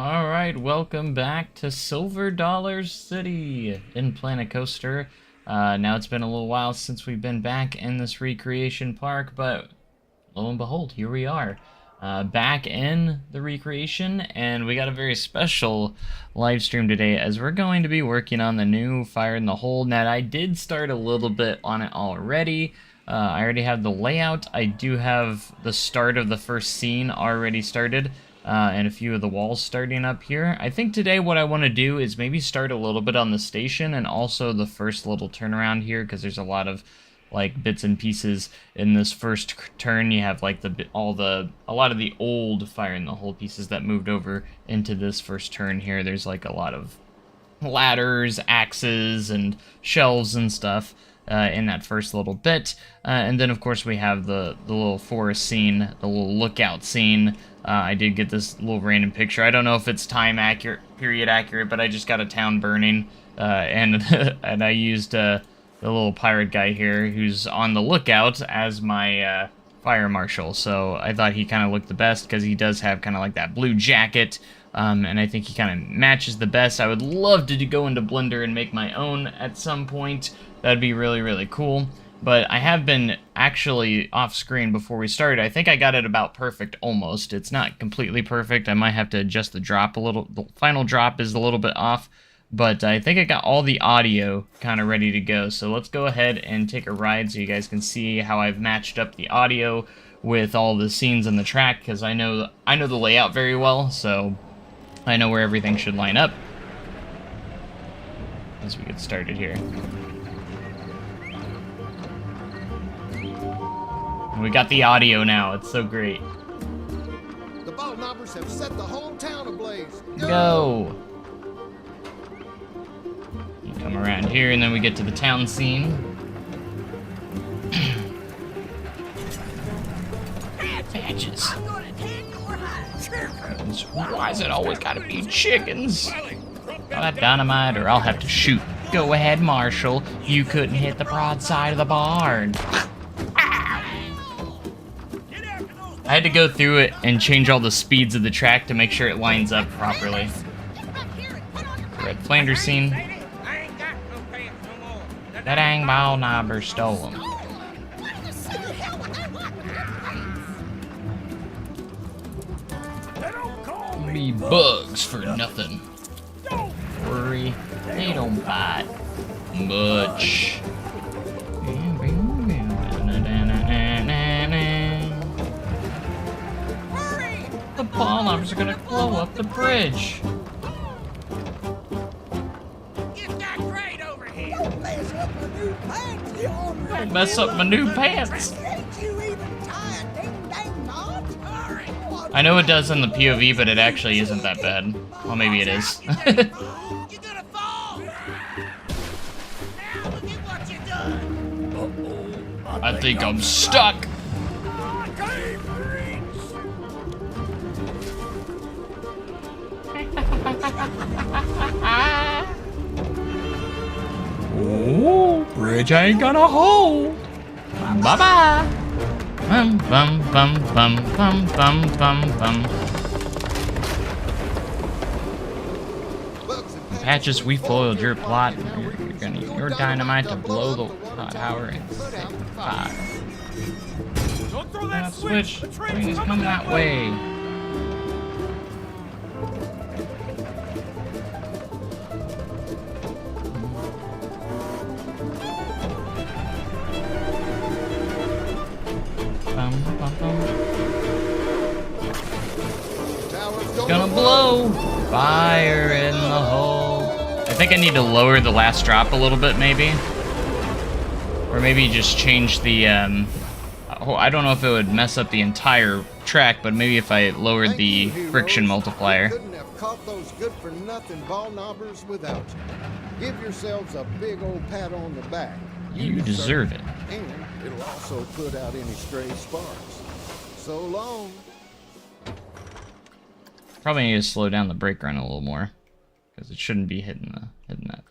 Alright, welcome back to Silver Dollar City in Planet Coaster. Now it's been a little while since we've been back in this recreation park, but lo and behold, here we are. Back in the recreation, and we got a very special live stream today as we're going to be working on the new Fire in the Hole. Now, I did start a little bit on it already. I already have the layout. I do have the start of the first scene already started. And a few of the walls starting up here. I think today what I want to do is maybe start a little bit on the station and also the first little turnaround here, because there's a lot of like bits and pieces in this first turn. You have like a lot of the old Fire in the Hole pieces that moved over into this first turn here. There's like a lot of ladders, axes, and shelves and stuff in that first little bit. And then of course we have the little forest scene, the little lookout scene. I did get this little random picture. I don't know if it's time accurate, period accurate, but I just got a town burning, and and I used the little pirate guy here who's on the lookout as my fire marshal. So I thought he kind of looked the best because he does have kind of like that blue jacket, and I think he kind of matches the best. I would love to go into Blender and make my own at some point. That'd be really, really cool. But I have been actually off screen before we started. I think I got it about perfect almost. It's not completely perfect. I might have to adjust the drop a little. The final drop is a little bit off. But I think I got all the audio kind of ready to go. So let's go ahead and take a ride so you guys can see how I've matched up the audio with all the scenes in the track. Because I know the layout very well. So I know where everything should line up as we get started here. We got the audio now. It's so great. The ball knobbers have set the whole town ablaze. Go! You come around here, and then we get to the town scene. Badges. Why is it always gotta be chickens? Got dynamite, or I'll have to shoot. Go ahead, Marshall. You couldn't hit the broadside of the barn. I had to go through it and change all the speeds of the track to make sure it lines up properly. Red Flanders scene. That dang ball knobber stole them. Be bugs for nothing. Don't worry, they don't bite much. The ball knobbers are gonna blow up the bridge. It's got great over here. Don't mess up my new pants. I know it does in the POV, but it actually isn't that bad. Well, maybe it is. You're gonna fall. Now look at what you done. I think I'm stuck. Oh, bridge ain't gonna hold. Bye-bye. Bum, bum, bum, bum, bum, bum, bum, bum. Patches, we foiled your plot. You're gonna use your dynamite to blow the tower and set fire. Don't throw That switch. Train is coming that way. It's gonna blow! Fire in the hole. I think I need to lower the last drop a little bit, maybe. Or maybe just change the, I don't know if it would mess up the entire track, but maybe if I lowered the friction multiplier. Couldn't have caught those good-for-nothing ball knobbers without you. Give yourselves a big old pat on the back. You deserve it. And it'll also put out any stray sparks. So long. Probably need to slow down the brake run a little more, because it shouldn't be hitting that.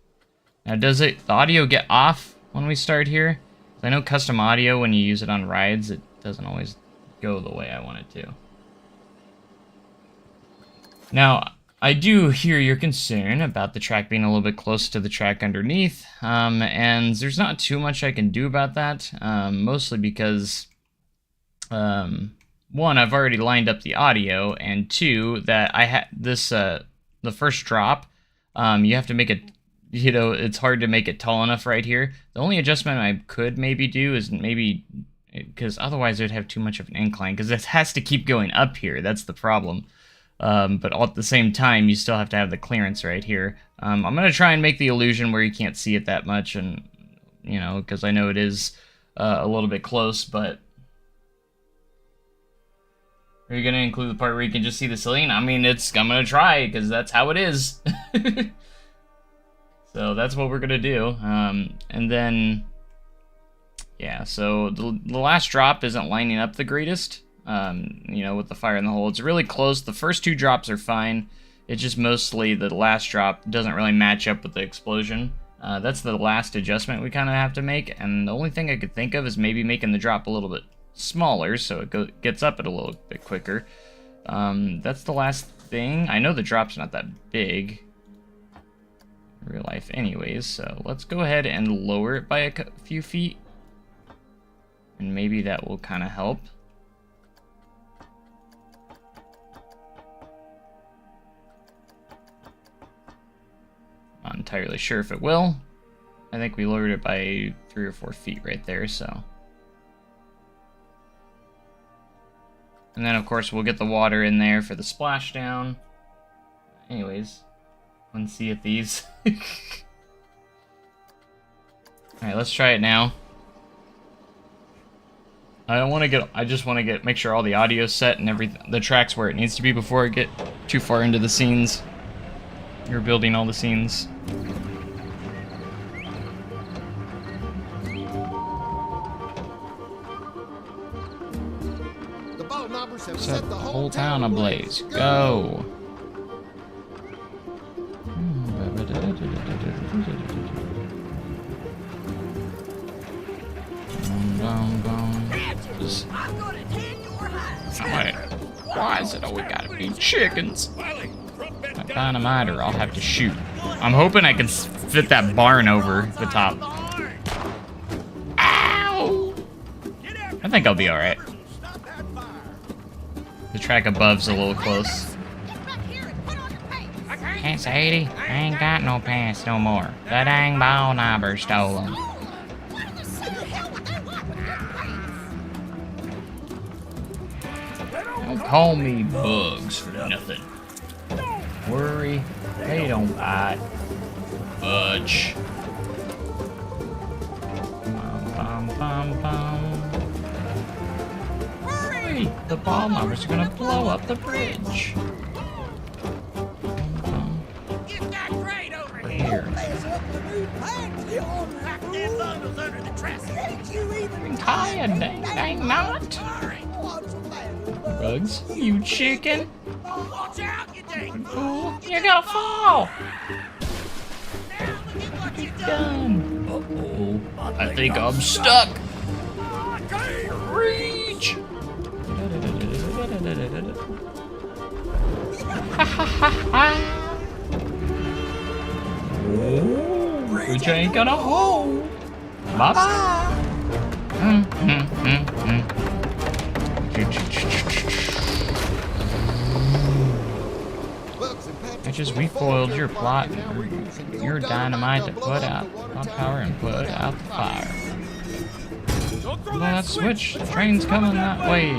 Now, does the audio get off when we start here? I know custom audio, when you use it on rides, it doesn't always go the way I want it to. Now, I do hear your concern about the track being a little bit close to the track underneath, and there's not too much I can do about that, mostly because, one, I've already lined up the audio, and two, that I had this, the first drop, you have to make it, you know, it's hard to make it tall enough right here. The only adjustment I could maybe do is maybe, because otherwise it would have too much of an incline, because it has to keep going up here, that's the problem. But all at the same time, you still have to have the clearance right here. I'm going to try and make the illusion where you can't see it that much, and, you know, because I know it is a little bit close, but... Are you going to include the part where you can just see the ceiling? I mean, I'm going to try, because that's how it is. So that's what we're going to do. And then... Yeah, so the last drop isn't lining up the greatest. You know, with the fire in the hole. It's really close. The first two drops are fine. It's just mostly the last drop doesn't really match up with the explosion. That's the last adjustment we kind of have to make, and the only thing I could think of is maybe making the drop a little bit smaller so it gets up at a little bit quicker. That's the last thing. I know the drop's not that big in real life anyways, so let's go ahead and lower it by a few feet, and maybe that will kind of help. Not entirely sure if it will. I think we lowered it by 3 or 4 feet right there, so. And then, of course, we'll get the water in there for the splashdown. Anyways, let's see if these. Alright, let's try it now. I just want to make sure all the audio's set and the track's where it needs to be before I get too far into the scenes. You're building all the scenes. The ball knobbers have Set the whole town ablaze. Go! Just, I'm gonna tan your hide. why is it always gotta be chickens? Wiley, front bend A down. dynamite, or I'll have to shoot. I'm hoping I can fit that barn over the top. Ow! Get after I think I'll be alright. the stop that fire. The track above's a little close. Get back here and put on your pants. I can't. Hey, Sadie, I ain't got no pants no more. The dang ball knobber stole them. What in the hell would they want with your pants? Don't call me bugs for nothing. Worry, they don't bite. Budge. Bum, bum, bum, bum. Hurry! The ball knobbers are gonna blow up the bridge. Get that crate over here. Here. Pack them bundles under the trestles. Tie a dang knot. Sorry. Bugs, you chicken. Watch out, you dang Fool, you're gonna fall. Now look at what you Done. done. Uh-oh. I think I'm stuck. Reach. Reach ain't gonna hold. Bye bye. I just recoiled your plot, your dynamite to put out my power and put out the fire. Well, that switch, the train's coming that way.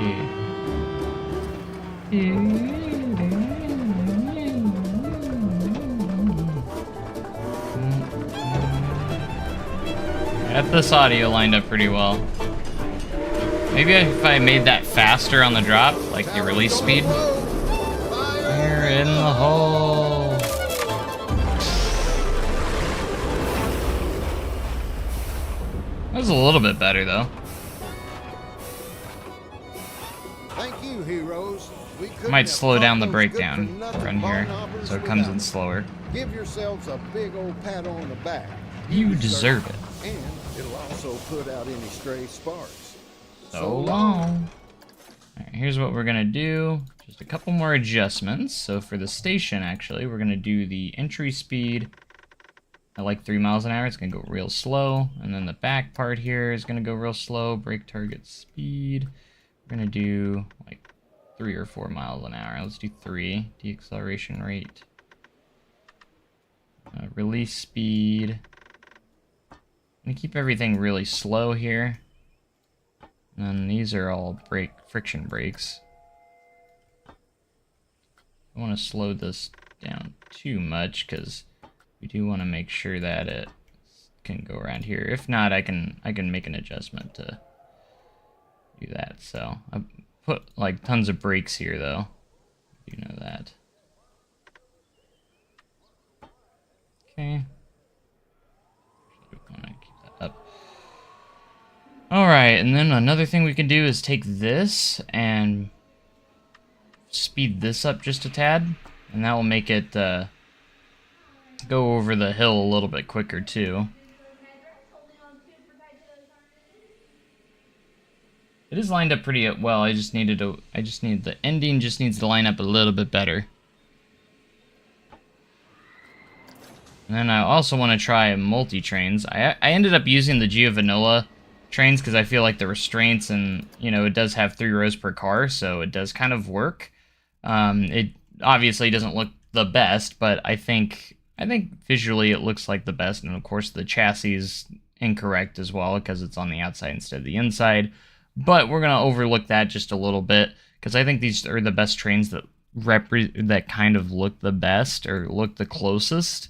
Got this audio lined up pretty well. Maybe if I made that faster on the drop, like the release speed. We're in the hole. That was a little bit better though. Thank you, heroes. We couldn't Might have slow fought down the those breakdown good-for-nothing run here, ball-knobbers so it comes in without. slower. Give yourselves a big old pat on the back. You deserve it. And it'll also put out any stray sparks. So long. Alright, here's what we're gonna do. just a couple more adjustments. So for the station, actually, we're going to do the entry speed at like 3 miles an hour. It's going to go real slow. And then the back part here is going to go real slow. Brake target speed. We're going to do like 3 or 4 miles an hour. Let's do 3. Deacceleration rate. Release speed. I'm going to keep everything really slow here. And then these are all friction brakes. I don't want to slow this down too much because we do want to make sure that it can go around here. If not, I can make an adjustment to do that. So I put like tons of brakes here though. You know that. Okay. Want to keep that up. All right, and then another thing we can do is take this and speed this up just a tad, and that will make it go over the hill a little bit quicker too. It is lined up pretty well. I just needed the ending just needs to line up a little bit better. And then I also want to try multi-trains. I ended up using the Geo Vanilla trains because I feel like the restraints and, you know, it does have 3 rows per car, so it does kind of work. It obviously doesn't look the best, but I think visually it looks like the best, and of course the chassis is incorrect as well because it's on the outside instead of the inside. But we're gonna overlook that just a little bit because I think these are the best trains that kind of look the best or look the closest.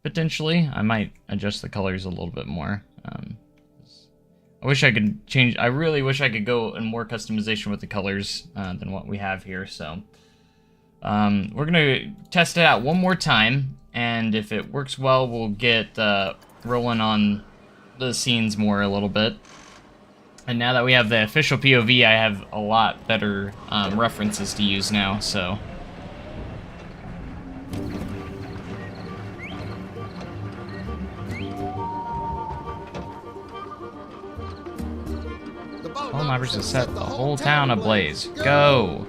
Potentially, I might adjust the colors a little bit more. I wish I could change. I really wish I could go in more customization with the colors than what we have here. So we're gonna test it out one more time, and if it works well, we'll get rolling on the scenes more a little bit. And now that we have the official POV, I have a lot better references to use now. So. Ball knobbers have set the whole town ablaze. Go!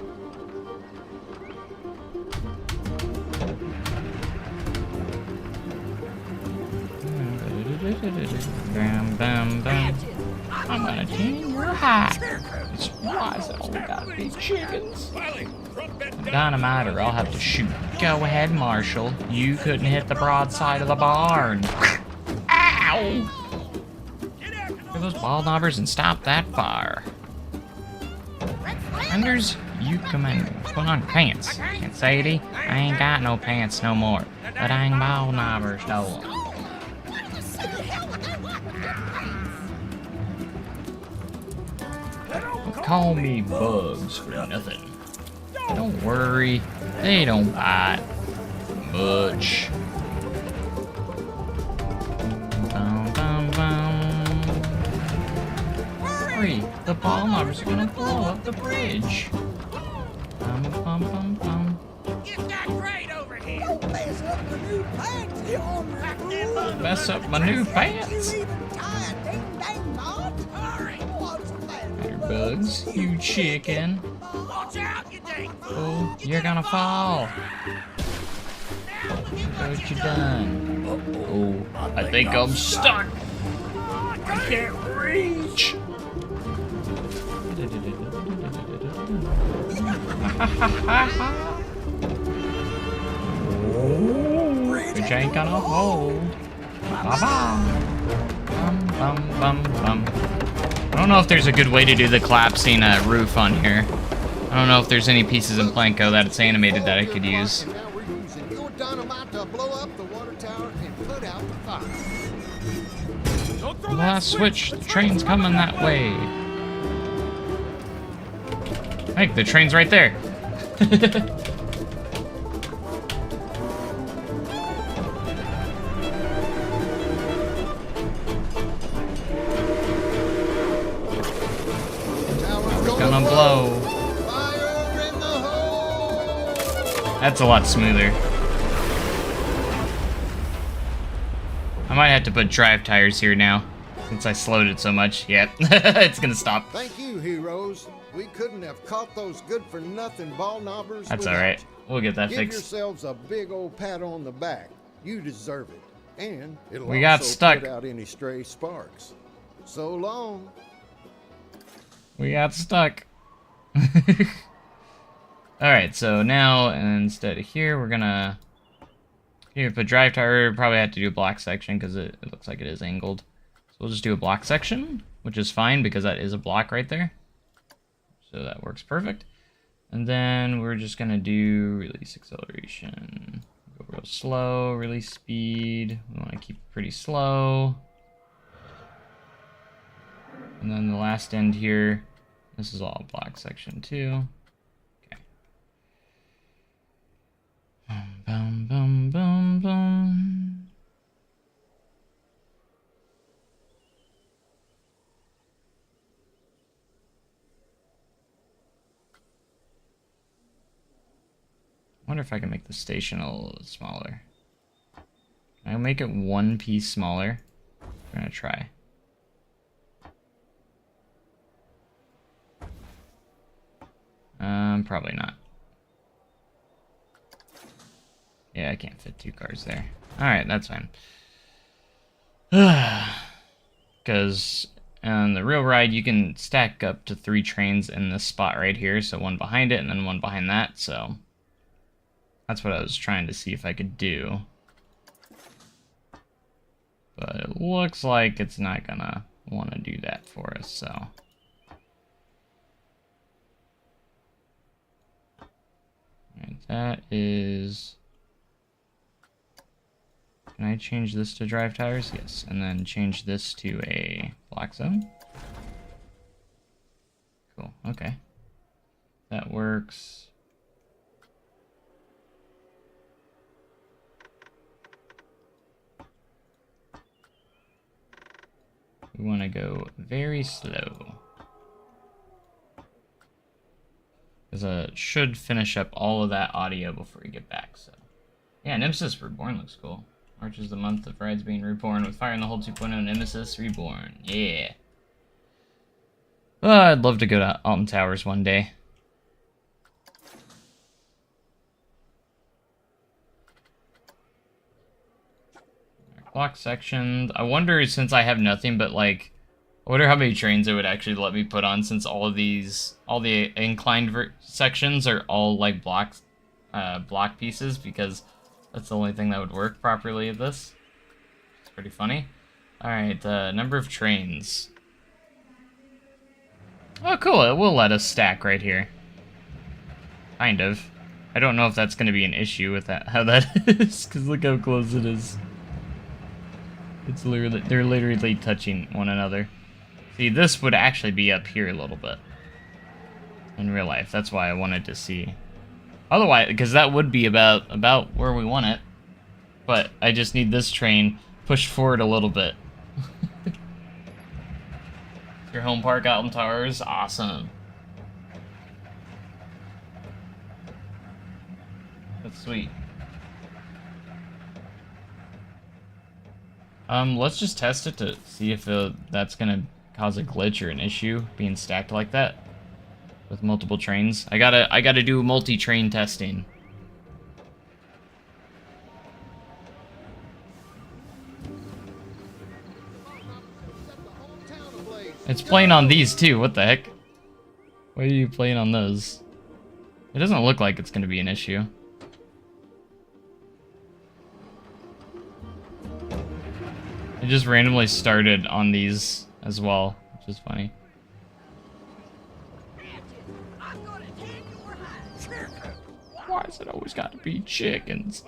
Bam, bam, bam. I'm gonna change your hat. It's why is it only gotta be chickens? Dynamite or I'll have to shoot. Go ahead, Marshall. You couldn't hit the broadside of the barn. Ow! Those ball knobbers and stop that fire. Anders, you come in. Put on pants. And Sadie, I ain't got no pants no more. But dang ball knobbers stole them. What the hell would they want with their pants? Don't call me bugs for nothing. Don't worry, they don't bite much. Bum, bum, bum. Hurry! The ball knobbers are gonna blow up the bridge. Bum, bum, bum, bum. Get that crate over here. Don't mess up the new pants, you hombre. Mess up my new pants. You even tie a ding-dang knot? Hurry. What's the matter, Here, Bugs, you chicken. Watch out, you dang fool. Oh, you're gonna fall. Now look at What you done? Oh, I think I'm stuck. I can't reach. Which ain't gonna hold. Bye-bye. Bum, bum, bum, bum. I don't know if there's a good way to do the collapsing roof on here. I don't know if there's any pieces in Planko that it's animated that I could use. And now we're using your dynamite to blow up the water tower and put out the fire. Last switch, the train's coming that way. Hey, the train's right there. Tower's Gonna blow. Fire in the hole! That's a lot smoother. I might have to put drive tires here now. Since I slowed it so much. Yep, it's gonna stop. Thank you, heroes. We couldn't have caught those good-for-nothing ball knobbers. That's without alright. you. We'll get that Give fixed. yourselves a big old pat on the back. You deserve it. And it'll We got also stuck. put out any stray sparks. So long. We got stuck. Alright, so now instead of here, we're gonna... Here, put drive tire, probably have to do a block section because it looks like it is angled. So we'll just do a block section, which is fine because that is a block right there. So that works perfect. And then we're just gonna do release acceleration. Go real slow, release speed. We wanna keep it pretty slow. And then the last end here, this is all block section too. Okay. Boom, boom, boom, boom. I wonder if I can make the station a little smaller. Can I make it one piece smaller? I'm gonna try. Probably not. Yeah, I can't fit 2 cars there. Alright, that's fine. Because on the real ride, you can stack up to 3 trains in this spot right here. So one behind it and then one behind that. So that's what I was trying to see if I could do. But it looks like it's not gonna want to do that for us, so... Alright, that is... Can I change this to drive tires? Yes, and then change this to a block zone. Cool, okay. That works. We want to go very slow. Because it should finish up all of that audio before we get back, so. Yeah, Nemesis Reborn looks cool. March is the month of rides being reborn with Fire in the Hole 2.0 Nemesis Reborn. Yeah. I'd love to go to Alton Towers one day. Block sections. I wonder, since I have nothing but like, I wonder how many trains it would actually let me put on, since all of these, all the inclined sections are all like block pieces, because that's the only thing that would work properly at this. It's pretty funny. Alright, number of trains. Oh, cool. It will let us stack right here. Kind of. I don't know if that's going to be an issue with that, how that is, because look how close it is. It's literally, they're literally touching one another. See, this would actually be up here a little bit. In real life. That's why I wanted to see. Otherwise, because that would be about where we want it. But I just need this train pushed forward a little bit. Your home park, Alton Towers, awesome. That's sweet. Let's just test it to see if that's gonna cause a glitch or an issue being stacked like that with multiple trains. I gotta do multi-train testing. It's playing on these too, what the heck? Why are you playing on those? It doesn't look like it's gonna be an issue. It just randomly started on these as well, which is funny. I'm gonna tan your hide. Why has it always got to be chickens?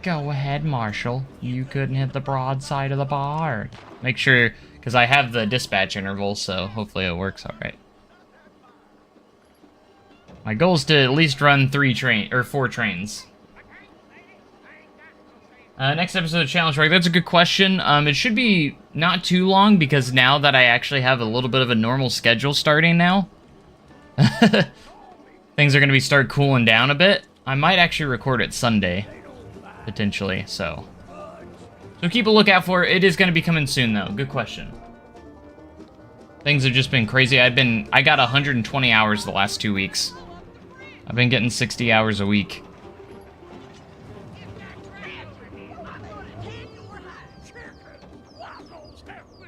Go ahead, Marshall. You couldn't hit the broadside of the barn. Make sure, because I have the dispatch interval, so hopefully it works alright. My goal is to at least run 4 trains. Next episode of Challenge Strike. That's a good question. It should be not too long, because now that I actually have a little bit of a normal schedule starting now, things are going to start cooling down a bit. I might actually record it Sunday, potentially, so. So keep a lookout for it. It is going to be coming soon, though. Good question. Things have just been crazy. I got 120 hours the last 2 weeks. I've been getting 60 hours a week.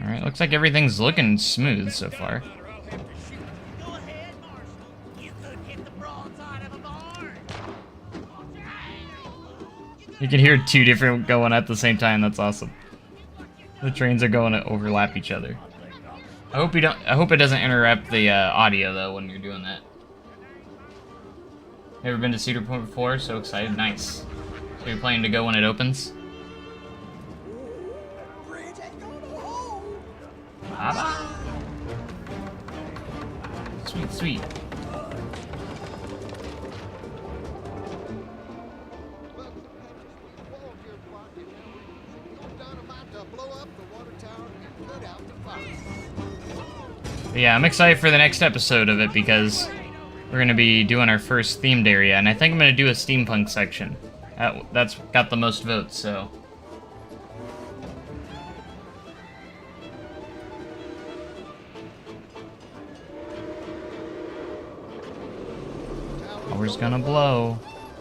Alright, looks like everything's looking smooth so far. Go ahead, Marshal. You could hit the broadside of a barn. You can hear two different going at the same time. That's awesome. The trains are going to overlap each other. I hope it doesn't interrupt the audio though when you're doing that. Never been to Cedar Point before, so excited. Nice. So you're planning to go when it opens? Bridge ain't gonna hold. Bye-bye. Sweet, sweet. But yeah, I'm excited for the next episode of it because we're going to be doing our first themed area, and I think I'm going to do a steampunk section. That's got the most votes, so... Power's gonna blow.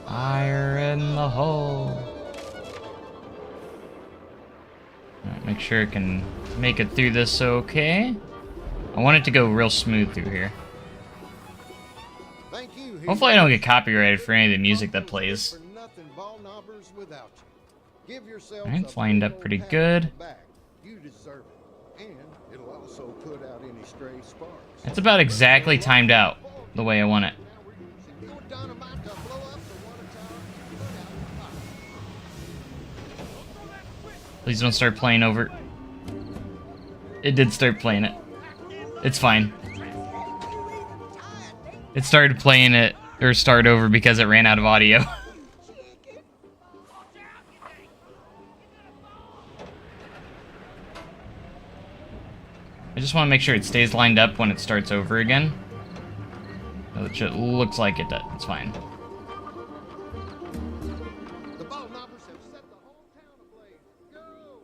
Fire in the hole. Alright, make sure it can make it through this okay. I want it to go real smooth through here. Thank you. Hopefully I don't get copyrighted for any of the music that plays. Alright, it's lined up pretty good. You deserve it. And it'll also put out any stray sparks. It's about exactly timed out the way I want it. Please don't start playing over. It did start playing it. It's fine. It started playing it, or start over because it ran out of audio. I just want to make sure it stays lined up when it starts over again. Which it looks like it does. It's fine. The ball knobbers have set the whole town ablaze. Go!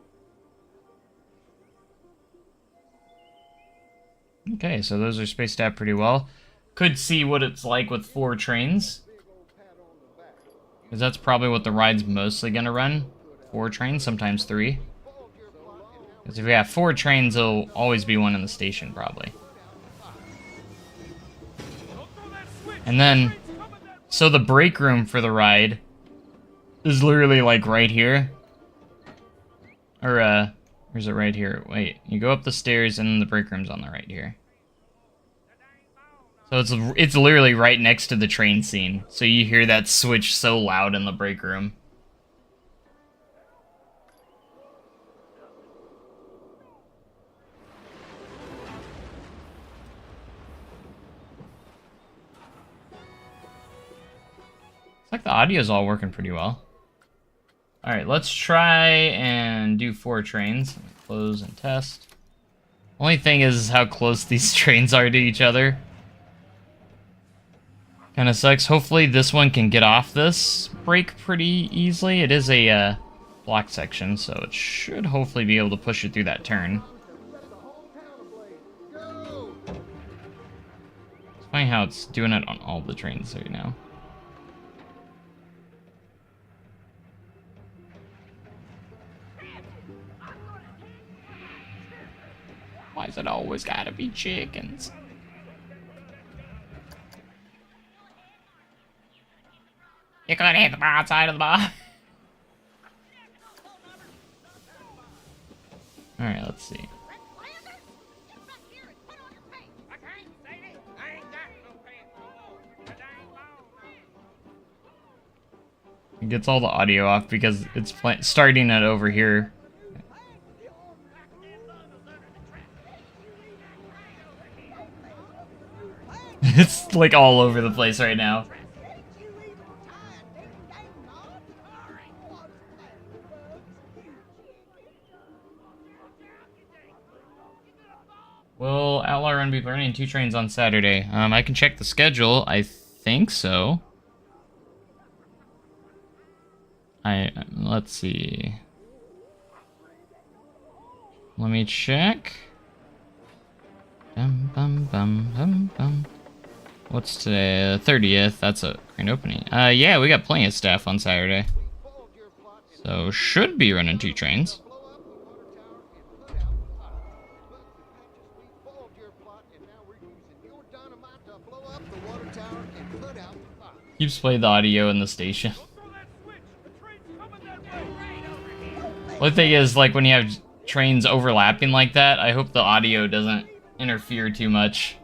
Okay, so those are spaced out pretty well. Could see what it's like with 4 trains. Because that's probably what the ride's mostly going to run. 4 trains, sometimes 3. Because if we have 4 trains, there'll always be one in the station, probably. And then, so the break room for the ride is literally like right here. Or, or is it right here? Wait, you go up the stairs and then the break room's on the right here. So it's literally right next to the train scene. So you hear that switch so loud in the break room. It's like the audio's all working pretty well. Alright, let's try and do 4 trains. Close and test. Only thing is how close these trains are to each other. Kinda sucks. Hopefully this one can get off this break pretty easily. It is a block section, so it should hopefully be able to push it through that turn. It's funny how it's doing it on all the trains right now. Why's it always gotta be chickens? You couldn't hit the broadside of the bar. Alright, let's see. It gets all the audio off because it's starting it over here. It's like all over the place right now. Will Outlaw Run be running 2 trains on Saturday? I can check the schedule. I think so. Let's see. Let me check. Bum, bum, bum, bum, bum. What's today? 30th. That's a grand opening. Yeah, we got plenty of staff on Saturday. So, should be running 2 trains. Keeps playing the audio in the station. Well, the thing is, like, when you have trains overlapping like that, I hope the audio doesn't interfere too much.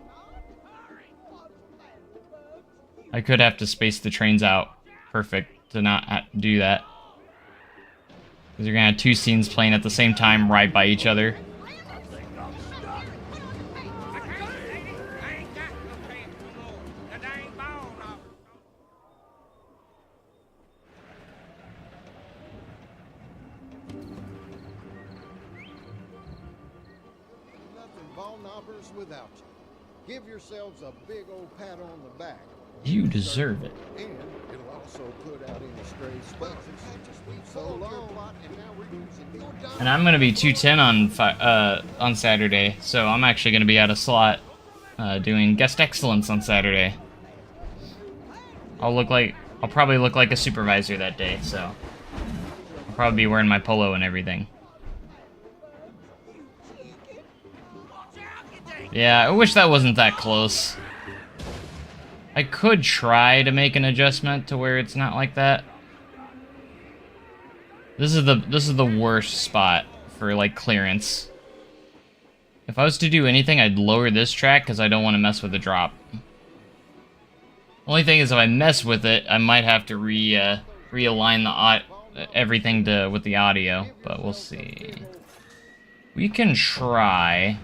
I could have to space the trains out perfect to not have to do that. Because you're gonna have 2 scenes playing at the same time right by each other. Without you. Give yourselves a big old pat on the back. You deserve it. And it'll also put out any stray spuds. So long, and now we're using your dynamite. And I'm gonna be 210 on Saturday, so I'm actually gonna be out of slot doing guest excellence on Saturday. I'll probably look like a supervisor that day, so I'll probably be wearing my polo and everything. Yeah, I wish that wasn't that close. I could try to make an adjustment to where it's not like that. This is the worst spot for like clearance. If I was to do anything, I'd lower this track because I don't want to mess with the drop. Only thing is, if I mess with it, I might have to realign everything with the audio, but we'll see. We can try.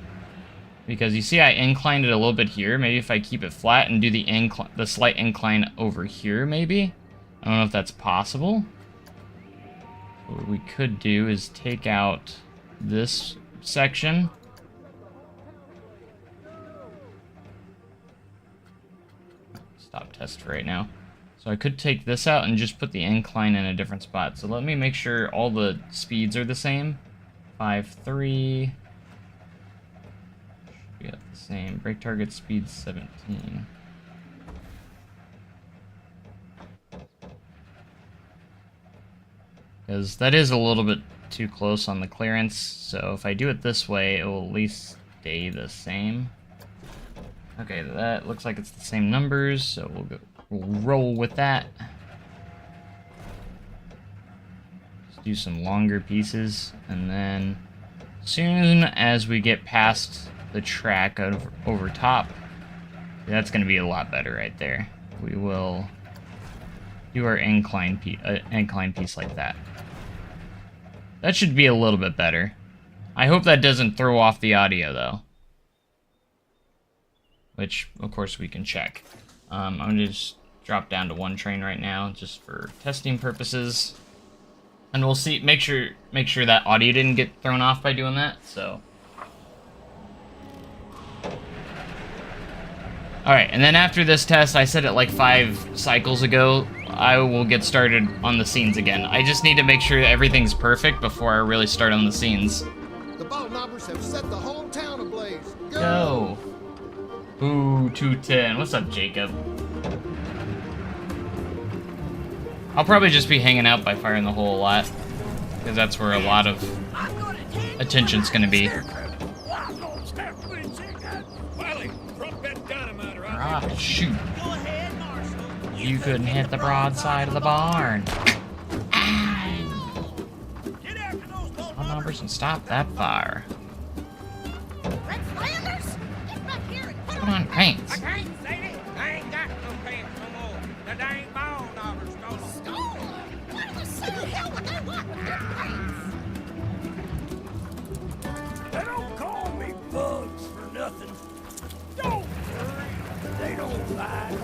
Because you see I inclined it a little bit here. Maybe if I keep it flat and do the slight incline over here, maybe? I don't know if that's possible. What we could do is take out this section. Stop test for right now. So I could take this out and just put the incline in a different spot. So let me make sure all the speeds are the same. 5.3... We got the same. Brake target speed 17. Because that is a little bit too close on the clearance, so if I do it this way, it will at least stay the same. Okay, that looks like it's the same numbers, so we'll roll with that. Just do some longer pieces, and then soon as we get past the track over top, that's going to be a lot better right there. We will do our incline piece like that. That should be a little bit better. I hope that doesn't throw off the audio though, which of course we can check. I'm going to just drop down to 1 train right now just for testing purposes, and we'll see. Make sure that audio didn't get thrown off by doing that. So. Alright, and then after this test, I said it like 5 cycles ago, I will get started on the scenes again. I just need to make sure everything's perfect before I really start on the scenes. The ball knobbers have set the whole town ablaze. Go! Ooh, 210. What's up, Jacob? I'll probably just be hanging out by firing the hole a lot, because that's where a lot of attention's gonna be. Ah, shoot. Go ahead, Marshal. You couldn't hit the broadside of the barn. Get after those ball All numbers and stop that fire. Red Flanders? Get back here and Put on pants. I can't, Sadie. I ain't got no pants no more. The dang ball knobbers stole them. stole them. What in the city hell would they want with their pants? They don't call me Bugs for nothing. Don't worry, they don't bite.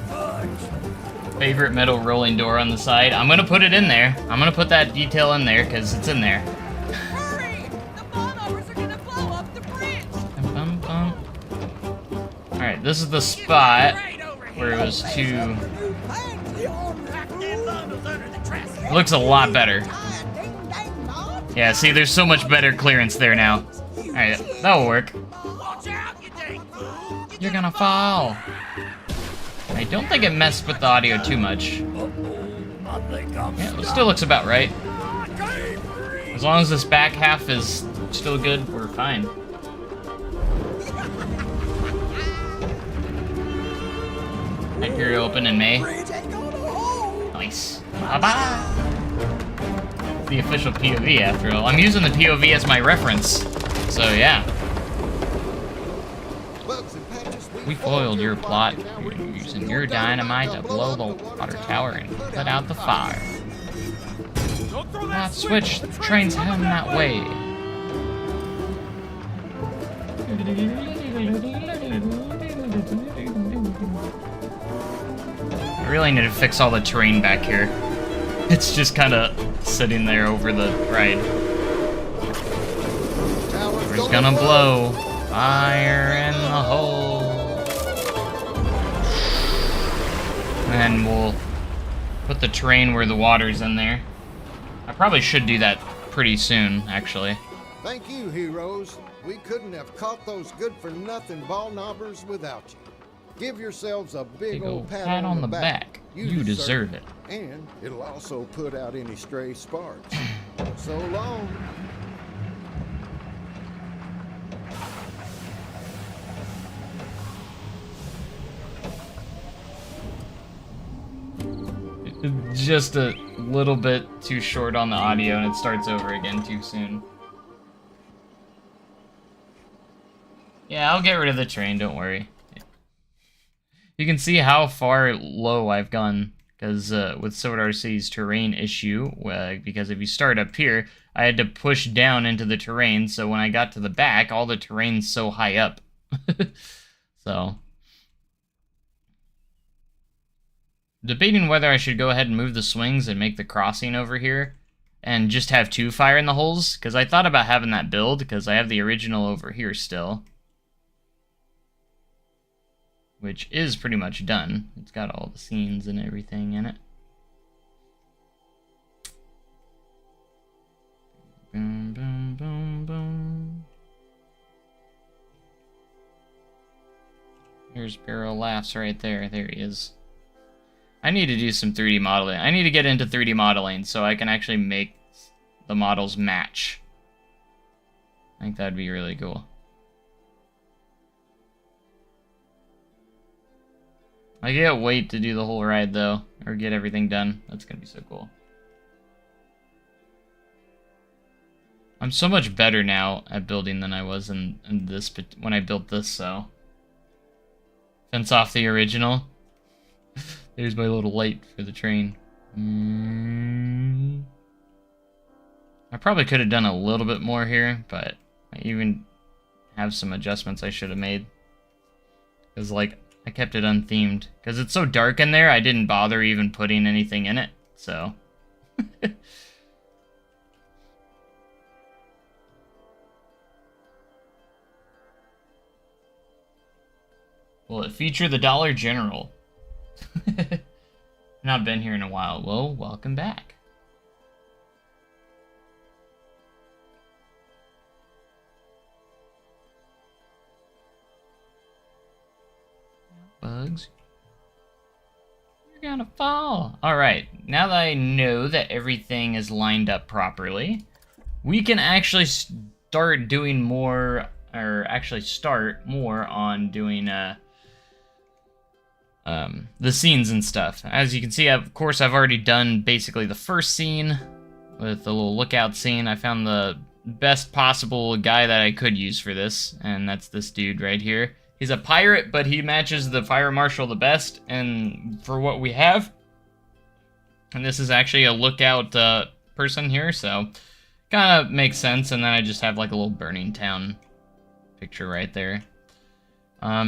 Fudge. Favorite metal rolling door on the side. I'm gonna put it in there. I'm gonna put that detail in there because it's in there. Hurry! The bombers are gonna blow up the bridge! Bum, bum. Alright, this is the spot where it was too... New pants on, Pack them bundles under the trestle. It looks a lot better. Ding, dang, dodge. Yeah, see, there's so much better clearance there now. Alright, that'll work. Watch out, you dang fool! You're gonna fall. I don't think it messed with the audio too much. I think I'm Yeah, it stuck. still looks about right. I can't breathe. As long as this back half is still good, we're fine. Accurate open in May. Bridge ain't gonna hold. Nice. Bye-bye. The official POV, after all. I'm using the POV as my reference. So, yeah. Bugs and Patches, We foiled your plot using your dynamite to blow the water tower and put out the fire. Don't throw That that switch, the train's heading that way. I really need to fix all the terrain back here. It's just kind of sitting there over the ride. Tower's gonna blow. Fire in the hole. And we'll put the terrain where the water's in there. I probably should do that pretty soon, actually. Thank you, heroes. We couldn't have caught those good-for-nothing ball knobbers without you. Give yourselves a big old pat on the back. You deserve it. And it'll also put out any stray sparks. So long. Just a little bit too short on the audio, and it starts over again too soon. Yeah, I'll get rid of the train, don't worry. You can see how far low I've gone, because with Silver City's terrain issue, because if you start up here, I had to push down into the terrain, so when I got to the back, all the terrain's so high up. So... debating whether I should go ahead and move the swings and make the crossing over here and just have 2 fire in the holes, because I thought about having that build, because I have the original over here still, which is pretty much done. It's got all the scenes and everything in it. Boom, boom, boom, boom. Here's Barrel Laughs right there. There he is. I need to do some 3D modeling. I need to get into 3D modeling so I can actually make the models match. I think that'd be really cool. I can't wait to do the whole ride though, or get everything done. That's gonna be so cool. I'm so much better now at building than I was in this when I built this, so. Fence off the original. There's my little light for the train. I probably could have done a little bit more here, but I even have some adjustments I should have made. Because, like, I kept it unthemed. Because it's so dark in there, I didn't bother even putting anything in it, so... Will it feature the Dollar General? Not been here in a while. Well, welcome back. Bugs. You're gonna fall. Alright, now that I know that everything is lined up properly, we can actually start doing more, or actually start more on doing, the scenes and stuff. As you can see, of course, I've already done basically the first scene with the little lookout scene. I found the best possible guy that I could use for this, and that's this dude right here. He's a pirate, but he matches the fire marshal the best, and for what we have. And this is actually a lookout person here, so kind of makes sense. And then I just have like a little burning town picture right there.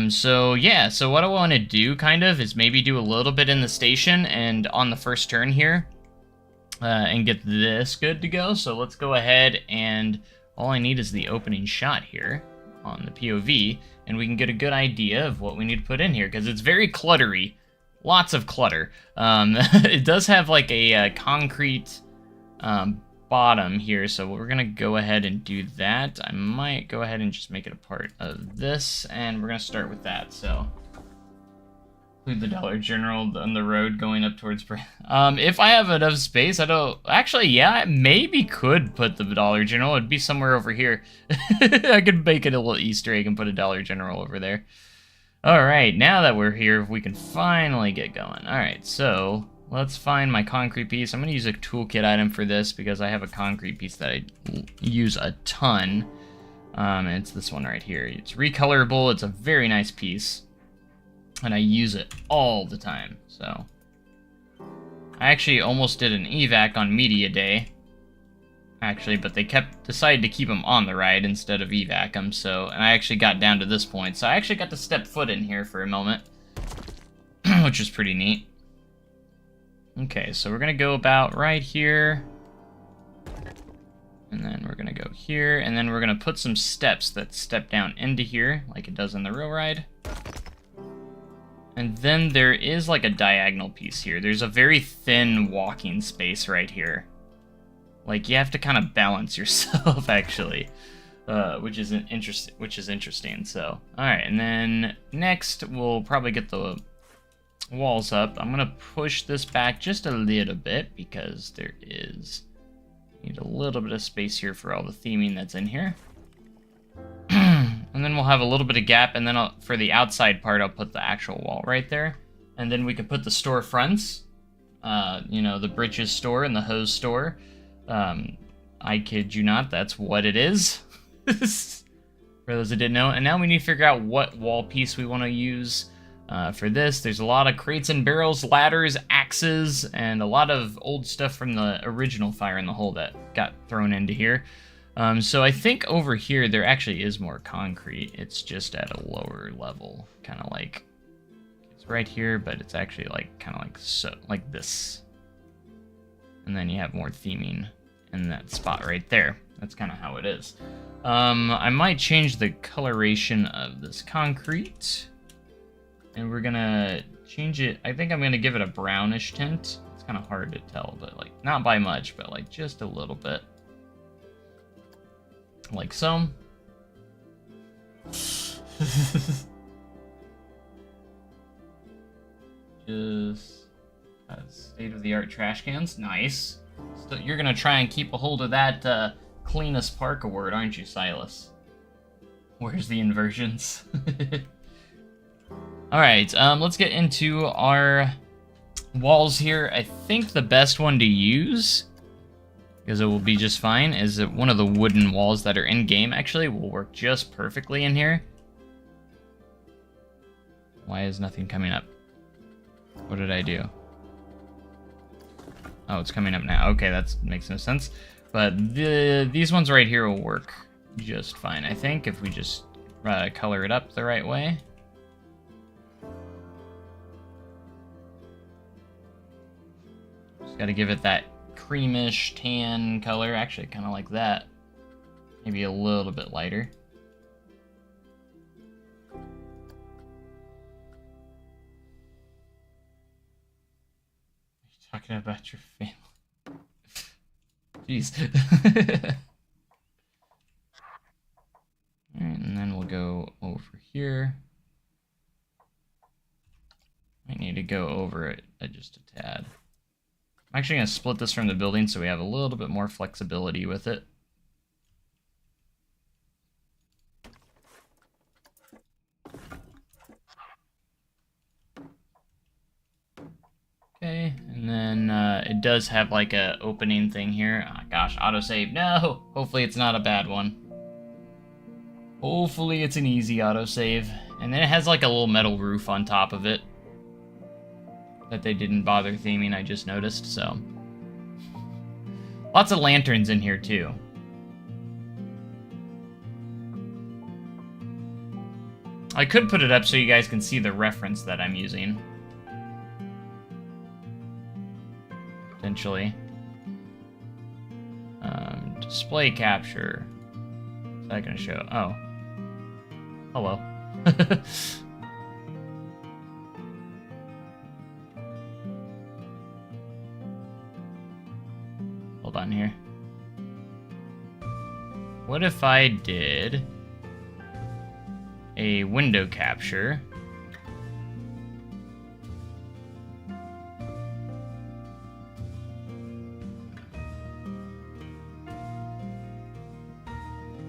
So yeah, so what I want to do kind of is maybe do a little bit in the station and on the first turn here, and get this good to go. So let's go ahead, and all I need is the opening shot here on the POV, and we can get a good idea of what we need to put in here, because it's very cluttery, lots of clutter. It does have like a concrete bottom here, so we're gonna go ahead and do that. I might go ahead and just make it a part of this, and we're gonna start with that. So include the Dollar General on the road going up towards if I have enough space. I don't actually, yeah, I maybe could put the Dollar General. It'd be somewhere over here. I could make it a little Easter egg and put a Dollar General over there. All right, now that we're here, we can finally get going. All right, so let's find my concrete piece. I'm gonna use a toolkit item for this because I have a concrete piece that I use a ton. And it's this one right here. It's recolorable. It's a very nice piece, and I use it all the time. So I actually almost did an evac on Media Day, actually, but they decided to keep them on the ride instead of evac them. So, and I actually got down to this point. So I actually got to step foot in here for a moment, which is pretty neat. Okay, so we're gonna go about right here, and then we're gonna go here, and then we're gonna put some steps that step down into here, like it does in the rail ride. And then there is like a diagonal piece here. There's a very thin walking space right here. Like, you have to kind of balance yourself, actually, which is interesting. So, all right, and then next we'll probably get the walls up. I'm gonna push this back just a little bit because need a little bit of space here for all the theming that's in here. And then we'll have a little bit of gap, and then for the outside part, I'll put the actual wall right there. And then we can put the storefronts, you know, the britches store and the hose store. I kid you not, that's what it is. For those that didn't know. And now we need to figure out what wall piece we want to use for this. There's a lot of crates and barrels, ladders, axes, and a lot of old stuff from the original Fire in the Hole that got thrown into here. So I think over here there actually is more concrete. It's just at a lower level, kind of like it's right here, but it's actually like kind of like so, like this. And then you have more theming in that spot right there. That's kind of how it is. I might change the coloration of this concrete, and we're gonna change it. I think I'm gonna give it a brownish tint. It's kind of hard to tell, but like not by much, but like just a little bit. Like so. Just state-of-the-art trash cans. Nice. So you're gonna try and keep a hold of that cleanest park award, aren't you, Silas? Where's the inversions? Alright, let's get into our walls here. I think the best one to use, because it will be just fine, is one of the wooden walls that are in-game. Actually, will work just perfectly in here. Why is nothing coming up? What did I do? Oh, it's coming up now. Okay, that makes no sense. But these ones right here will work just fine, I think, if we just color it up the right way. Just gotta give it that creamish tan color. Actually, kind of like that. Maybe a little bit lighter. Talking about your family. Jeez. Alright, and then we'll go over here. I need to go over it just a tad. I'm actually going to split this from the building so we have a little bit more flexibility with it. Okay, and then it does have like a opening thing here. Oh, gosh, autosave. No! Hopefully it's not a bad one. Hopefully it's an easy autosave. And then it has like a little metal roof on top of it that they didn't bother theming, I just noticed, so. Lots of lanterns in here, too. I could put it up so you guys can see the reference that I'm using. Potentially. Display capture. What's that gonna show? Oh. Hello. Hold on here. What if I did a window capture?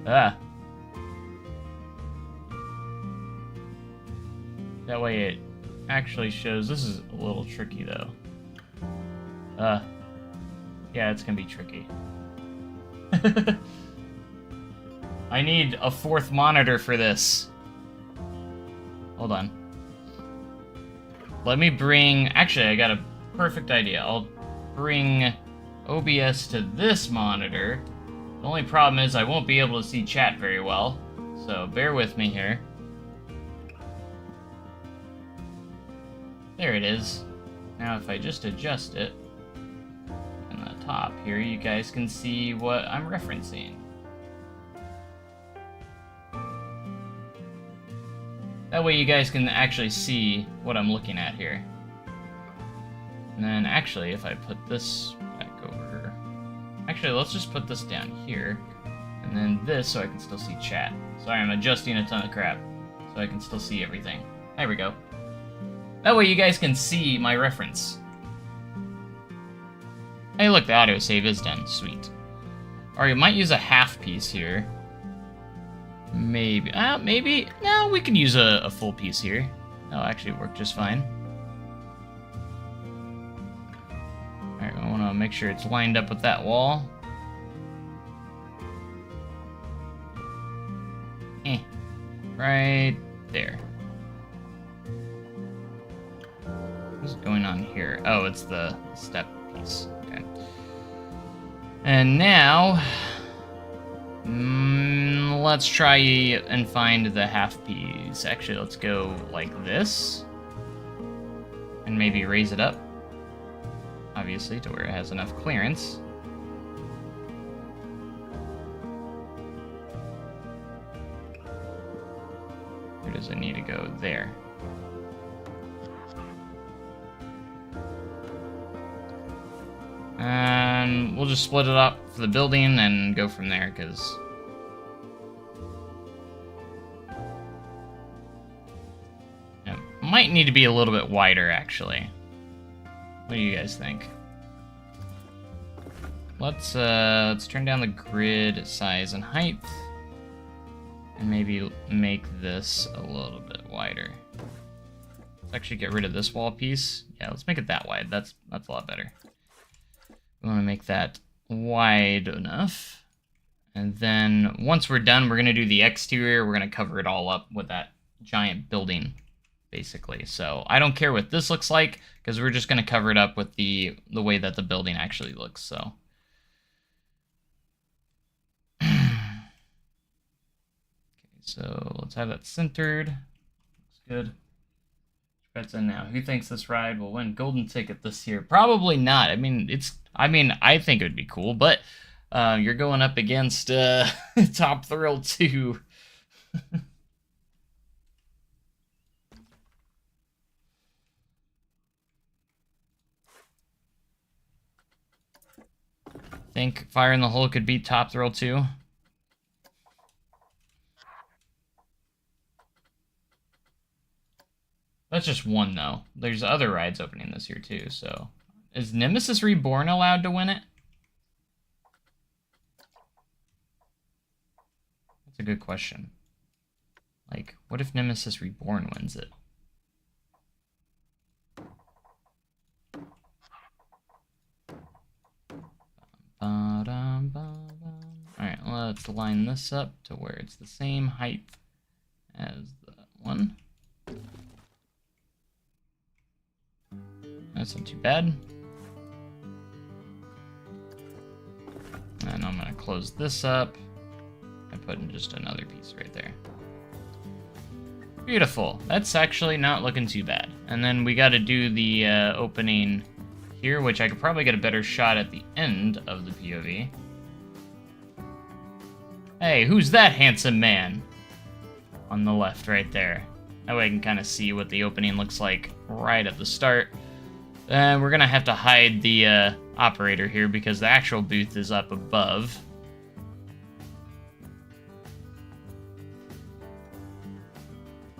Ah. That way it actually shows. This is a little tricky though. Yeah, it's gonna be tricky. I need a 4th monitor for this. Hold on. Let me bring... Actually, I got a perfect idea. I'll bring OBS to this monitor. The only problem is I won't be able to see chat very well. So bear with me here. There it is. Now if I just adjust it, in the top here, you guys can see what I'm referencing. That way you guys can actually see what I'm looking at here. And then actually, if I put this back over... Actually, let's just put this down here. And then this so I can still see chat. Sorry, I'm adjusting a ton of crap. So I can still see everything. There we go. That way you guys can see my reference. Hey look, the autosave is done. Sweet. Alright, we might use a half piece here. Maybe. Maybe. No, we can use a full piece here. That'll actually work just fine. Alright, I want to make sure it's lined up with that wall. Right there. What's going on here? Oh, it's the step piece. Okay. And now... let's try and find the half piece. Actually, let's go like this. And maybe raise it up. Obviously, to where it has enough clearance. Where does it need to go? There. And we'll just split it up for the building and go from there, because... it might need to be a little bit wider, actually. What do you guys think? Let's turn down the grid size and height. And maybe make this a little bit wider. Let's actually get rid of this wall piece. Yeah, let's make it that wide. That's a lot better. We want to make that wide enough. And then once we're done, we're going to do the exterior. We're going to cover it all up with that giant building, basically. So I don't care what this looks like, because we're just going to cover it up with the way that the building actually looks. So so let's have that centered. Looks good. Bets in now. Who thinks this ride will win golden ticket this year? Probably not. I mean, I think it would be cool, but you're going up against Top Thrill 2. Think Fire in the Hole could beat Top Thrill 2? That's just one, though. There's other rides opening this year, too, so... Is Nemesis Reborn allowed to win it? That's a good question. Like, what if Nemesis Reborn wins it? Alright, let's line this up to where it's the same height as the one. That's not too bad. And I'm going to close this up and put in just another piece right there. Beautiful. That's actually not looking too bad. And then we got to do the opening here, which I could probably get a better shot at the end of the POV. Hey, who's that handsome man? On the left right there. That way I can kind of see what the opening looks like right at the start. We're going to have to hide the operator here because the actual booth is up above.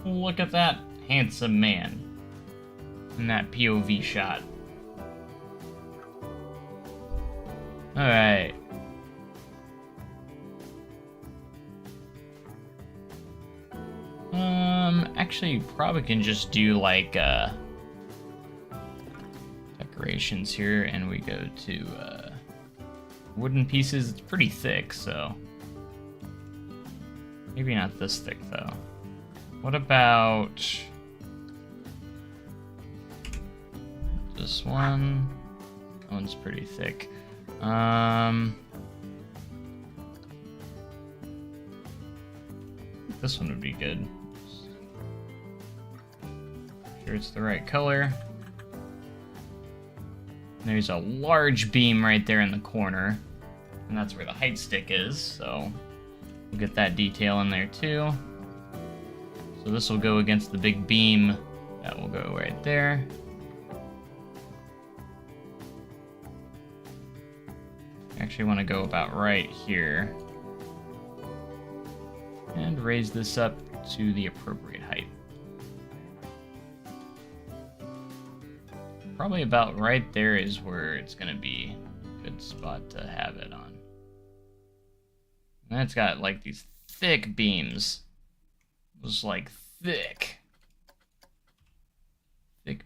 Look at that handsome man in that POV shot. Alright. Actually, probably can just do like decorations here, and we go to wooden pieces. It's pretty thick, so maybe not this thick though. What about this one? That one's pretty thick. This one would be good. Sure it's the right color. There's a large beam right there in the corner, and that's where the height stick is, so we'll get that detail in there too. So this will go against the big beam. That will go right there. I actually want to go about right here and raise this up to the appropriate height. Probably about right there is where it's going to be a good spot to have it on. And it's got like these thick beams. Just like thick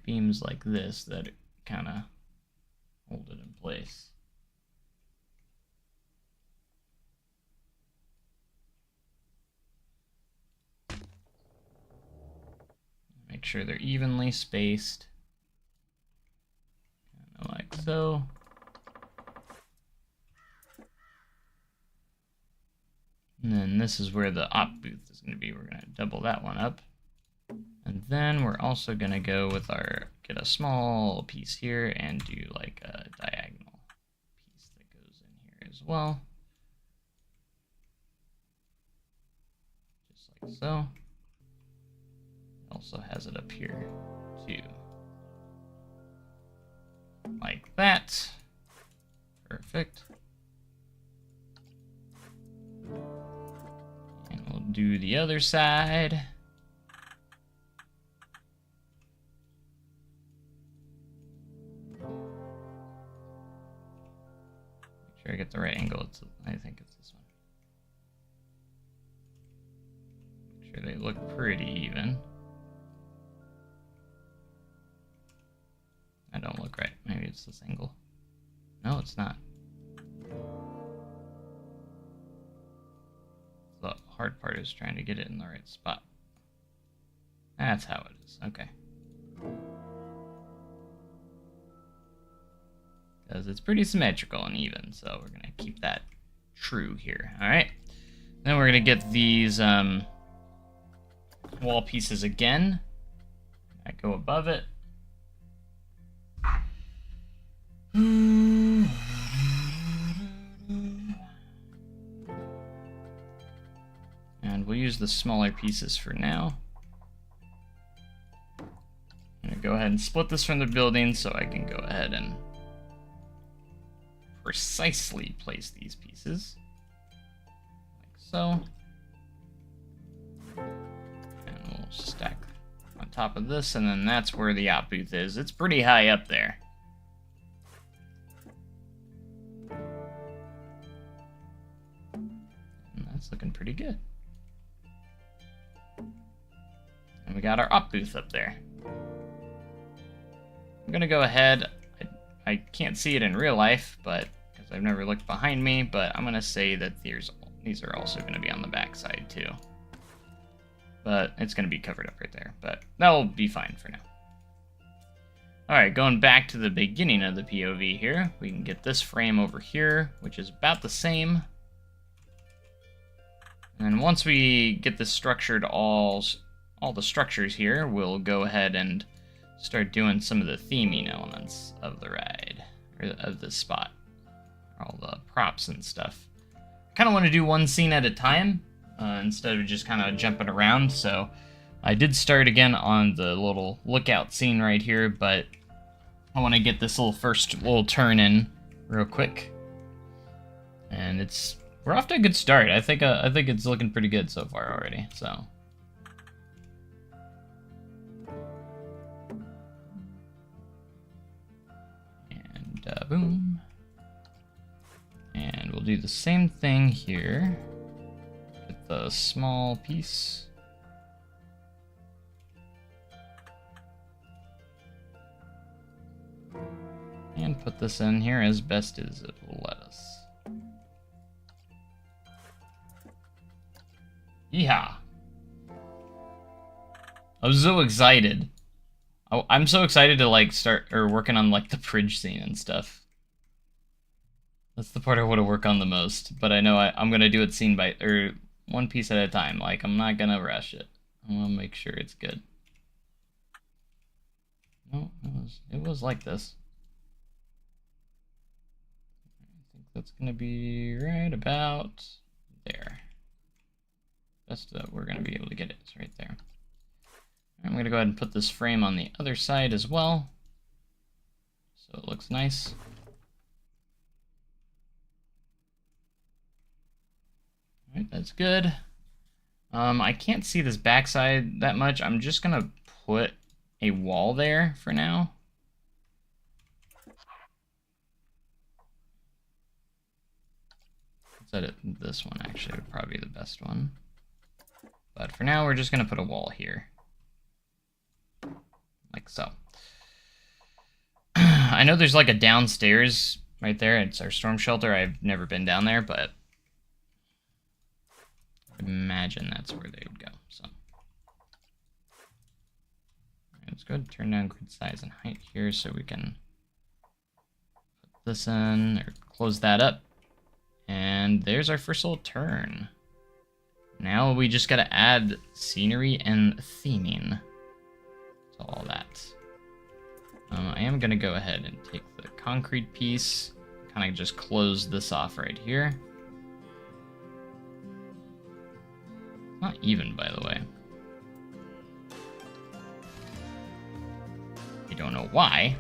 beams like this that kind of hold it in place. Make sure they're evenly spaced. Like so. And then this is where the op booth is going to be. We're going to double that one up. And then we're also going to go with get a small piece here and do like a diagonal piece that goes in here as well. Just like so. Also has it up here too. Like that. Perfect. And we'll do the other side. Make sure I get the right angle. I think it's this one. Make sure they look pretty even. I don't look right. Maybe it's this angle. No, it's not. The hard part is trying to get it in the right spot. That's how it is. Okay. Because it's pretty symmetrical and even, so we're going to keep that true here. Alright. Then we're going to get these wall pieces again. I go above it. And we'll use the smaller pieces for now. I'm going to go ahead and split this from the building so I can go ahead and precisely place these pieces. Like so. And we'll stack on top of this, and then that's where the op booth is. It's pretty high up there. That's looking pretty good. And we got our op booth up there. I'm gonna go ahead. I can't see it in real life, but because I've never looked behind me, but I'm gonna say that these are also gonna be on the back side too. But it's gonna be covered up right there, but that will be fine for now. Alright, going back to the beginning of the POV here, we can get this frame over here, which is about the same. And once we get this structured, all the structures here, we'll go ahead and start doing some of the theming elements of the ride, or of the spot. All the props and stuff. I kind of want to do one scene at a time, instead of just kind of jumping around, so I did start again on the little lookout scene right here, but I want to get this first little turn in real quick. And we're off to a good start. I think it's looking pretty good so far already, so. Boom. And we'll do the same thing here with the small piece. And put this in here as best as it will let us. Yeehaw! I'm so excited. I'm so excited to like start working on like the bridge scene and stuff. That's the part I want to work on the most, but I know I'm gonna do it scene by one piece at a time. Like I'm not gonna rush it. I want to make sure it's good. No, it was like this. I think that's gonna be right about there. Best that we're gonna be able to get it is right there. I'm gonna go ahead and put this frame on the other side as well, so it looks nice. Alright, that's good. I can't see this backside that much. I'm just gonna put a wall there for now. Set it, this one actually would probably be the best one. But for now, we're just gonna put a wall here. Like so. I know there's like a downstairs right there. It's our storm shelter. I've never been down there, but I imagine that's where they would go. So let's go ahead and turn down grid size and height here so we can put this in or close that up. And there's our first little turn. Now we just gotta add scenery and theming. All that. I am gonna go ahead and take the concrete piece, kind of just close this off right here. Not even, by the way. You don't know why.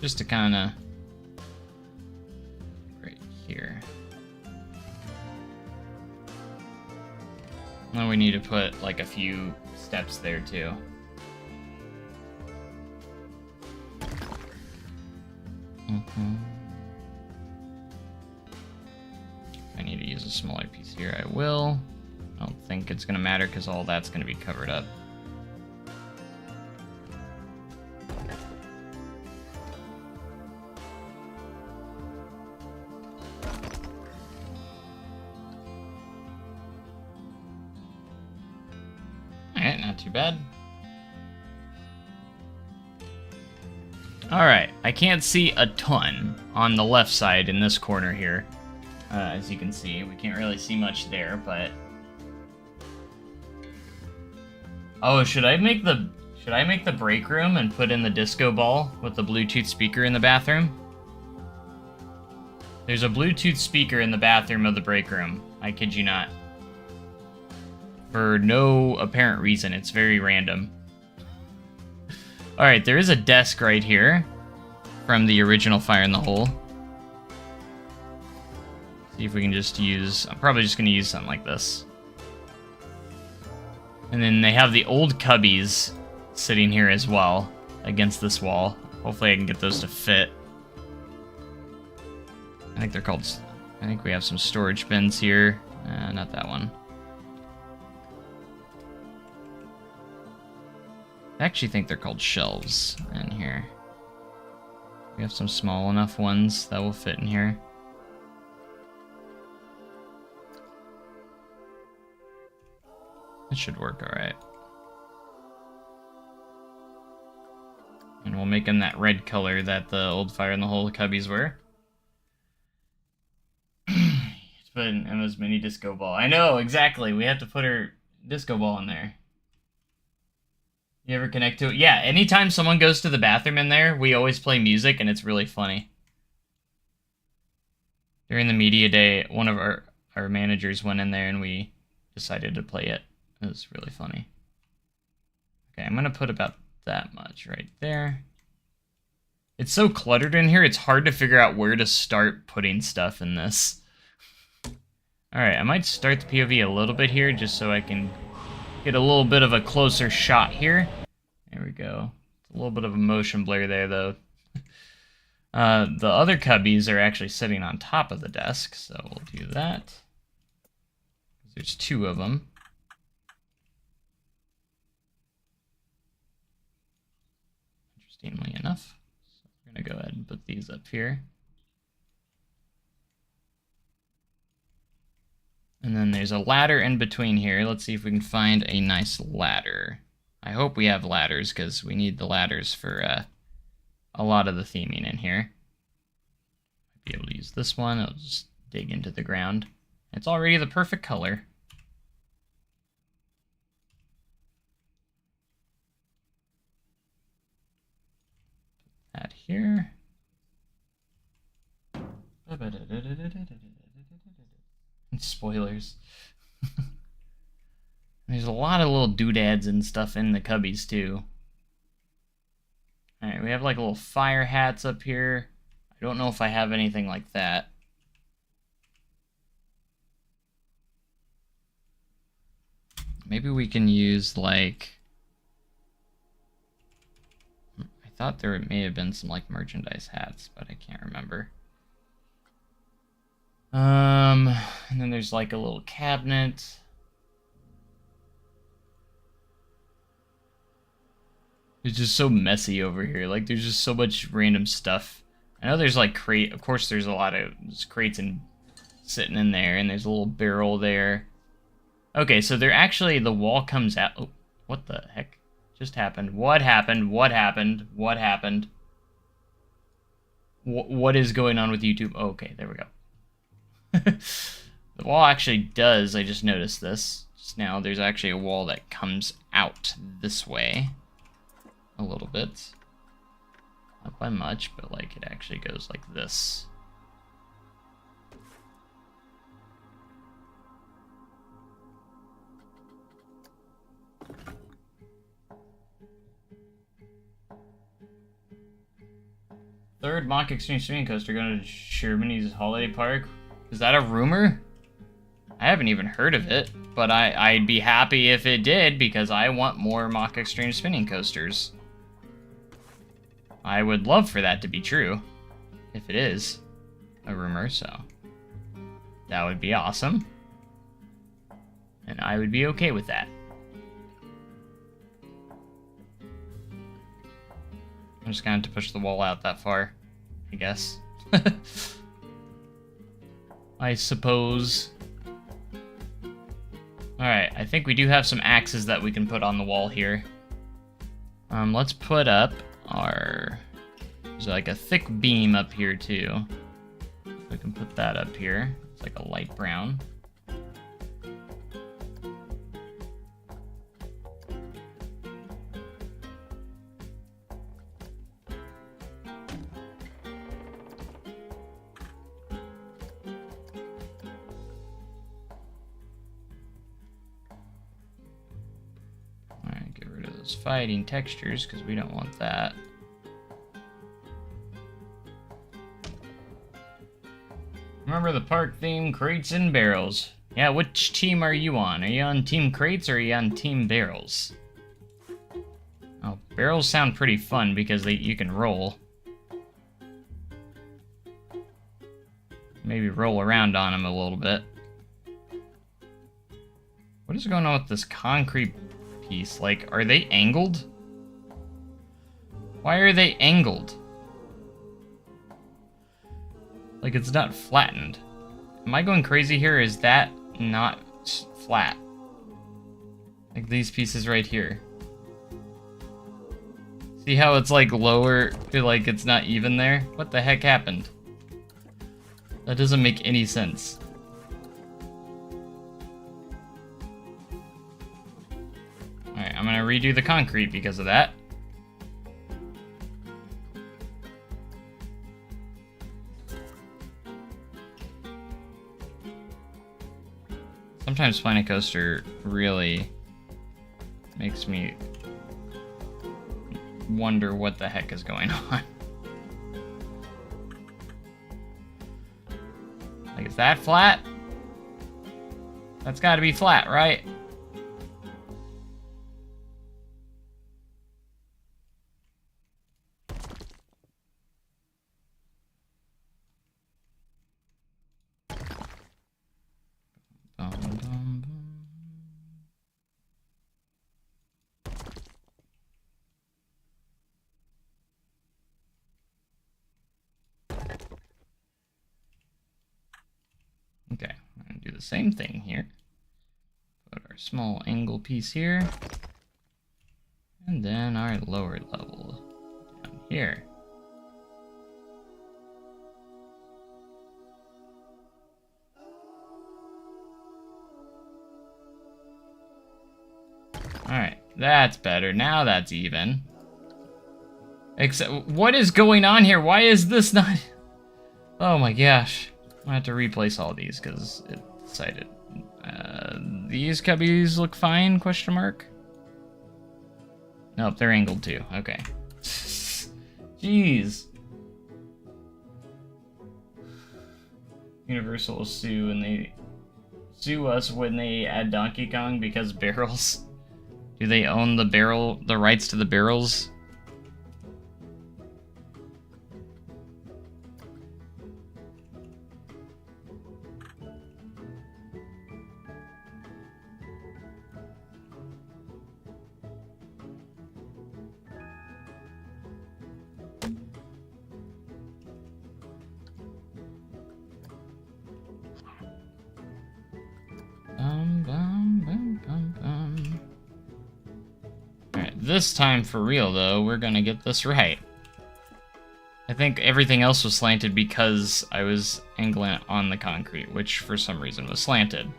Just to kind of right here. Now we need to put like a few steps there too. If I need to use a smaller piece here, I will. I don't think it's gonna matter because all that's gonna be covered up. Alright, not too bad. Alright, I can't see a ton on the left side in this corner here. As you can see, we can't really see much there, but... Oh, should I make the break room and put in the disco ball with the Bluetooth speaker in the bathroom? There's a Bluetooth speaker in the bathroom of the break room. I kid you not. For no apparent reason. It's very random. Alright, there is a desk right here from the original Fire in the Hole. See if we can just use... I'm probably just going to use something like this. And then they have the old cubbies sitting here as well against this wall. Hopefully I can get those to fit. I think they're called... I think we have some storage bins here. Not that one. I actually think they're called shelves in here. We have some small enough ones that will fit in here. It should work alright. And we'll make them that red color that the old Fire in the Hole cubbies were. Put in Emma's mini disco ball. I know, exactly. We have to put her disco ball in there. You ever connect to it? Yeah, anytime someone goes to the bathroom in there, we always play music, and it's really funny. During the media day, one of our managers went in there, and we decided to play it. It was really funny. Okay, I'm going to put about that much right there. It's so cluttered in here, it's hard to figure out where to start putting stuff in this. Alright, I might start the POV a little bit here, just so I can get a little bit of a closer shot here. There we go. A little bit of a motion blur there, though. The other cubbies are actually sitting on top of the desk, so we'll do that. There's 2 of them. Interestingly enough. So we're going to go ahead and put these up here. And then there's a ladder in between here. Let's see if we can find a nice ladder. I hope we have ladders, because we need the ladders for a lot of the theming in here. Might be able to use this one. It'll just dig into the ground. It's already the perfect color. Put that here. Spoilers. There's a lot of little doodads and stuff in the cubbies too. Alright, we have like little fire hats up here. I don't know if I have anything like that. Maybe we can use like... I thought there may have been some like merchandise hats, but I can't remember. And then there's like a little cabinet. It's just so messy over here. Like, there's just so much random stuff. I know there's like crate. Of course, there's a lot of crates and sitting in there, and there's a little barrel there. Okay, so they're actually, the wall comes out. Oh, what the heck just happened? What happened? What happened? What happened? What is going on with YouTube? Oh, okay, there we go. The wall actually does, I just noticed this just now, there's actually a wall that comes out this way a little bit. Not by much, but like it actually goes like this. Third Mock Extreme Spinning Coaster going to Shermany's Holiday Park. Is that a rumor? I haven't even heard of it, but I'd be happy if it did, because I want more Mock Extreme Spinning Coasters. I would love for that to be true, if it is a rumor, so that would be awesome. And I would be okay with that. I'm just going to push the wall out that far, I guess. I suppose. Alright, I think we do have some axes that we can put on the wall here. Let's put up our... There's like a thick beam up here too. We can put that up here. It's like a light brown. Fighting textures, because we don't want that. Remember the park theme, crates and barrels. Yeah, which team are you on? Are you on Team Crates or are you on Team Barrels? Oh, barrels sound pretty fun because you can roll. Maybe roll around on them a little bit. What is going on with this concrete piece? Like, are they angled? Why are they angled? Like, it's not flattened. Am I going crazy here? Is that not flat? Like these pieces right here. See how it's like lower, like it's not even there? What the heck happened? That doesn't make any sense. Alright, I'm gonna redo the concrete because of that. Sometimes Planet Coaster really makes me wonder what the heck is going on. Like, is that flat? That's gotta be flat, right? same thing here. Put our small angle piece here. And then our lower level down here. Alright, that's better. Now that's even. Except, what is going on here? Why is this not... Oh my gosh. I'm gonna have to replace all these because it decided. These cubbies look fine, question mark? Nope, they're angled too. Okay. Jeez. Universal will sue and they sue us when they add Donkey Kong because barrels. Do they own the rights to the barrels? Alright, this time for real though, we're gonna get this right. I think everything else was slanted because I was angling it on the concrete, which for some reason was slanted.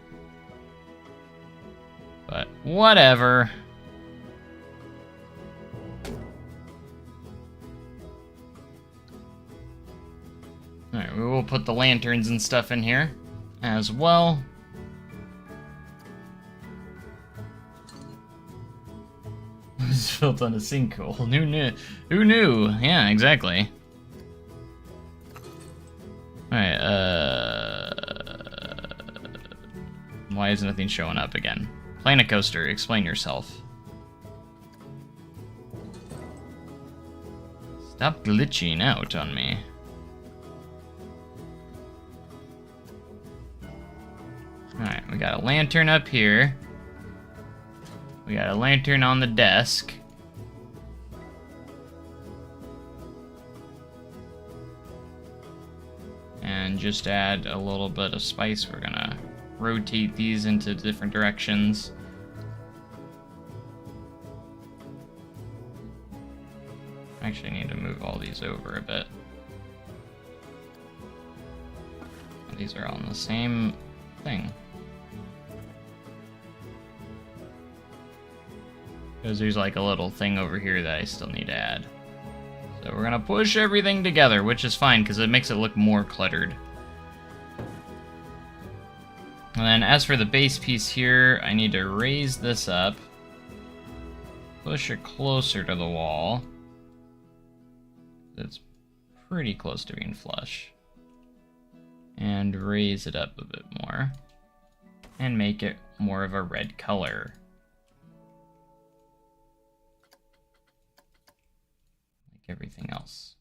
But whatever. Alright, we will put the lanterns and stuff in here as well. It's built on a sinkhole. Who knew? Yeah, exactly. Alright, why is nothing showing up again? Planet Coaster, explain yourself. Stop glitching out on me. Alright, we got a lantern up here. We got a lantern on the desk. And just add a little bit of spice. We're gonna rotate these into different directions. Actually, need to move all these over a bit. These are all on the same thing. Because there's like a little thing over here that I still need to add. So we're gonna push everything together, which is fine because it makes it look more cluttered. And then as for the base piece here, I need to raise this up. Push it closer to the wall. It's pretty close to being flush. And raise it up a bit more. And make it more of a red color. Everything else.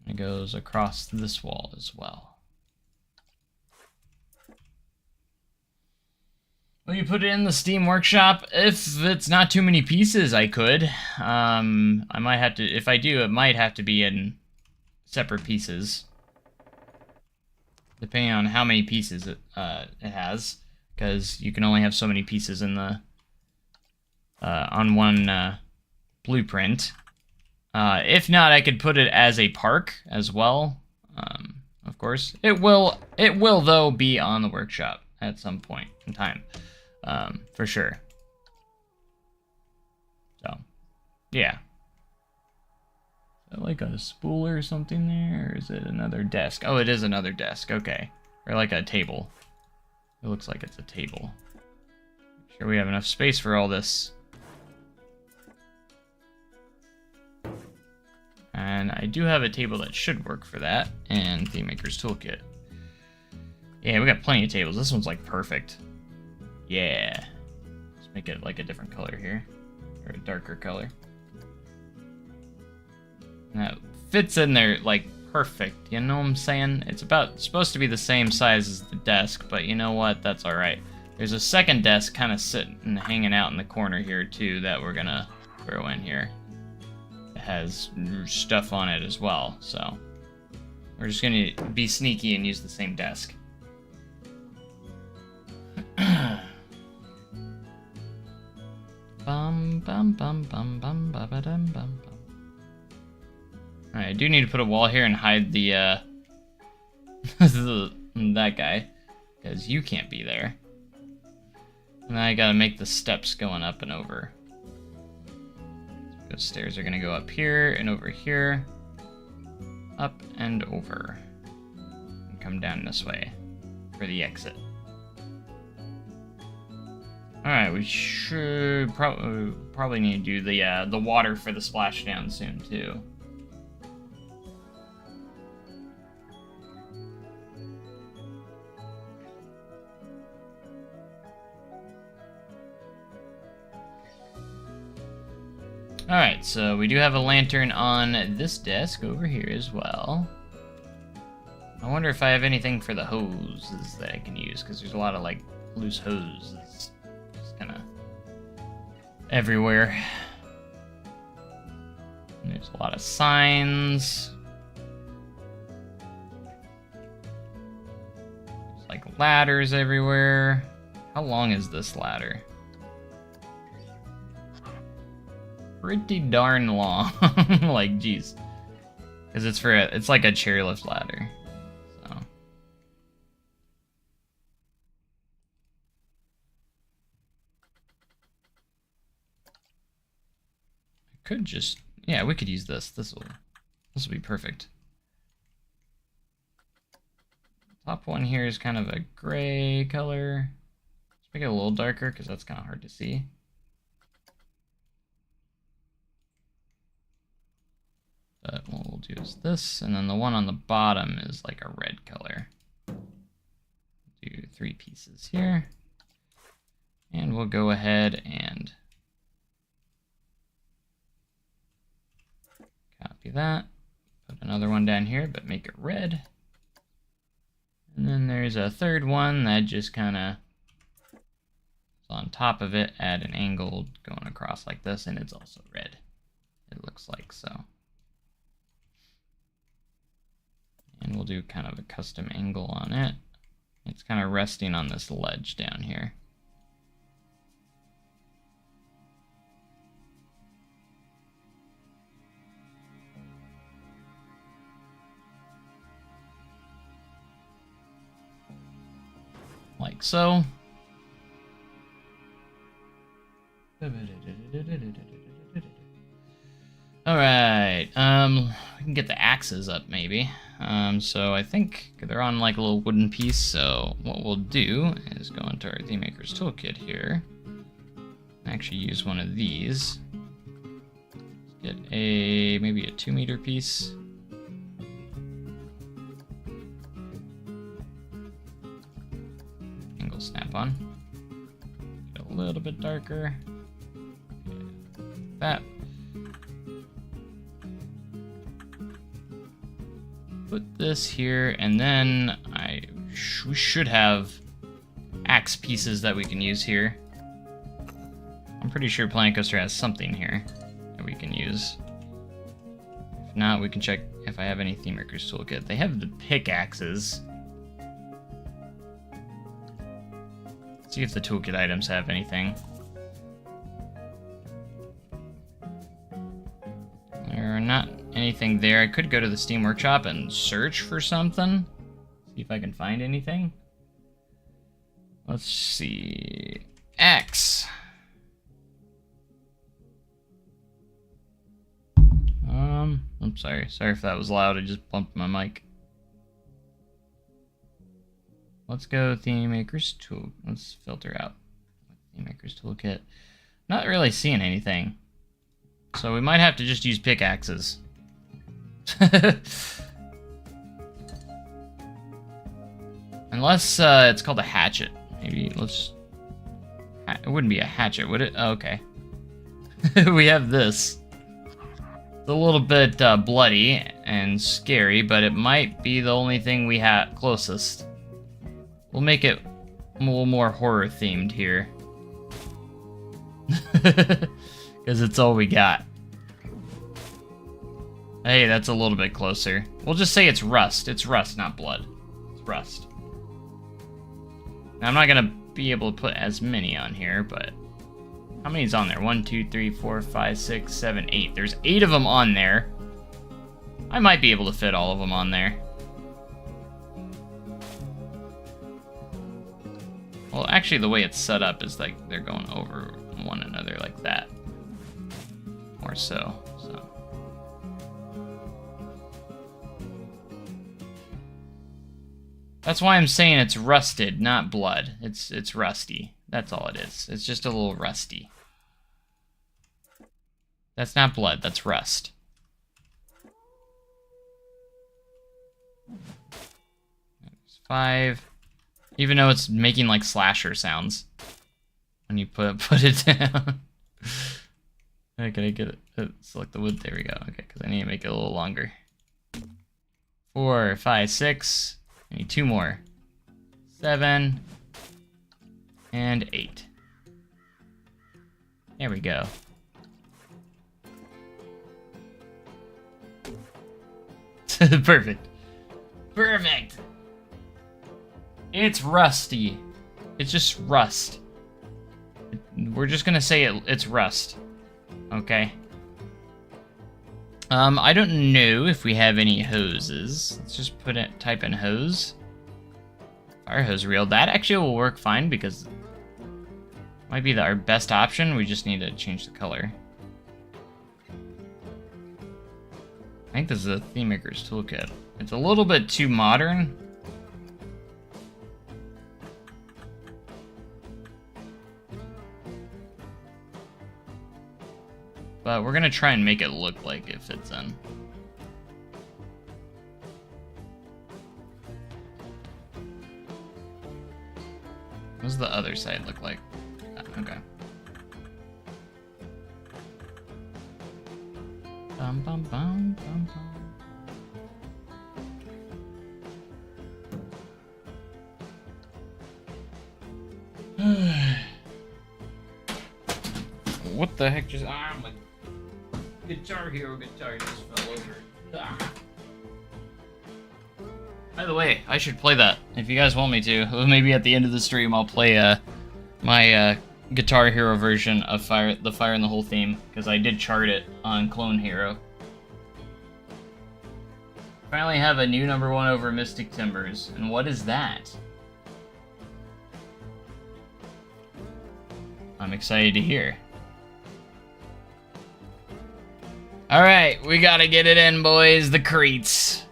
It goes across this wall as well. Well, you put it in the Steam Workshop. If it's not too many pieces, I could. I might have to, if I do, it might have to be in separate pieces. Depending on how many pieces it has. Because you can only have so many pieces in the on one blueprint. If not, I could put it as a park as well. Of course, it will though be on the workshop at some point in time, for sure. So, yeah. Is that like a spool or something there, or is it another desk? Oh, it is another desk. Okay, or like a table. It looks like it's a table. Make sure we have enough space for all this. And I do have a table that should work for that, and ThemeMaker's Toolkit. Yeah, we got plenty of tables. This one's like perfect. Yeah. Let's make it like a different color here, or a darker color. And that fits in there like perfect, you know what I'm saying? It's supposed to be the same size as the desk, but you know what? That's alright. There's a second desk kind of sitting and hanging out in the corner here too that we're gonna throw in here. Has stuff on it as well, so We're just gonna be sneaky and use the same desk. Bum bum bum bum bum ba ba dum bum bum. Alright, I do need to put a wall here and hide the that guy, because you can't be there. And then I gotta make the steps going up and over. Those stairs are gonna go up here and over here. Up and over. And come down this way for the exit. Alright, we should probably need to do the water for the splashdown soon too. Alright, so we do have a lantern on this desk over here as well. I wonder if I have anything for the hoses that I can use, because there's a lot of, like, loose hoses just kind of everywhere. And there's a lot of signs. There's, like, ladders everywhere. How long is this ladder? Pretty darn long. Like, geez. Because it's like a chairlift ladder. So. I could just, yeah, we could use this. This will be perfect. Top one here is kind of a gray color. Let's make it a little darker because that's kind of hard to see. But what we'll do is this, and then the one on the bottom is like a red color. Do 3 pieces here. And we'll go ahead and copy that. Put another one down here, but make it red. And then there's a third one that just kind of is on top of it, add an angle going across like this, and it's also red. It looks like so. And we'll do kind of a custom angle on it. It's kind of resting on this ledge down here. Like so. Alright, we can get the axes up maybe. So I think they're on like a little wooden piece, so what we'll do is go into our ThimeMaker's Toolkit here. Actually use one of these. Let's get maybe a 2-meter piece. Angle snap-on. Get a little bit darker. Like that. Put this here, and then we should have axe pieces that we can use here. I'm pretty sure Planet Coaster has something here that we can use. If not, we can check if I have any ThimeMaker's Toolkit. They have the pickaxes. See if the toolkit items have anything. There are not anything there. I could go to the Steam Workshop and search for something. See if I can find anything. Let's see. Axe. I'm sorry. Sorry if that was loud. I just bumped my mic. Let's go ThimeMaker's Tool. Let's filter out ThimeMaker's Toolkit. Not really seeing anything. So we might have to just use pickaxes. Unless it's called a hatchet. Maybe let's... It wouldn't be a hatchet, would it? Oh, okay. We have this. It's a little bit bloody and scary, but it might be the only thing we have closest. We'll make it a little more horror themed here. Because it's all we got. Hey, that's a little bit closer. We'll just say it's rust. It's rust, not blood. It's rust. Now, I'm not gonna be able to put as many on here, but how many's on there? 1, 2, 3, 4, 5, 6, 7, 8. There's 8 of them on there. I might be able to fit all of them on there. Well, actually, the way it's set up is like they're going over one another like that. Or so. That's why I'm saying it's rusted, not blood. It's rusty. That's all it is. It's just a little rusty. That's not blood, that's rust. There's 5. Even though it's making like slasher sounds when you put it down. Can I get it? Select the wood. There we go. Okay, because I need to make it a little longer. 4, 5, 6. I need 2 more. 7 and 8. There we go. Perfect. Perfect. It's rusty. It's just rust. We're just gonna say it's rust. Okay. I don't know if we have any hoses. Let's just type in hose. Fire hose reel. That actually will work fine because it might be our best option. We just need to change the color. I think this is a Theme Maker's Toolkit. It's a little bit too modern. But we're gonna try and make it look like it fits in. What does the other side look like? Okay. Bum bum bum bum bum. What the heck just... Ah, my Guitar Hero guitar just fell over. Ah. By the way, I should play that if you guys want me to. Maybe at the end of the stream I'll play my Guitar Hero version of the Fire and the Whole theme, because I did chart it on Clone Hero. Finally have a new #1 over Mystic Timbers. And what is that? I'm excited to hear. Alright, we gotta get it in, boys. The crates.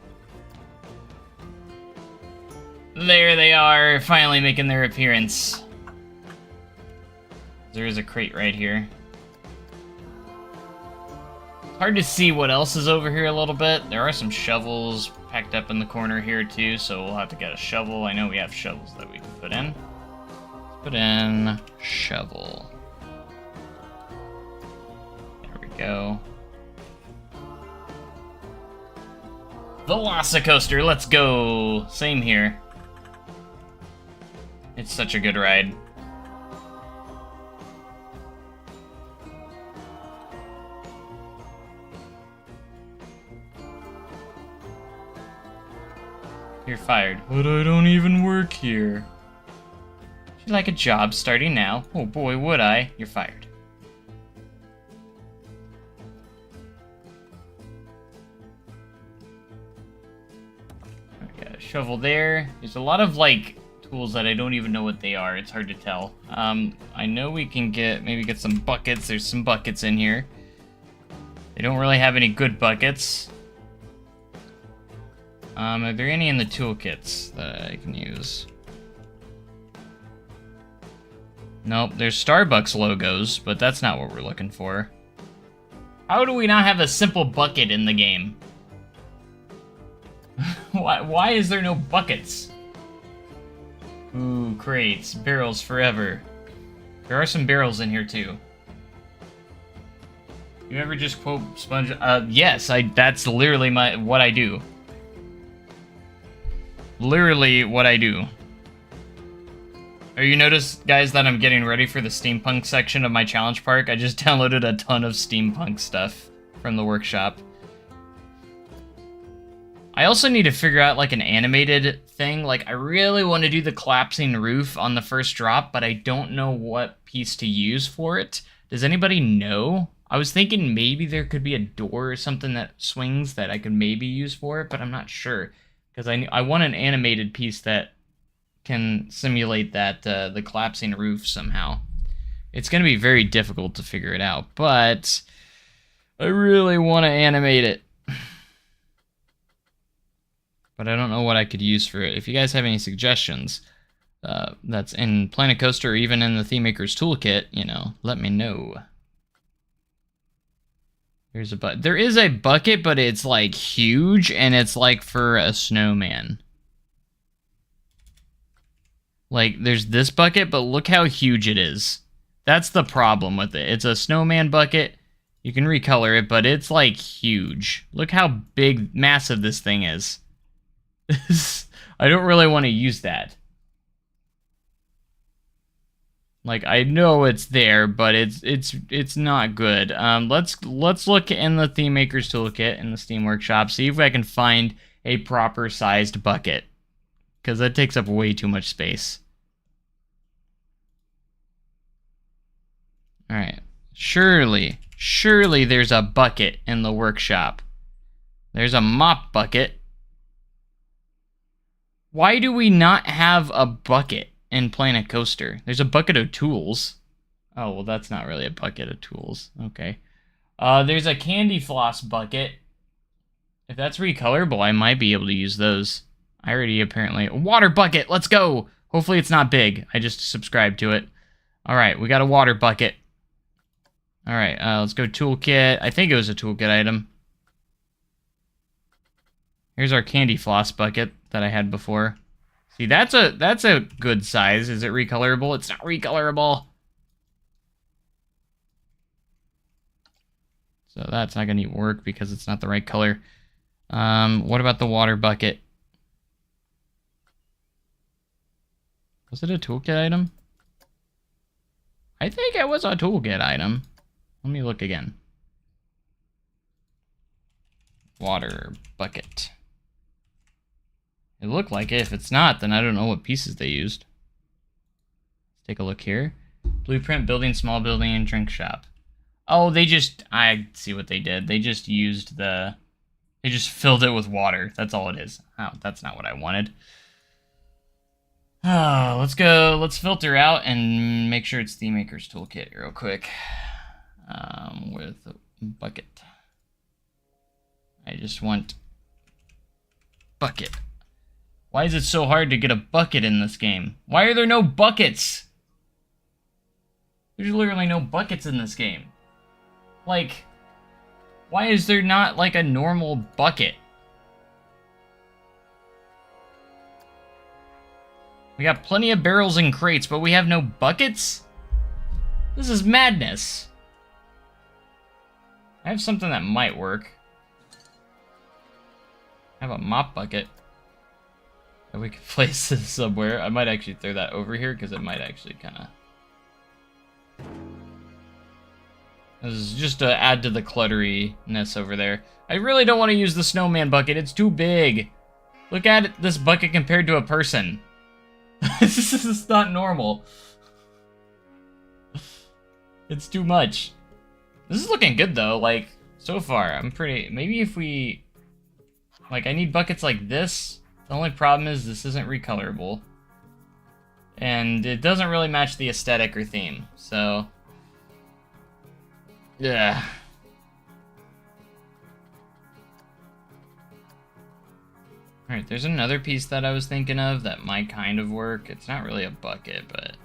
There they are, finally making their appearance. There is a crate right here. Hard to see what else is over here a little bit. There are some shovels packed up in the corner here too, so we'll have to get a shovel. I know we have shovels that we can put in. Let's put in shovel. There we go. Velocicoaster, let's go! Same here. It's such a good ride. You're fired. But I don't even work here. Would you like a job starting now? Oh boy, would I. You're fired. Shovel there. There's a lot of like tools that I don't even know what they are. It's hard to tell. I know we can maybe get some buckets. There's some buckets in here. They don't really have any good buckets. Are there any in the toolkits that I can use? Nope, there's Starbucks logos, but that's not what we're looking for. How do we not have a simple bucket in the game? Why is there no buckets? Ooh, crates, barrels forever. There are some barrels in here too. You ever just quote Sponge? Yes, that's literally what I do. Literally what I do. Or you notice, guys, that I'm getting ready for the steampunk section of my challenge park? I just downloaded a ton of steampunk stuff from the workshop. I also need to figure out like an animated thing. Like I really want to do the collapsing roof on the first drop, but I don't know what piece to use for it. Does anybody know? I was thinking maybe there could be a door or something that swings that I could maybe use for it, but I'm not sure. Because I want an animated piece that can simulate that the collapsing roof somehow. It's going to be very difficult to figure it out, but I really want to animate it. But I don't know what I could use for it. If you guys have any suggestions that's in Planet Coaster or even in the Theme Maker's Toolkit, you know, let me know. Here's a bucket. There is a bucket, but it's like huge, and it's like for a snowman. Like, there's this bucket, but look how huge it is. That's the problem with it. It's a snowman bucket. You can recolor it, but it's like huge. Look how big, massive this thing is. I don't really want to use that. Like, I know it's there, but it's not good. Let's look in the Theme Maker's Toolkit in the Steam Workshop, see if I can find a proper sized bucket, because that takes up way too much space. All right, surely there's a bucket in the workshop. There's a mop bucket. Why do we not have a bucket in Planet Coaster? There's a bucket of tools. Oh, well, that's not really a bucket of tools. Okay. There's a candy floss bucket. If that's recolorable, I might be able to use those. I already apparently... A water bucket! Let's go! Hopefully it's not big. I just subscribed to it. Alright, we got a water bucket. Alright, let's go toolkit. I think it was a toolkit item. Here's our candy floss bucket that I had before. See, that's a good size. Is it recolorable? It's not recolorable. So that's not going to work because it's not the right color. What about the water bucket? Was it a toolkit item? I think it was a toolkit item. Let me look again. Water bucket. It looked like it. If it's not, then I don't know what pieces they used. Let's take a look here. Blueprint, building, small building, and drink shop. Oh, I see what they did. They just used they just filled it with water. That's all it is. Oh, that's not what I wanted. Oh, let's filter out and make sure it's Theme Maker's Toolkit real quick. With a bucket. I just want bucket. Why is it so hard to get a bucket in this game? Why are there no buckets? There's literally no buckets in this game. Like, why is there not like a normal bucket? We got plenty of barrels and crates, but we have no buckets? This is madness. I have something that might work. I have a mop bucket. And we could place this somewhere. I might actually throw that over here because it might actually kind of... This is just to add to the clutteriness over there. I really don't want to use the snowman bucket. It's too big. Look at this bucket compared to a person. This is not normal. It's too much. This is looking good though. Like, so far, I'm pretty... Maybe if we... Like, I need buckets like this. The only problem is this isn't recolorable. And it doesn't really match the aesthetic or theme, so... Yeah. Alright, there's another piece that I was thinking of that might kind of work. It's not really a bucket, but...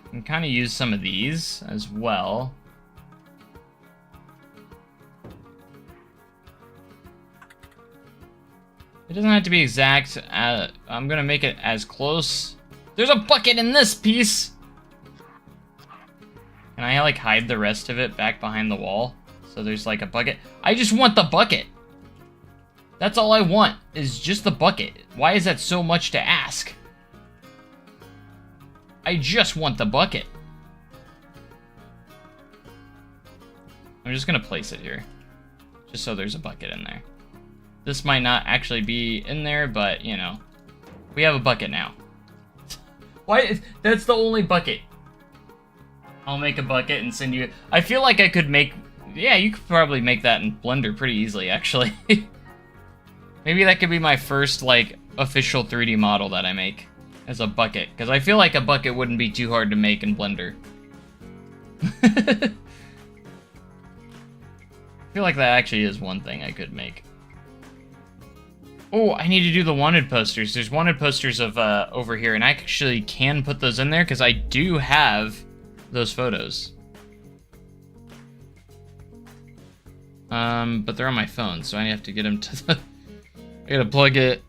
I can kind of use some of these as well. It doesn't have to be exact. I'm gonna make it as close. There's a bucket in this piece! Can I, like, hide the rest of it back behind the wall? So there's, like, a bucket. I just want the bucket! That's all I want, is just the bucket. Why is that so much to ask? I just want the bucket. I'm just gonna place it here. just so there's a bucket in there. This might not actually be in there, but, you know, we have a bucket now. Why? That's the only bucket. I'll make a bucket and send you... I feel like I could make... Yeah, you could probably make that in Blender pretty easily, actually. Maybe that could be my first, like, official 3D model that I make as a bucket. Because I feel like a bucket wouldn't be too hard to make in Blender. I feel like that actually is one thing I could make. Oh, I need to do the wanted posters. There's wanted posters of over here, and I actually can put those in there because I do have those photos. But they're on my phone, so I have to get them to the... I gotta plug it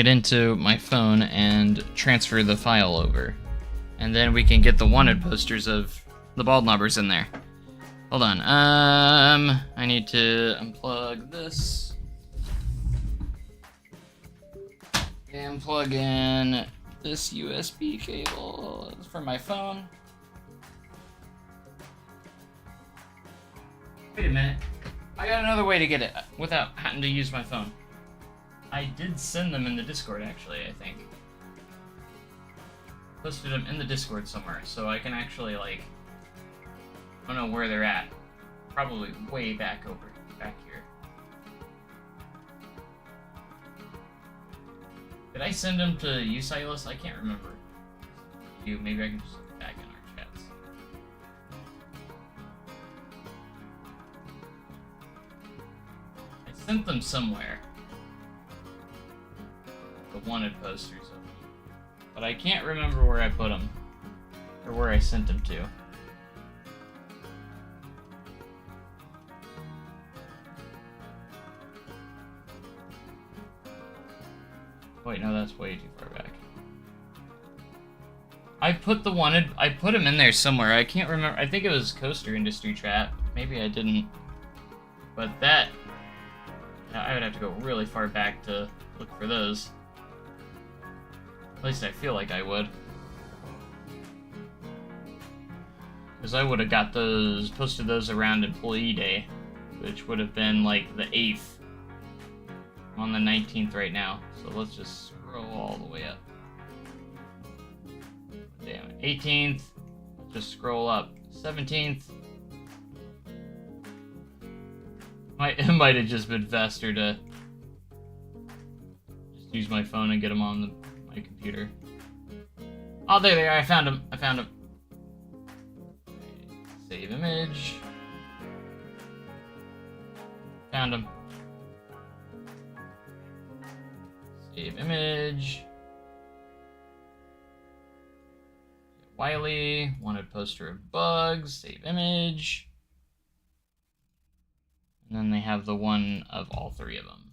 into my phone and transfer the file over, and then we can get the wanted posters of the bald knobbers in there. Hold on. I need to unplug this. And plug in this USB cable for my phone. Wait a minute. I got another way to get it without having to use my phone. I did send them in the Discord, actually, I think. Posted them in the Discord somewhere, so I can actually, like... I don't know where they're at. Probably way back here. Did I send them to you, Silas? I can't remember. Maybe I can just look back in our chats. I sent them somewhere. The wanted posters of them. But I can't remember where I put them. Or where I sent them to. Wait, no, that's way too far back. I put them in there somewhere. I can't remember. I think it was Coaster Industry Chat. Maybe I didn't. But that... I would have to go really far back to look for those. At least I feel like I would. Because I would have got those, posted those around Employee Day, which would have been like the 8th. I'm on the 19th right now, so let's just scroll all the way up. Damn it. 18th, just scroll up. 17th. It might have just been faster to just use my phone and get them on my computer. Oh, there they are. I found them. Save image. Found them. Save image. Wiley. Wanted poster of bugs. Save image. And then they have the one of all three of them.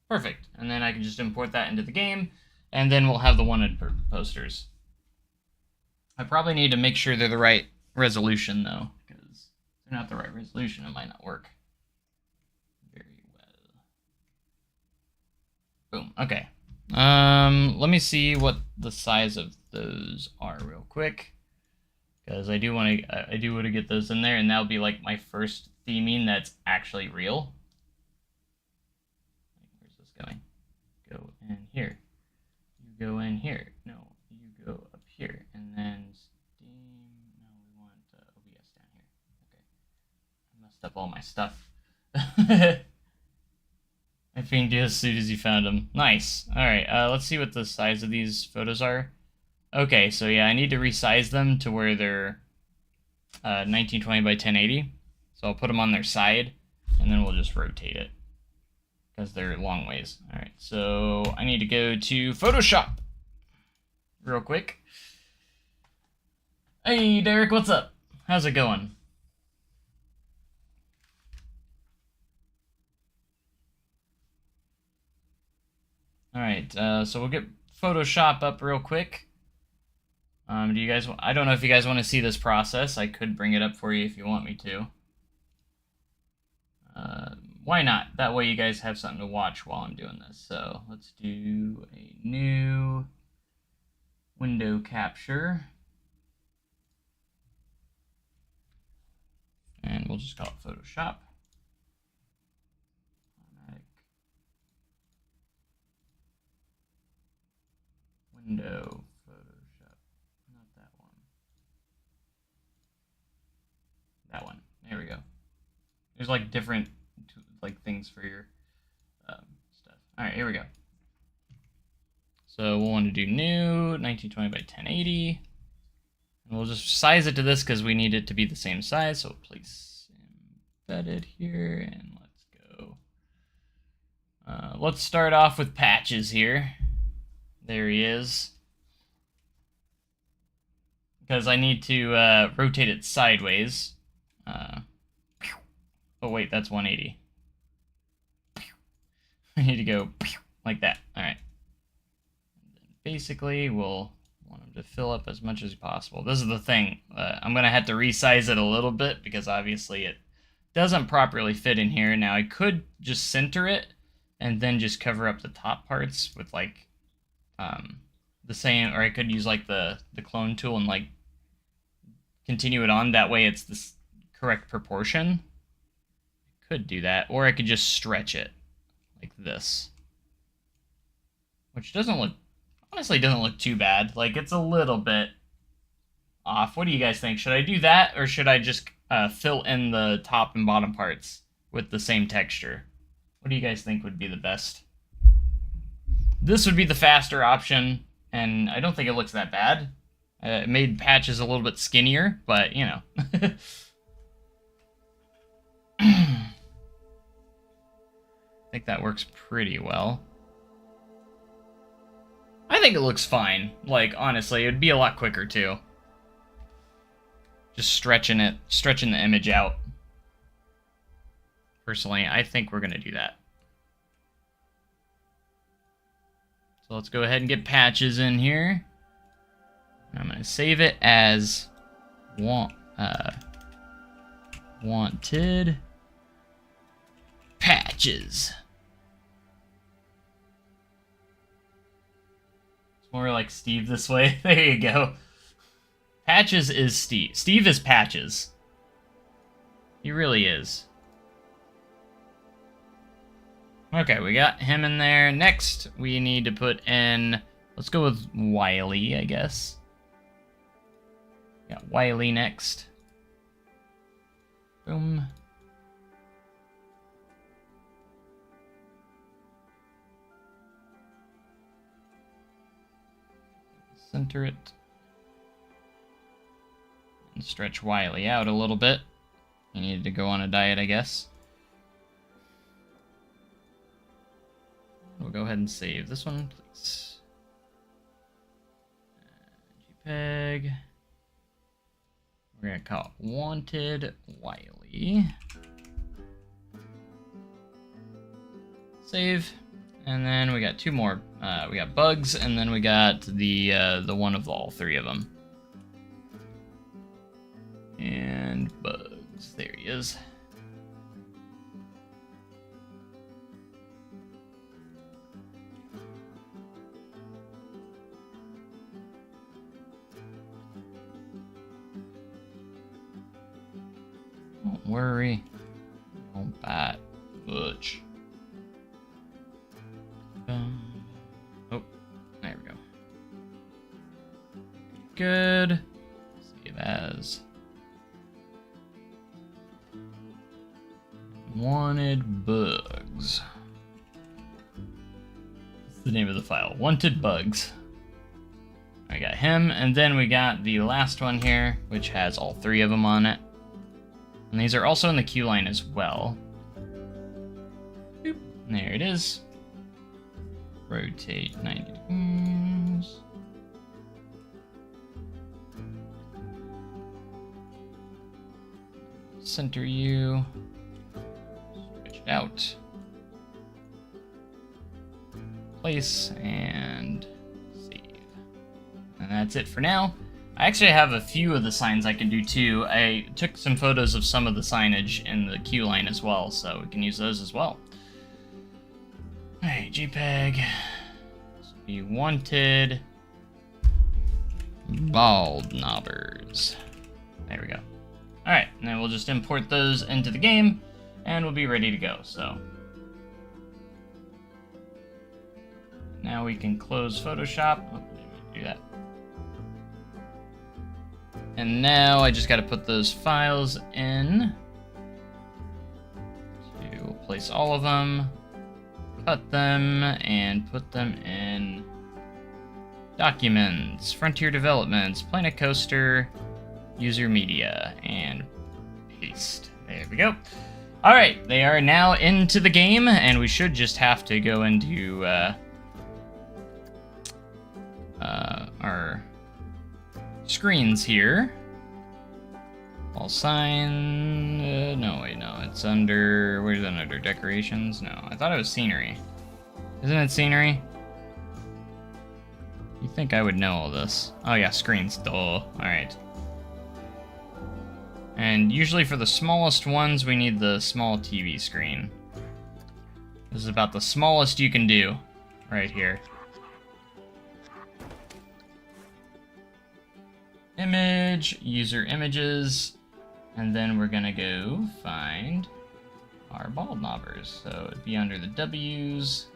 Perfect. And then I can just import that into the game, and then we'll have the wanted posters. I probably need to make sure they're the right resolution, though, because if they're not the right resolution, it might not work very well. Boom. Okay. Let me see what the size of those are real quick. Because I do want to get those in there, and that'll be like my first theming that's actually real. Where's this going? Go in here. You go in here. No, you go up here, and then Steam. No, we want OBS down here. Okay, I messed up all my stuff. I pinged you as soon as you found them. Nice. All right. Let's see what the size of these photos are. Okay, so yeah, I need to resize them to where they're 1920 by 1080. So I'll put them on their side, and then we'll just rotate it, because they're long ways. All right, so I need to go to Photoshop real quick. Hey, Derek, what's up? How's it going? All right, so we'll get Photoshop up real quick. Do you guys? I don't know if you guys want to see this process. I could bring it up for you if you want me to. Why not? That way you guys have something to watch while I'm doing this. So let's do a new window capture. And we'll just call it Photoshop. Automatic window Photoshop. Not that one. That one. There we go. There's like different like things for your stuff. All right, here we go. So we'll want to do new 1920 by 1080. And we'll just size it to this because we need it to be the same size. So place embedded here and let's go. Let's start off with Patches here. There he is. Because I need to rotate it sideways. Oh wait, that's 180. I need to go like that. All right. Basically, we'll want him to fill up as much as possible. This is the thing. I'm going to have to resize it a little bit because obviously it doesn't properly fit in here. Now, I could just center it and then just cover up the top parts with like the same, or I could use like the clone tool and like continue it on. That way it's this correct proportion. I could do that, or I could just stretch it like this, which doesn't look, honestly doesn't look too bad. Like, it's a little bit off. What do you guys think? Should I do that, or should I just fill in the top and bottom parts with the same texture? What do you guys think would be the best? This would be the faster option, and I don't think it looks that bad. It made Patches a little bit skinnier, but, you know. I think that works pretty well. I think it looks fine. Like, honestly, it would be a lot quicker, too. Just stretching the image out. Personally, I think we're going to do that. So let's go ahead and get Patches in here. I'm going to save it as wanted Patches. It's more like Steve this way. There you go. Patches is Steve. Steve is Patches. He really is. Okay, we got him in there. Next, we need to put in... Let's go with Wiley, I guess. Got Wiley next. Boom. Center it. And stretch Wiley out a little bit. He needed to go on a diet, I guess. We'll go ahead and save this one, please. JPEG. We're going to call it Wanted Wiley. Save. And then we got two more. We got Bugs, and then we got the one of all three of them. And Bugs. There he is. Don't worry. Don't bite much. Oh, there we go. Good. Save as. Wanted Bugs. That's the name of the file. Wanted Bugs. I got him, and then we got the last one here, which has all three of them on it. And these are also in the queue line as well. Boop. There it is. Rotate 90 degrees. Center you. Stretch it out. Place and save. And that's it for now. I actually have a few of the signs I can do too. I took some photos of some of the signage in the queue line as well, so we can use those as well. Alright, JPEG. This will be Wanted Bald Knobbers. There we go. Alright, and then we'll just import those into the game, and we'll be ready to go, so. Now we can close Photoshop. Oh, do that. And now I just gotta put those files in. So we'll place all of them, cut them, and put them in Documents, Frontier Developments, Planet Coaster, User Media, and paste. There we go. Alright, they are now into the game, and we should just have to go into our screens here. All sign. No, wait, no. It's under. Where's it under? Decorations? No, I thought it was scenery. Isn't it scenery? You think I would know all this? Oh, yeah, screens. Duh. Alright. And usually for the smallest ones, we need the small TV screen. This is about the smallest you can do right here. Image, user images, and then we're gonna go find our bald knobbers. So it'd be under the W's.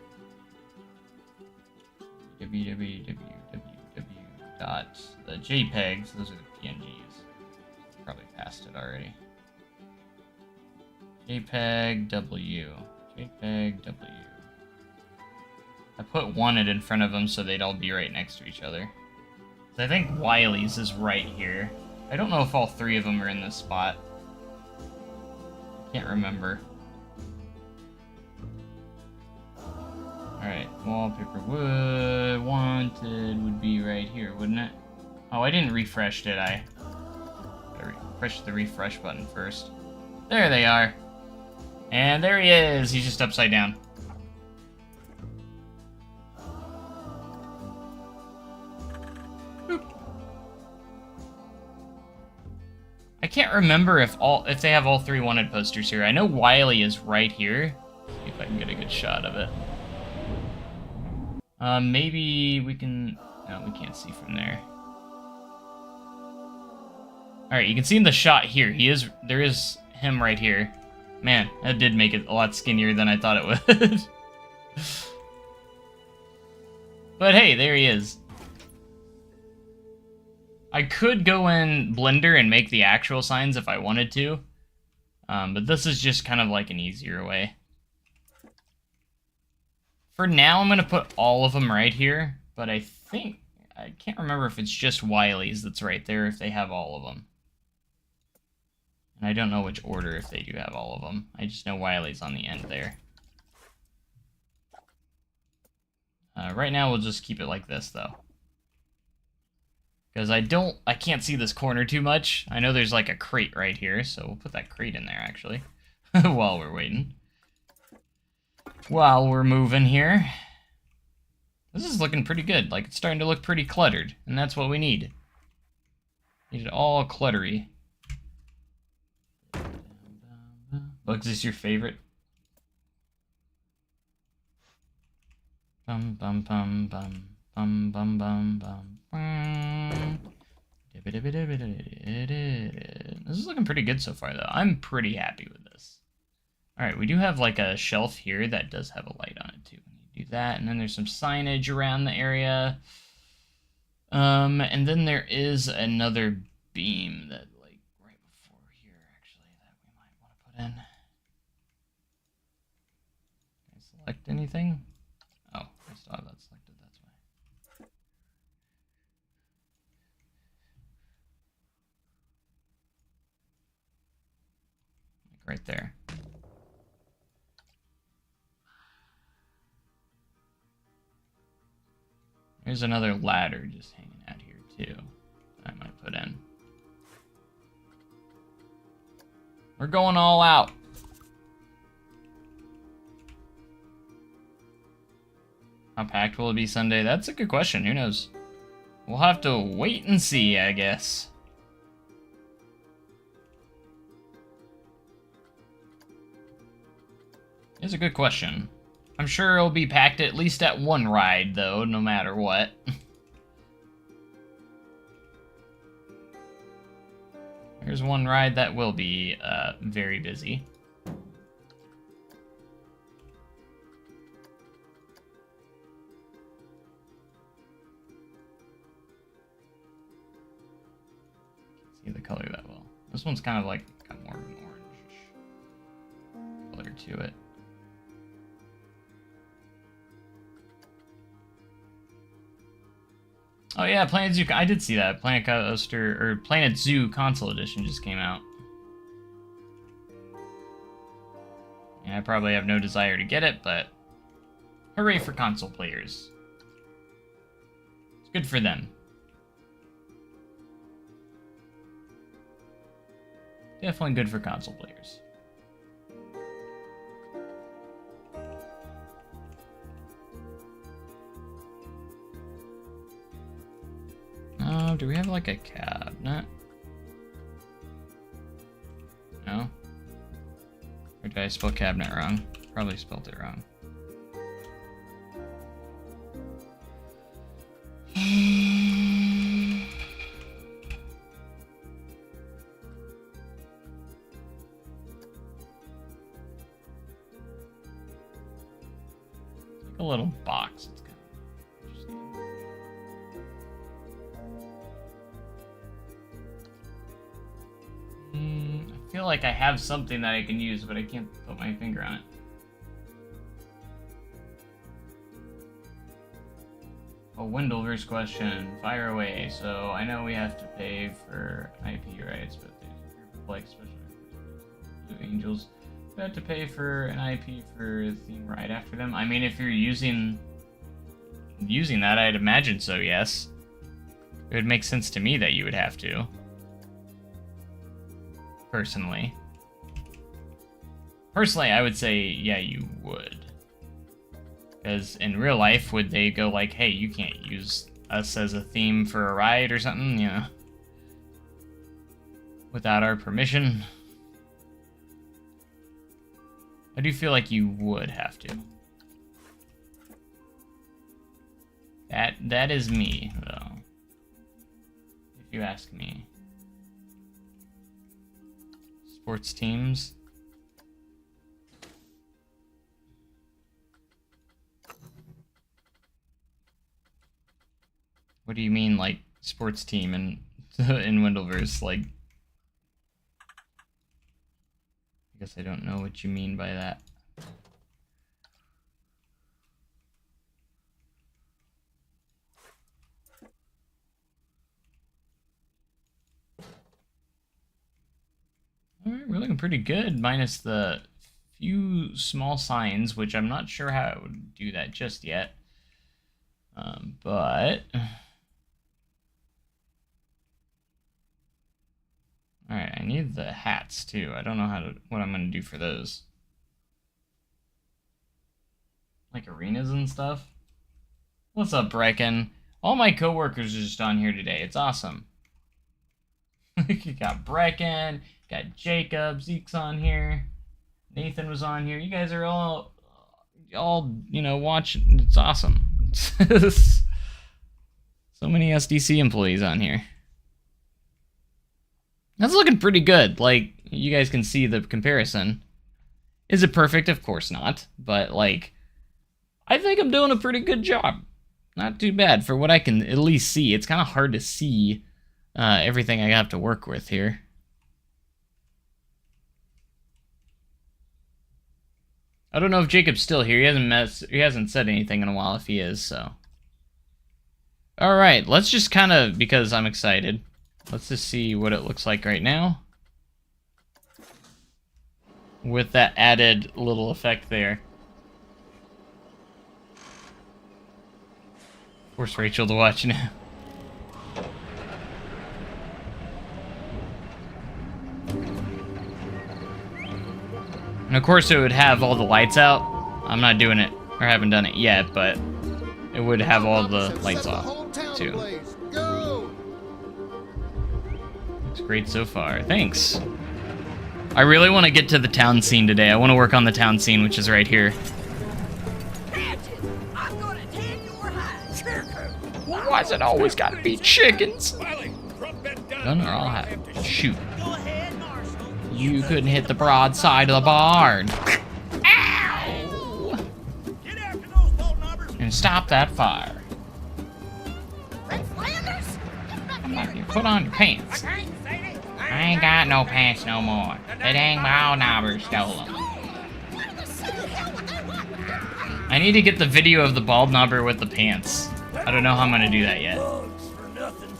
www.JPEGs. Those are the PNGs. Probably passed it already. JPEG W. JPEG W. I put wanted in front of them so they'd all be right next to each other. I think Wiley's is right here. I don't know if all three of them are in this spot. Can't remember. Alright, wallpaper would wanted would be right here, wouldn't it? Oh, I didn't refresh, did I? Gotta push the refresh button first. There they are. And there he is. He's just upside down. I can't remember if they have all three wanted posters here. I know Wiley is right here. See if I can get a good shot of it. Maybe we can. No, we can't see from there. All right, you can see in the shot here. There is him right here. Man, that did make it a lot skinnier than I thought it would. But hey, there he is. I could go in Blender and make the actual signs if I wanted to, but this is just kind of like an easier way. For now, I'm going to put all of them right here, but I can't remember if it's just Wiley's that's right there, if they have all of them. And I don't know which order if they do have all of them. I just know Wiley's on the end there. Right now, we'll just keep it like this, though. Because I can't see this corner too much. I know there's like a crate right here, so we'll put that crate in there, actually. While we're waiting. While we're moving here. This is looking pretty good. Like, it's starting to look pretty cluttered. And that's what we need. Need it all cluttery. Bugs is your favorite? Bum bum bum bum. Bum bum bum bum. This is looking pretty good so far, though. I'm pretty happy with this. Alright, we do have like a shelf here that does have a light on it, too. Do that, and then there's some signage around the area. And then there is another beam that, like, right before here, actually, that we might want to put in. Can I select anything? Oh, I still have that selected, that's why. Right there. There's another ladder just hanging out here too. I might put in. We're going all out. How packed will it be Sunday? That's a good question. Who knows? We'll have to wait and see, I guess. It's a good question. I'm sure it'll be packed at least at one ride, though, no matter what. There's one ride that will be very busy. Can't see the color that well. This one's kind of like got more of an orange color to it. Oh yeah, Planet Zoo. I did see that. Planet Coaster or Planet Zoo Console Edition just came out. And I probably have no desire to get it, but hooray for console players. It's good for them. Definitely good for console players. Do we have like a cabinet? No? Or did I spell cabinet wrong? Probably spelled it wrong. It's like a little box. It's kind of interesting. I feel like I have something that I can use, but I can't put my finger on it. A Windleverse question. Fire away. So I know we have to pay for IP rights, but like special Blue Angels, we have to pay for an IP for a theme right after them. I mean, if you're using that, I'd imagine so. Yes, it would make sense to me that you would have to. Personally, I would say, yeah, you would. Because in real life, would they go like, hey, you can't use us as a theme for a ride or something, you know, without our permission? I do feel like you would have to. That is me, though, if you ask me. Sports teams. What do you mean, like, sports team in Windleverse? Like, I guess I don't know what you mean by that. Alright, we're looking pretty good, minus the few small signs, which I'm not sure how I would do that just yet. But... Alright, I need the hats, too. I don't know what I'm going to do for those. Like arenas and stuff? What's up, Brecken? All my coworkers are just on here today. It's awesome. You got Brecken, got Jacob, Zeke's on here. Nathan was on here. You guys are all you know, watching. It's awesome. So many SDC employees on here. That's looking pretty good. Like, you guys can see the comparison. Is it perfect? Of course not. But, like, I think I'm doing a pretty good job. Not too bad for what I can at least see. It's kind of hard to see everything I have to work with here. I don't know if Jacob's still here. He hasn't said anything in a while if he is, so. Alright, let's just kind of, because I'm excited, let's just see what it looks like right now. With that added little effect there. Force Rachel to watch now. And of course it would have all the lights out. I'm not doing it, or haven't done it yet, but it would have all the lights off, too. Looks great so far. Thanks. I really want to get to the town scene today. I want to work on the town scene, which is right here. I'm gonna tan your hide. Why's it always got to be chickens? Gun or I'll have shoot. Go ahead. You couldn't hit the broadside of the barn. Ow! Get after those ball knobbers. And stop that fire. Red Flanders? Get back Come here. on, you put on your pants. Okay, Sadie. I ain't got no pants no more. That dang ball knobber stole them. What in the city hell would they want with their pants? I need to get the video of the bald knobber with the pants. I don't know how I'm gonna do that yet. Bugs for nothing.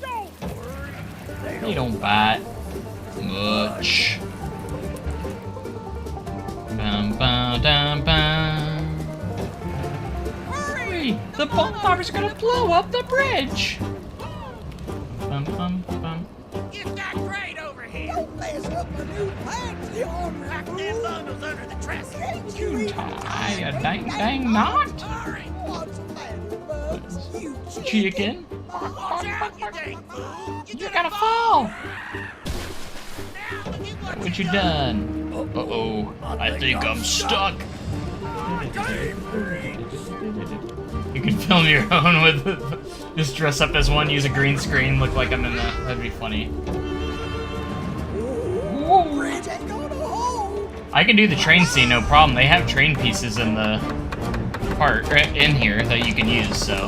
Don't worry. They don't bite much. Bum, bum, dum, bum. Hurry! The bald knobbers are gonna blow up the bridge! Bum, bum, bum. Get that crate over here. Don't mess up my new pants, you ornery Pack them fool. bundles under the dresser. Can't you even Tie a dang knot! Hurry. What's the matter, Bugs? You Chicken! Watch out, you dang fool. You're gonna fall! Now look at What you done? Uh-oh. I think I'm stuck. You can film your own with just dress up as one, use a green screen, look like I'm in the... That'd be funny. Bridge ain't gonna hold. I can do the train scene, no problem. They have train pieces in the part in here that you can use, so...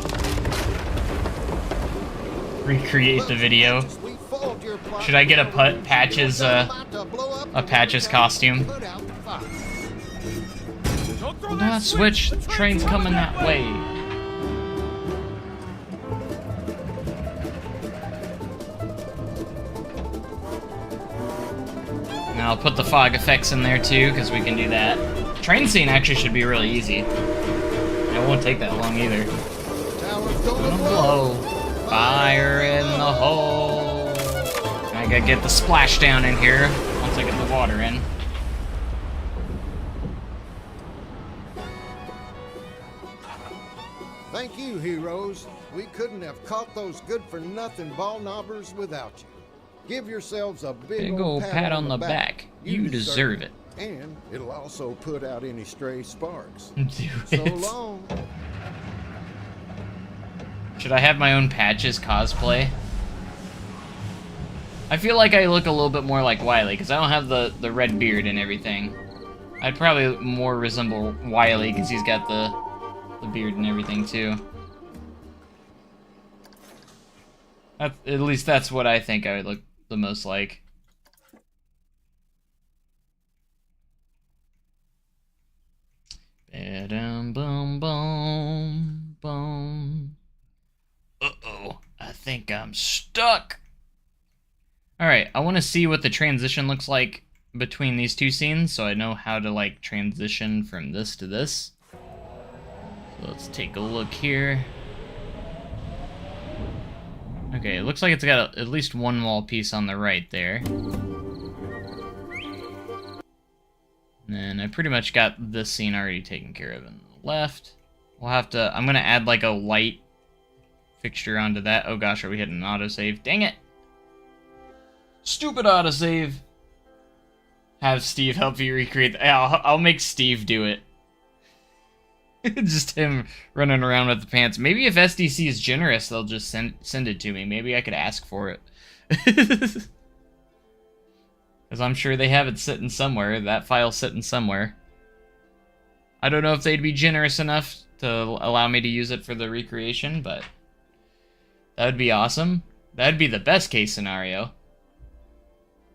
Recreate the video. We followed your plot. Should I get a Patch's, About to blow up a Patch's costume? Put out the fire. Do not switch, the train's coming that way. Now I'll put the fog effects in there too, because we can do that. Train scene actually should be really easy. It won't take that long either. Tower's gonna Gonna blow. blow. Fire in the hole. I gotta get the splashdown in here once I get the water in. Thank you, heroes. We couldn't have caught those good-for-nothing ball knobbers without you. Give yourselves a Big ol' pat on the back. You deserve it. And it'll also put out any stray sparks. Do So it. long. Should I have my own Patches cosplay? I feel like I look a little bit more like Wily, because I don't have the red beard and everything. I'd probably more resemble Wily, because he's got the beard and everything, too. At least that's what I think I would look the most like. Ba-dum, boom, boom, boom. Uh-oh, I think I'm stuck. Alright, I want to see what the transition looks like between these two scenes, so I know how to, like, transition from this to this. So let's take a look here. Okay, it looks like it's got at least one wall piece on the right there. And then I pretty much got this scene already taken care of on the left. We'll have to... I'm going to add, like, a light fixture onto that. Oh gosh, are we hitting an autosave? Dang it! Stupid autosave! Have Steve help you recreate the... I'll make Steve do it. Just him running around with the pants. Maybe if SDC is generous, they'll just send it to me. Maybe I could ask for it. Because I'm sure they have it sitting somewhere. That file's sitting somewhere. I don't know if they'd be generous enough to allow me to use it for the recreation, but that would be awesome. That'd be the best case scenario.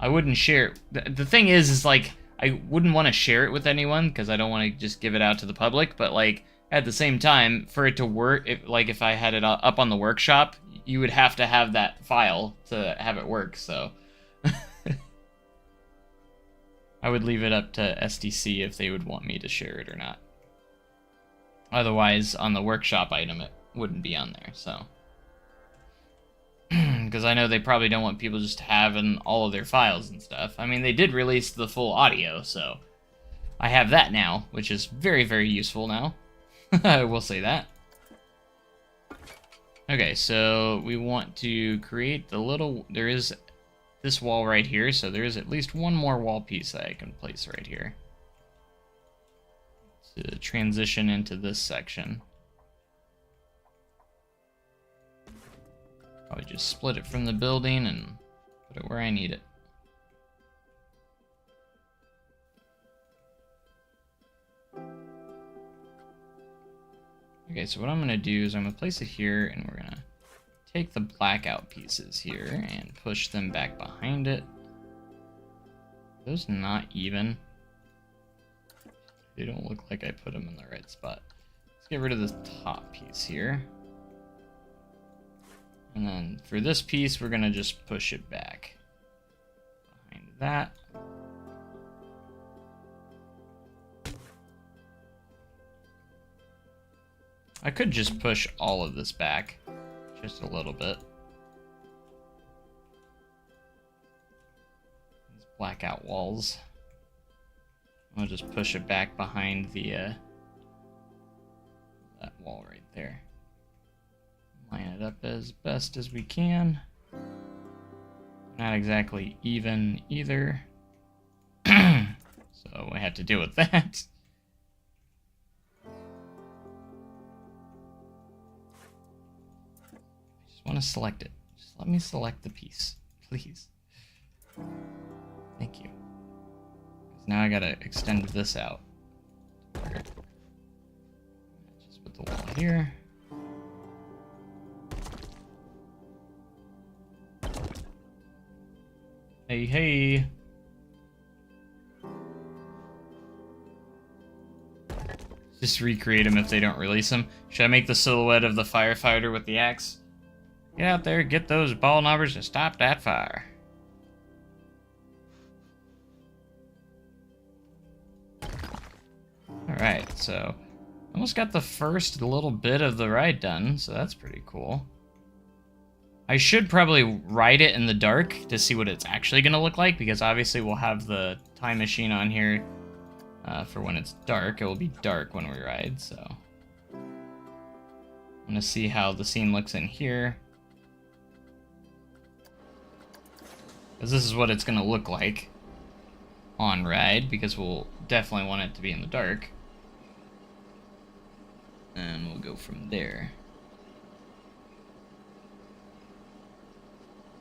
I wouldn't share it. The thing is like, I wouldn't want to share it with anyone because I don't want to just give it out to the public, but like at the same time, for it to work, if I had it up on the workshop, you would have to have that file to have it work, so I would leave it up to SDC if they would want me to share it or not. Otherwise, on the workshop item, it wouldn't be on there, so. Because I know they probably don't want people just having all of their files and stuff. I mean, they did release the full audio, so I have that now, which is very, very useful now. I will say that. Okay, so we want to create the little... There is this wall right here, so there is at least one more wall piece that I can place right here to transition into this section. Probably just split it from the building and put it where I need it. Okay, so what I'm going to do is I'm going to place it here, and we're going to take the blackout pieces here and push them back behind it. Are those not even? They don't look like I put them in the right spot. Let's get rid of this top piece here. And then for this piece, we're going to just push it back behind that. I could just push all of this back just a little bit. These blackout walls. I'll just push it back behind the that wall right there. Line it up as best as we can. Not exactly even either. So we had to deal with that. Want to select it. Just let me select the piece, please. Thank you. Now I gotta extend this out. Just put the wall here. Hey, hey. Just recreate them if they don't release them. Should I make the silhouette of the firefighter with the axe? Get out there, get those ball knobbers to stop that fire. Alright, so almost got the first little bit of the ride done, so that's pretty cool. I should probably ride it in the dark to see what it's actually going to look like, because obviously we'll have the time machine on here for when it's dark. It will be dark when we ride, so I'm going to see how the scene looks in here. Because this is what it's going to look like on ride, because we'll definitely want it to be in the dark. And we'll go from there.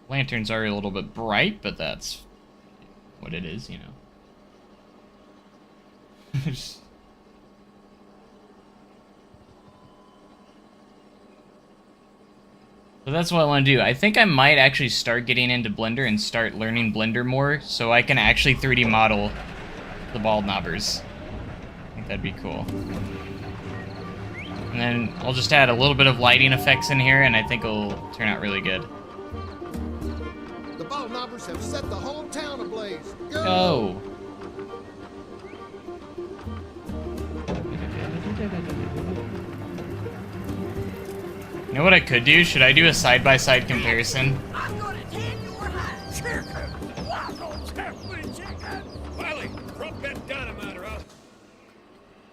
Lanterns are a little bit bright, but that's what it is, you know. So that's what I want to do. I think I might actually start getting into Blender and start learning Blender more, so I can actually 3D model the ball knobbers. I think that'd be cool. And then I'll just add a little bit of lighting effects in here, and I think it'll turn out really good. The ball knobbers have set the whole town ablaze. Go! Go! You know what I could do? Should I do a side-by-side comparison? I'm gonna tan your hide. Chicken! Wild carefully, chicken! Wiley, drop that dynamite or I'll...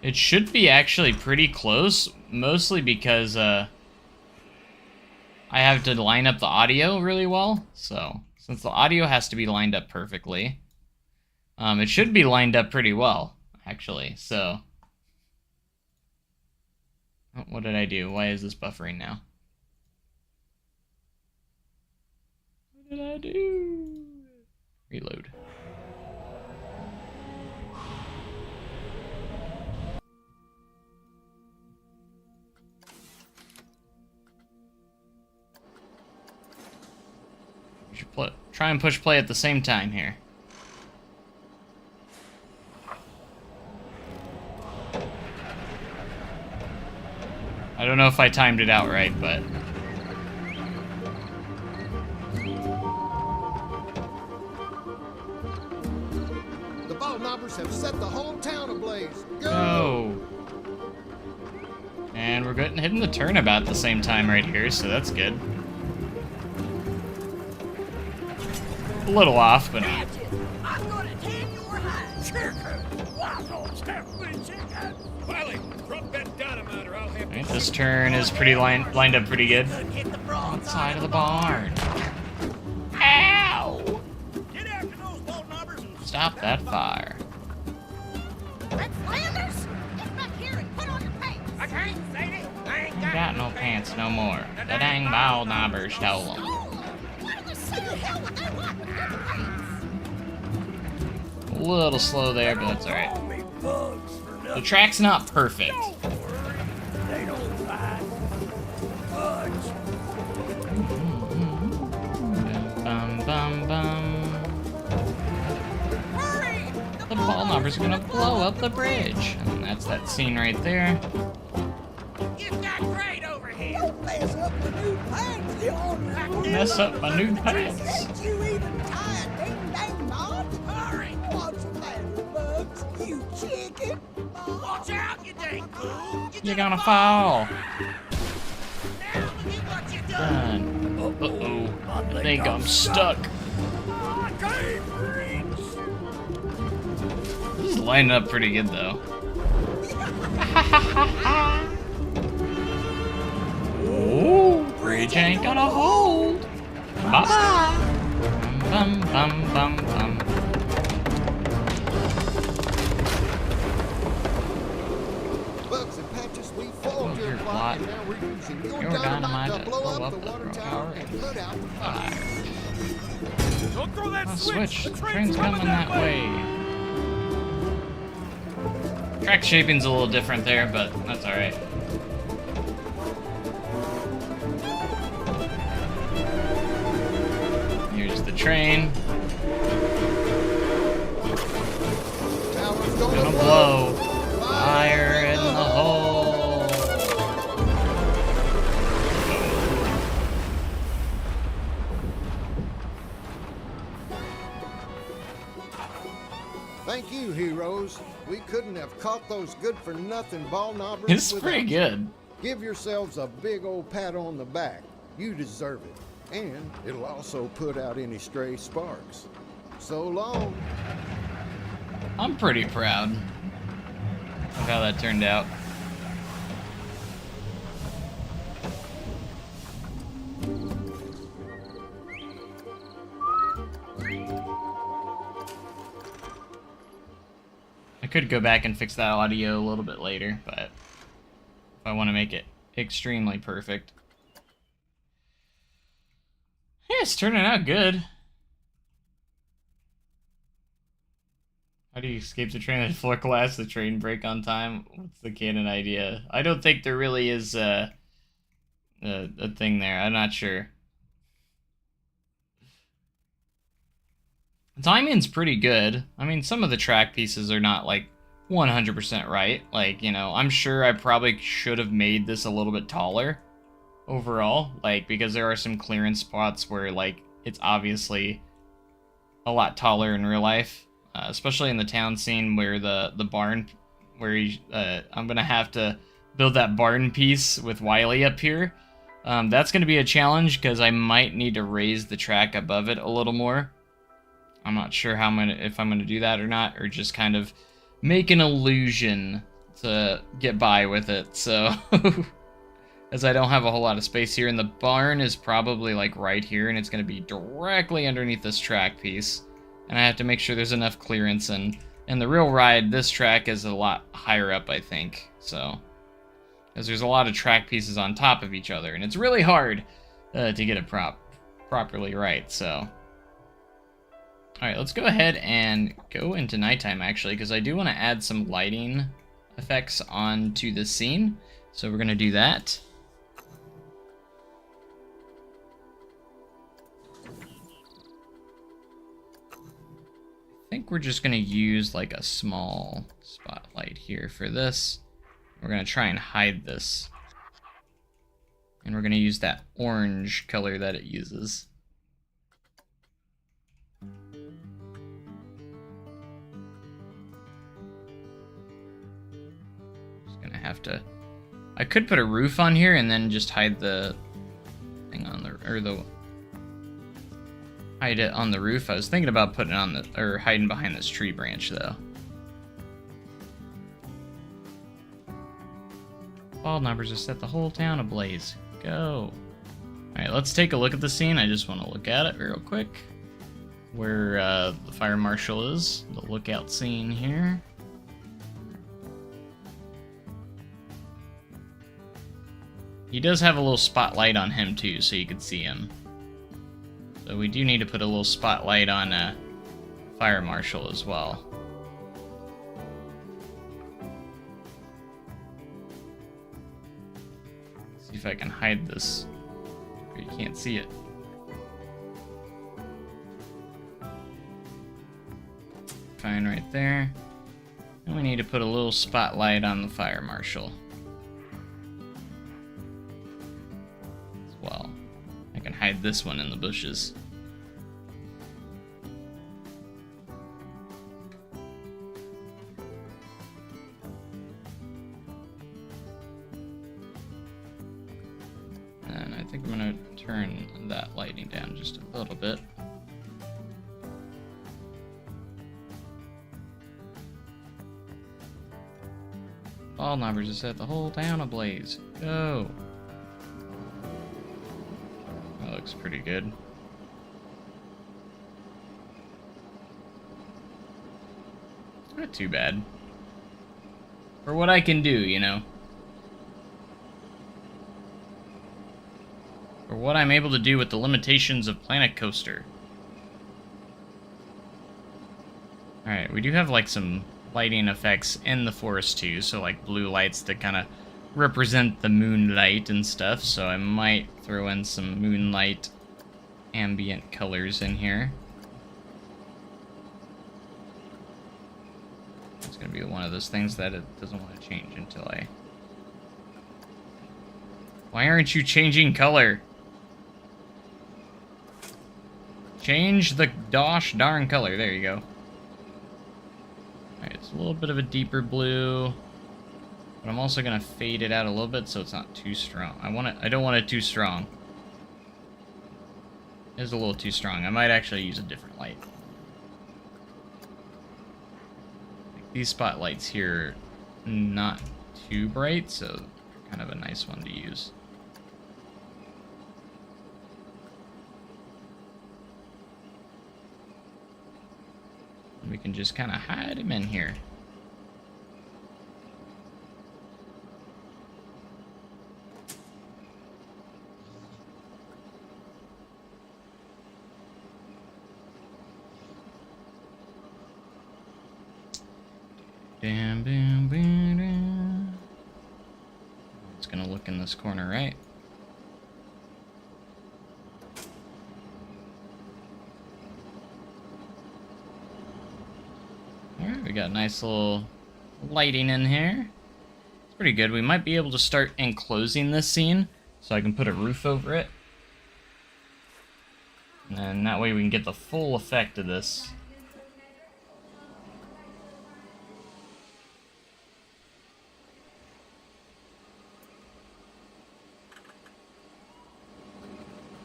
It should be actually pretty close, mostly because I have to line up the audio really well. So, since the audio has to be lined up perfectly, it should be lined up pretty well, actually. So, what did I do? Why is this buffering now? What did I do? Reload. We should try and push play at the same time here. I don't know if I timed it out right, but... The ball knobbers have set the whole town ablaze. Go! Go! And we're hitting the turnabout at the same time right here, so that's good. A little off, but not. I'm gonna tan your hide. Chicken! Wild carefully, chicken! Wiley, drop that dynamite or I'll have... Right, this turn is pretty lined up pretty good. Couldn't hit the broad Outside of the barn. Ow! Get after those ball knobbers and Stop that fire. Let's Landers. Get back here and put on your pants. I can't, Sadie. I ain't Ain't got no pants no more. The dang ball knobbers stole them. Oh, what in the city hell would they want with your pants? A little slow there, but that's alright. Call me bugs for The nothing. track's not perfect. Don't worry, they don't ball knobbers are gonna blow up the bridge. And that's that scene right there. You've got great over here. Don't mess up my new pants, you ornery. Mess up my new pants. Can't you even tie a ding-dang knot? Hurry. What's the matter, Bugs? You chicken? Watch out, you dang fool. You're gonna fall. Now look at what you done. Done. Uh-oh. I think I'm stuck. I can't reach. This is lining up pretty good, though. Oh, bridge ain't gonna hold. Bye-bye. Bum, bum, bum, bum. Bugs and Patches, we foiled your your plot, plot. and now we're using your Your dynamite to dynamite blow up the water tower and put out the fire. Don't throw that Oh, switch. The train's coming that way. Track shaping's a little different there, but that's alright. Here's the train. Tower's Gonna blow. Fire in the hole. Thank you, heroes. We couldn't have caught those good-for-nothing ball knobbers It's without pretty you. good. Give yourselves a big old pat on the back. You deserve it. And it'll also put out any stray sparks. So long. I'm pretty proud of how that turned out. I could go back and fix that audio a little bit later, but if I want to make it extremely perfect. Yeah, it's turning out good. How do you escape the train at floor collapse, the train break on time? What's the canon idea? I don't think there really is a thing there. I'm not sure. The timing's pretty good. I mean, some of the track pieces are not, like, 100% right. Like, you know, I'm sure I probably should have made this a little bit taller overall. Like, because there are some clearance spots where, like, it's obviously a lot taller in real life. Especially in the town scene where the barn, where I'm going to have to build that barn piece with Wily up here. That's going to be a challenge because I might need to raise the track above it a little more. I'm not sure if I'm gonna do that or not, or just kind of make an illusion to get by with it. So, as I don't have a whole lot of space here, and the barn is probably like right here, and it's gonna be directly underneath this track piece, and I have to make sure there's enough clearance. And in the real ride, this track is a lot higher up, I think. So, because there's a lot of track pieces on top of each other, and it's really hard to get it properly right. So. Alright, let's go ahead and go into nighttime, actually, because I do want to add some lighting effects onto the scene. So we're going to do that. I think we're just going to use, like, a small spotlight here for this. We're going to try and hide this. And we're going to use that orange color that it uses. Have to. I could put a roof on here and then just hide the thing on hide it on the roof. I was thinking about putting it on hiding behind this tree branch though. Ball knobbers have set the whole town ablaze. Go. Alright, let's take a look at the scene. I just want to look at it real quick. Where the fire marshal is. The lookout scene here. He does have a little spotlight on him too, so you can see him. So we do need to put a little spotlight on Fire Marshal as well. See if I can hide this, where you can't see it. fine right there. And we need to put a little spotlight on the fire marshal as well. I can hide this one in the bushes. And I think I'm gonna turn that lighting down just a little bit. Ball knobbers has set the whole town ablaze. Go! That looks pretty good. Not too bad. For what I can do, you know. For what I'm able to do with the limitations of Planet Coaster. Alright, we do have like some lighting effects in the forest too, so like blue lights that kind of represent the moonlight and stuff, so I might throw in some moonlight ambient colors in here. It's gonna be one of those things that it doesn't want to change until I... Why aren't you changing color? Change the gosh darn color, there you go. Alright, it's a little bit of a deeper blue, but I'm also gonna fade it out a little bit so it's not too strong. I don't want it too strong. It's a little too strong. I might actually use a different light. Like these spotlights here, not too bright, so they're kind of a nice one to use. We can just kind of hide him in here. It's gonna look in this corner, right? Alright, we got nice little lighting in here. It's pretty good. We might be able to start enclosing this scene so I can put a roof over it. And then that way we can get the full effect of this.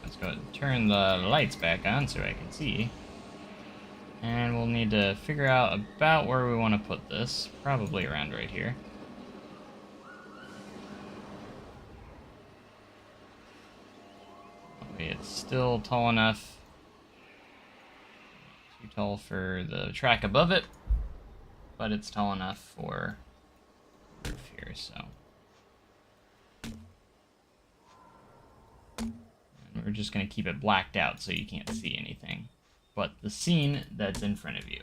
Let's go ahead and turn the lights back on so I can see. And we'll need to figure out about where we want to put this. Probably around right here. Okay, it's still tall enough. Too tall for the track above it. But it's tall enough for the roof here, so. And we're just going to keep it blacked out so you can't see anything but the scene that's in front of you.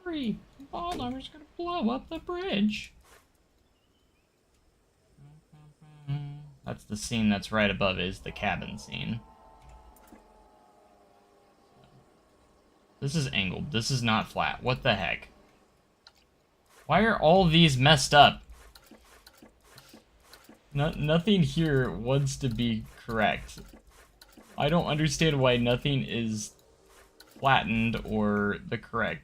Hurry! Balnar's gonna blow up the bridge! That's the scene that's right above is the cabin scene. This is angled. This is not flat. What the heck? Why are all these messed up? Nothing here wants to be correct. I don't understand why nothing is flattened or the correct.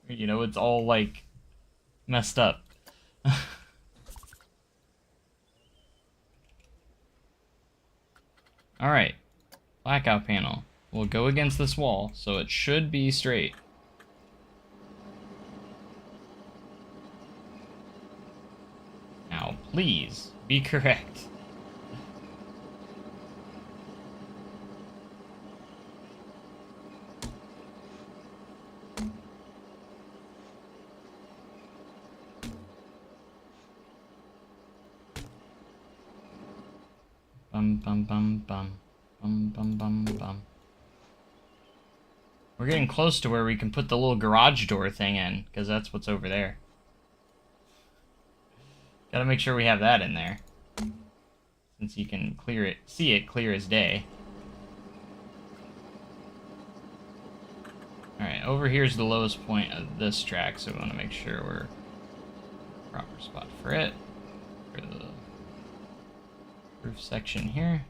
You know, it's all, like, messed up. Alright. Blackout panel. We'll go against this wall, so it should be straight. Now, please, be correct. Bum bum bum bum. Bum bum bum bum. We're getting close to where we can put the little garage door thing in, because that's what's over there. Gotta make sure we have that in there. Since you can see it clear as day. Alright, over here's the lowest point of this track, so we want to make sure we're proper spot for it. For the roof section here.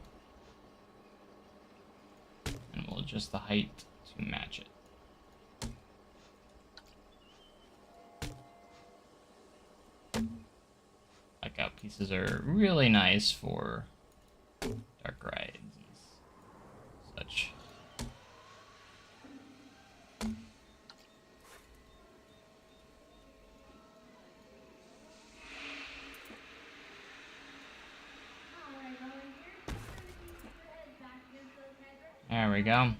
And we'll adjust the height to match it. Blackout pieces are really nice for dark rides and such. There we go.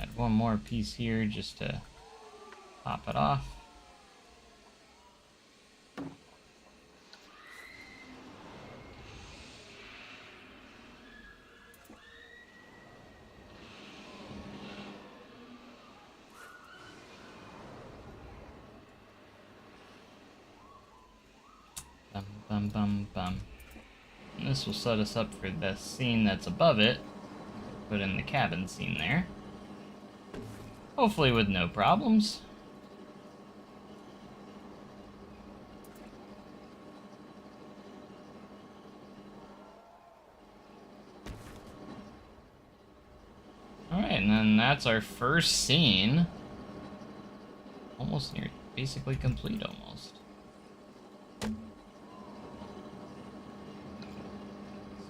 Add one more piece here just to pop it off. Bum, bum, bum, bum. And this will set us up for the scene that's above it. Put in the cabin scene there. Hopefully with no problems. Alright, and then that's our first scene. Almost near, basically complete almost.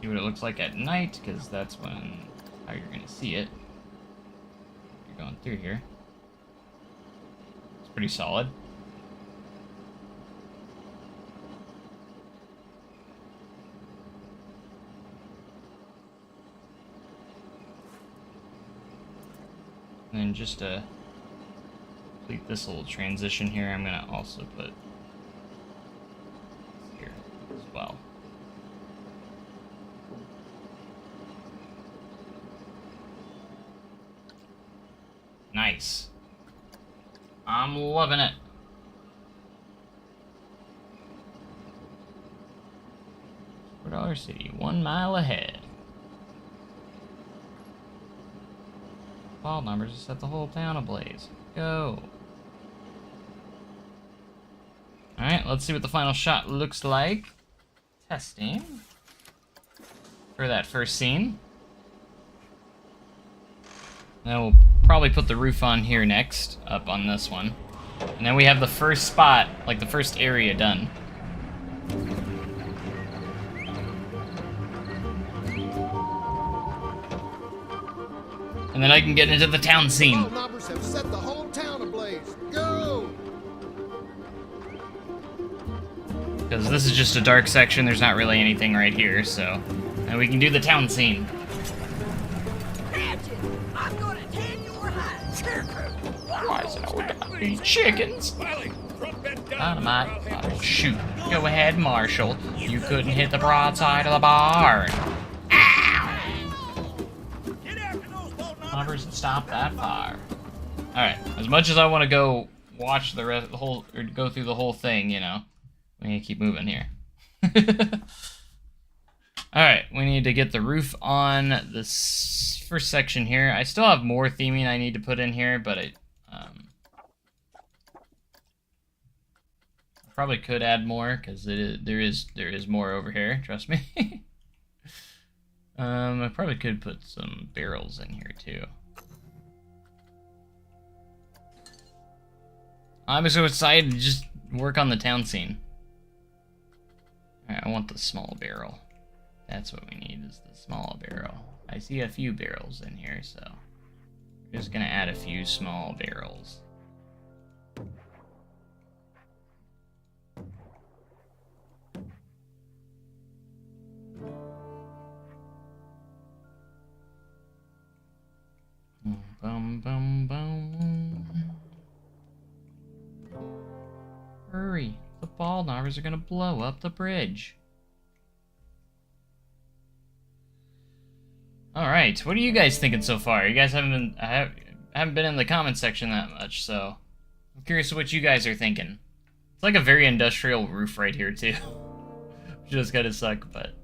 See what it looks like at night, because that's how you're going to see it. You're going through here. It's pretty solid. And then just to complete this little transition here, I'm going to also put here as well. Nice. I'm loving it. $4 City, 1 mile ahead. Ball numbers to set the whole town ablaze. Go. Alright, let's see what the final shot looks like. Testing. For that first scene. Then we'll probably put the roof on here next, up on this one. And then we have the first spot, like the first area done. And then I can get into the town scene. Ball knobbers have set the whole town ablaze. Go! Because this is just a dark section, there's not really anything right here, so... And we can do the town scene. I'm gonna tan your hide. Why is it all gotta be chickens? Smiley, drop that gun. Dynamite. Oh, shoot. Go ahead, Marshall. You couldn't hit the broadside of the barn. Get after those ball knobbers. Numbers and stop that fire. Alright, as much as I want to go watch the rest, the whole, or go through the whole thing, you know, we need to keep moving here. Alright, we need to get the roof on this first section here. I still have more theming I need to put in here, but I probably could add more, because there is more over here, trust me. I probably could put some barrels in here too. I'm so excited to just work on the town scene. Alright, I want the small barrel. That's what we need, is the small barrel. I see a few barrels in here, so we're just gonna add a few small barrels. Bum, bum, bum. Hurry, the ball knobbers are gonna blow up the bridge. Alright, what are you guys thinking so far? You guys haven't been in the comment section that much, so I'm curious what you guys are thinking. It's like a very industrial roof right here too. Just gotta suck, but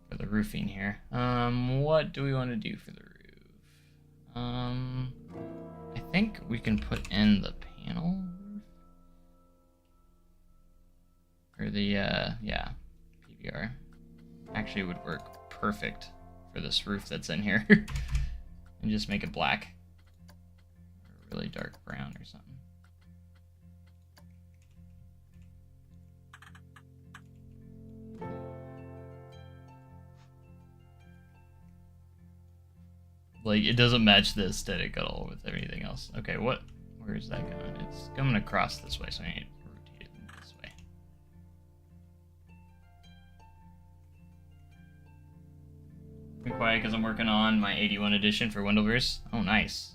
for the roofing here. What do we want to do for the roof? I think we can put in the panel or the yeah, PBR. Actually would work perfect for this roof that's in here. And just make it black. Or really dark brown or something. Like, it doesn't match the aesthetic at all with everything else. Okay, where is that going? It's coming across this way, so I need to rotate it this way. Be quiet because I'm working on my 81 edition for Windleverse. Oh, nice.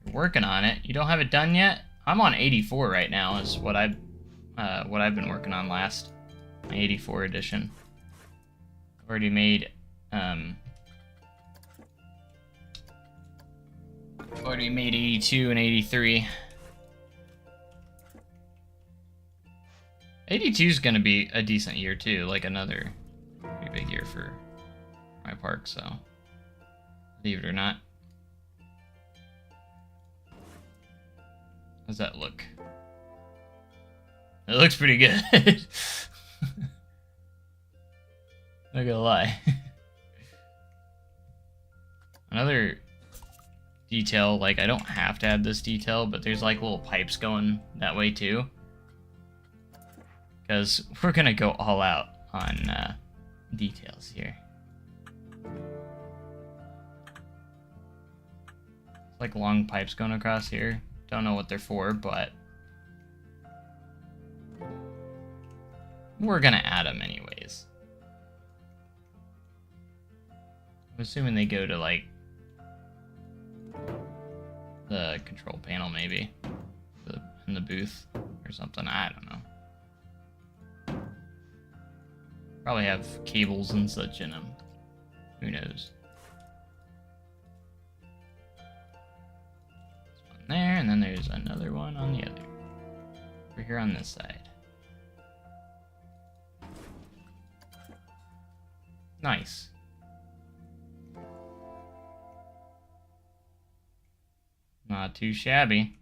You're working on it. You don't have it done yet? I'm on 84 right now, is what I've been working on last. My 84 edition. I've already made, already made 82 and 83. 82 is going to be a decent year too, like another pretty big year for my park, so believe it or not. How's that look? It looks pretty good. Not gonna lie. Another detail, like, I don't have to add this detail, but there's like little pipes going that way too, because we're gonna go all out on details here. It's like long pipes going across here. Don't know what they're for, but we're gonna add them anyways. I'm assuming they go to like the control panel, maybe in the booth or something. I don't know. Probably have cables and such in them. Who knows? There's one there, and then there's another one on the other. Over here on this side. Nice. Not too shabby.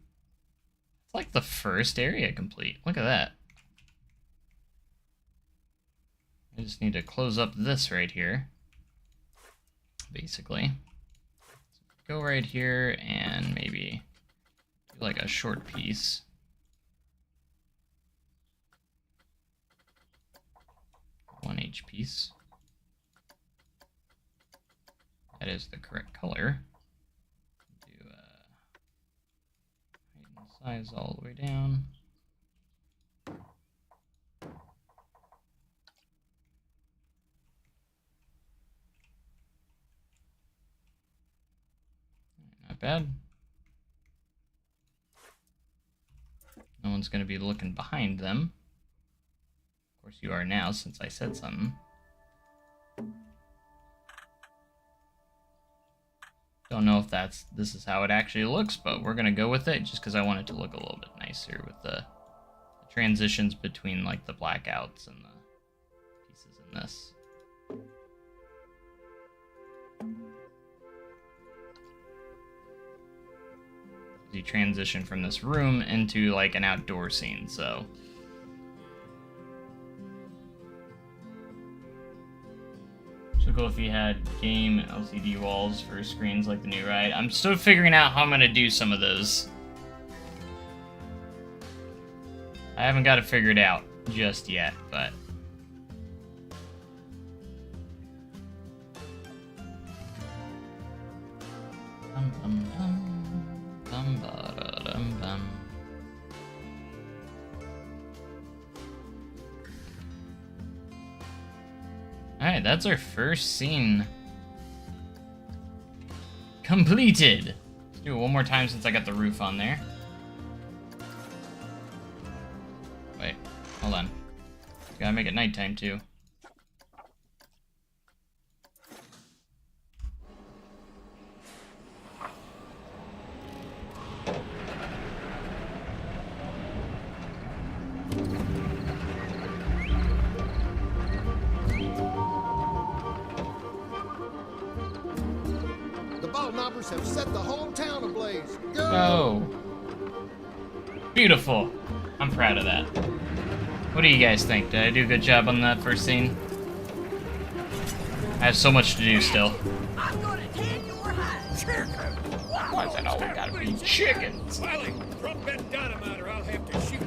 It's like the first area complete. Look at that. I just need to close up this right here. Basically. So go right here and maybe do like a short piece. One each piece. That is the correct color. Size all the way down. Not bad. No one's going to be looking behind them. Of course you are now, since I said something. Don't know if this is how it actually looks, but we're gonna go with it just because I want it to look a little bit nicer with the transitions between like the blackouts and the pieces in this. You transition from this room into like an outdoor scene, so so cool if you had game LCD walls for screens like the new ride. I'm still figuring out how I'm gonna do some of those. I haven't got it figured out just yet, but Alright, that's our first scene completed. Let's do it one more time since I got the roof on there. Wait, hold on. Gotta make it nighttime too. knobbers have set the whole town ablaze. Go! Oh. Beautiful. I'm proud of that. What do you guys think? Did I do a good job on that first scene? I have so much to do still. I'm gonna tan your hide. Why is it always gotta be chickens? Smiley, drop that dynamite or I'll have to shoot. Go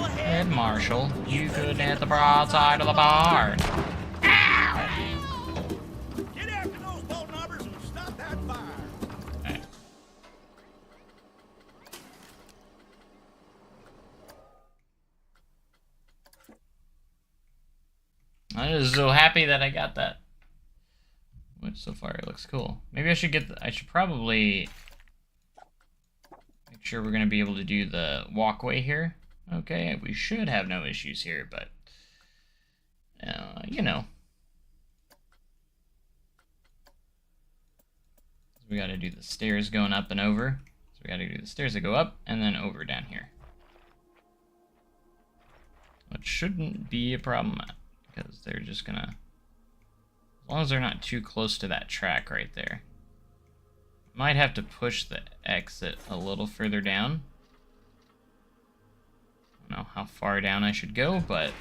ahead. Head Marshal, you couldn't hit the broadside of the barn. Get after those ball knobbers and stop that fire. Alright. I'm just so happy that I got that. Which so far it looks cool. Maybe I should get I should probably make sure we're gonna be able to do the walkway here. Okay, we should have no issues here, but you know. We gotta do the stairs going up and over. So we gotta do the stairs that go up and then over down here. Which shouldn't be a problem because they're just gonna, as long as they're not too close to that track right there. Might have to push the exit a little further down. I don't know how far down I should go, but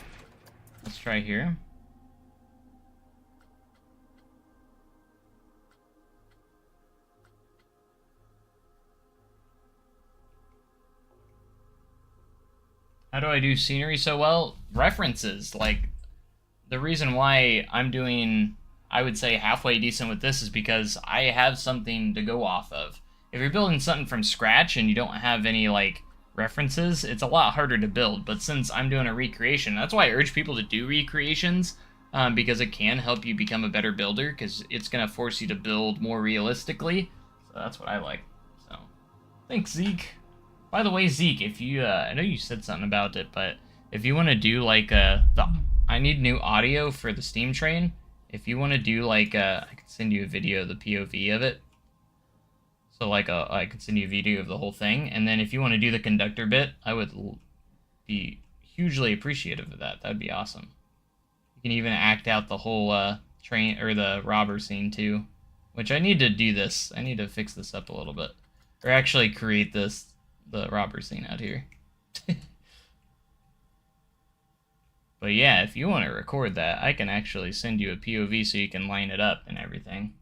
let's try here. How do I do scenery so well? References. Like, the reason why I'm doing, I would say, halfway decent with this is because I have something to go off of. If you're building something from scratch and you don't have any, like, references, it's a lot harder to build. But since I'm doing a recreation, that's why I urge people to do recreations, because it can help you become a better builder, because it's going to force you to build more realistically. So that's what I like. So, thanks, Zeke. By the way, Zeke, if you, I know you said something about it, but if you want to do, like, I need new audio for the steam train. If you want to do, like, I can send you a video of the POV of it. So, like, I can send you a video of the whole thing. And then if you want to do the conductor bit, I would be hugely appreciative of that. That would be awesome. You can even act out the whole, train, or the robber scene, too. Which I need to do this. I need to fix this up a little bit. Or actually create this, the robber scene out here. But yeah, if you want to record that, I can actually send you a POV so you can line it up and everything.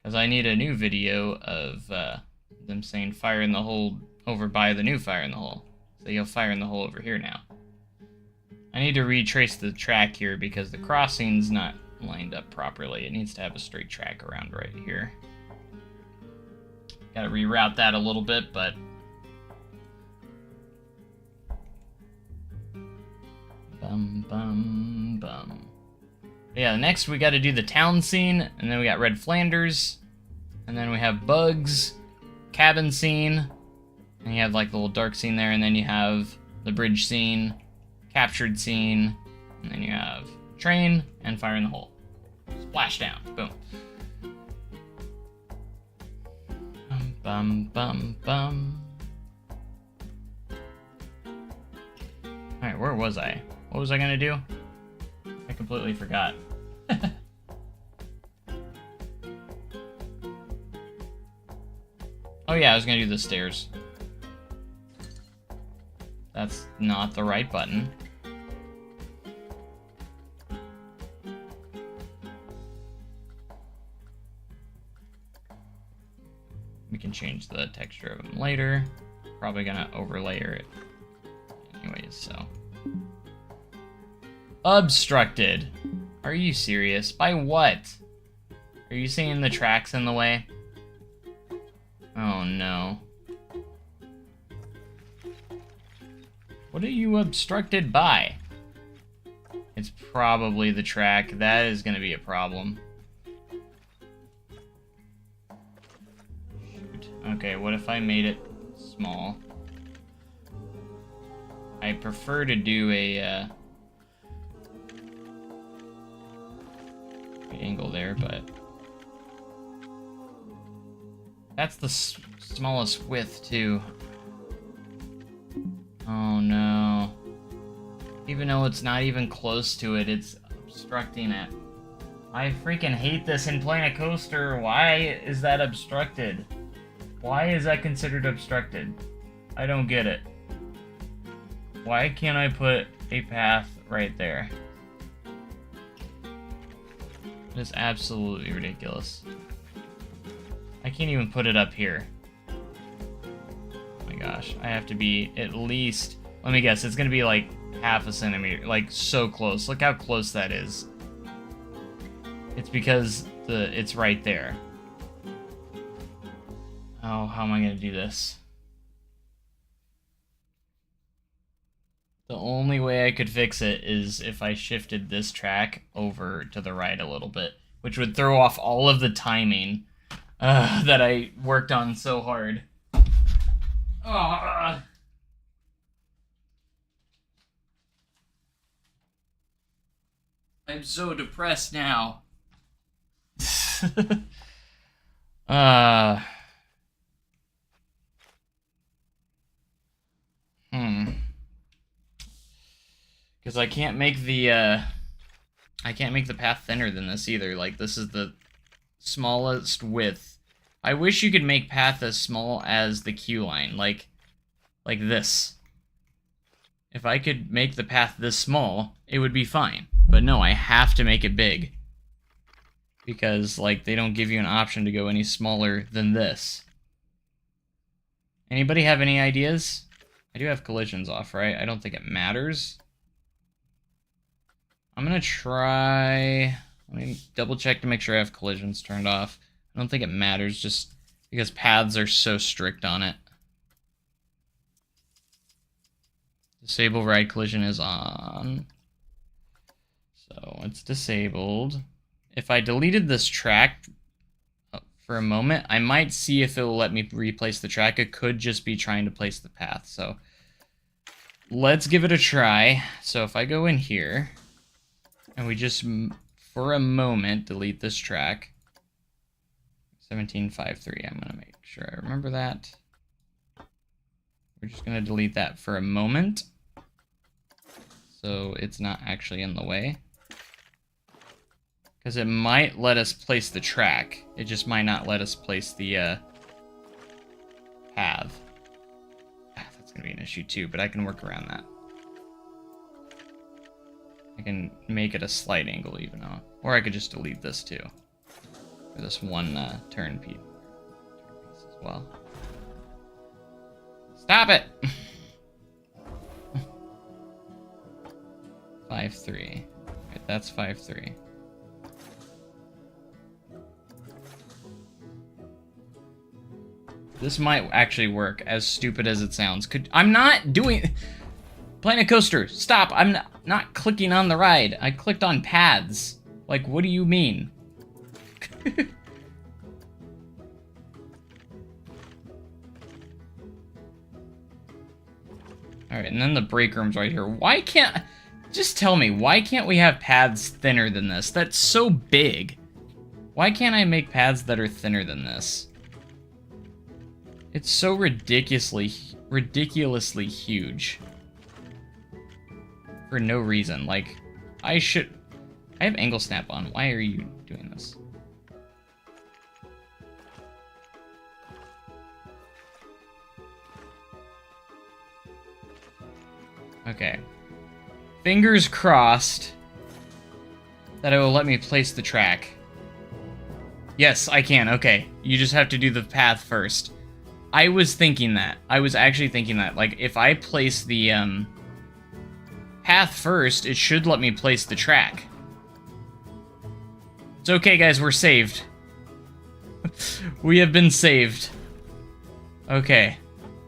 Because I need a new video of them saying fire in the hole over by the new fire in the hole. So you'll fire in the hole over here now. I need to retrace the track here because the crossing's not lined up properly. It needs to have a straight track around right here. Gotta reroute that a little bit, but bum bum bum. Yeah, next we got to do the town scene, and then we got Red Flanders, and then we have Bugs, cabin scene, and you have like the little dark scene there, and then you have the bridge scene, captured scene, and then you have train and fire in the hole. Splashdown, boom. Bum bum bum bum. All right, where was I? What was I gonna do? I completely forgot. Oh yeah, I was gonna do the stairs. That's not the right button. We can change the texture of them later. Probably gonna overlayer it anyways, so. Obstructed. Are you serious? By what? Are you seeing the tracks in the way? Oh no. What are you obstructed by? It's probably the track. That is gonna be a problem. Shoot. Okay, what if I made it small? I prefer to do a, angle there, but that's the smallest width too. Oh no. Even though it's not even close to it, it's obstructing it. I freaking hate this in Planet Coaster. Why is that obstructed? Why is that considered obstructed? I don't get it. Why can't I put a path right there? It is absolutely ridiculous. I can't even put it up here. Oh my gosh, I have to be at least, let me guess, it's gonna be like half a centimeter, like so close. Look how close that is. It's because it's right there. Oh, how am I gonna do this? The only way I could fix it is if I shifted this track over to the right a little bit, which would throw off all of the timing that I worked on so hard. I'm so depressed now. Because I can't make the path thinner than this either. Like, this is the smallest width. I wish you could make path as small as the queue line, like this. If I could make the path this small, it would be fine. But no, I have to make it big. Because, like, they don't give you an option to go any smaller than this. Anybody have any ideas? I do have collisions off, right? I don't think it matters. I'm gonna try... Let me double check to make sure I have collisions turned off. I don't think it matters, just because paths are so strict on it. Disable ride collision is on. So it's disabled. If I deleted this track for a moment, I might see if it will let me replace the track. It could just be trying to place the path. So let's give it a try. So if I go in here and we just, for a moment, delete this track. 1753, I'm gonna make sure I remember that. We're just gonna delete that for a moment, so it's not actually in the way. Because it might let us place the track, it just might not let us place the path. That's gonna be an issue too, but I can work around that. I can make it a slight angle even, or I could just delete this too. For this one turn piece as well. Stop it! 5-3. Right, that's 5-3. This might actually work, as stupid as it sounds. I'm not doing... Planet Coaster, stop! I'm not clicking on the ride. I clicked on paths. Like, what do you mean? Alright, and then the break room's right here. Why can't... Just tell me, why can't we have paths thinner than this? That's so big. Why can't I make paths that are thinner than this? It's so ridiculously huge. For no reason. Like, I have angle snap on. Why are you doing this? Okay. Fingers crossed that it will let me place the track. Yes, I can. Okay. You just have to do the path first. I was thinking that. I was actually thinking that. Like, if I place the path first, it should let me place the track. It's okay, guys. We're saved. We have been saved. Okay.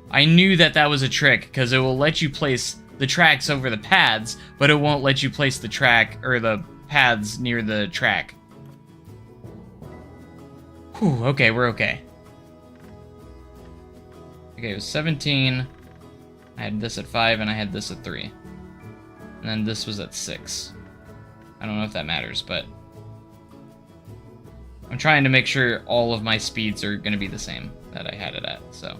I knew that that was a trick, because it will let you place the tracks over the paths, but it won't let you place the track, or the paths near the track. Whew, okay, we're okay. Okay, it was 17. I had this at 5, and I had this at 3. And then this was at 6. I don't know if that matters, but I'm trying to make sure all of my speeds are going to be the same that I had it at, so.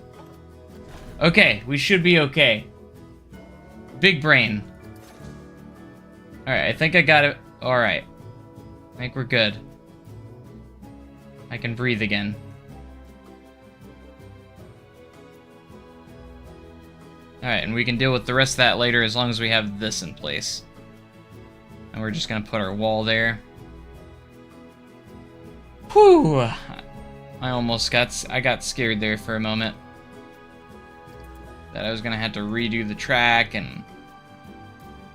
Okay, we should be okay. Big brain. Alright, I think I got it. Alright. I think we're good. I can breathe again. Alright, and we can deal with the rest of that later as long as we have this in place. And we're just gonna put our wall there. Whew! I got scared there for a moment. That I was gonna have to redo the track and...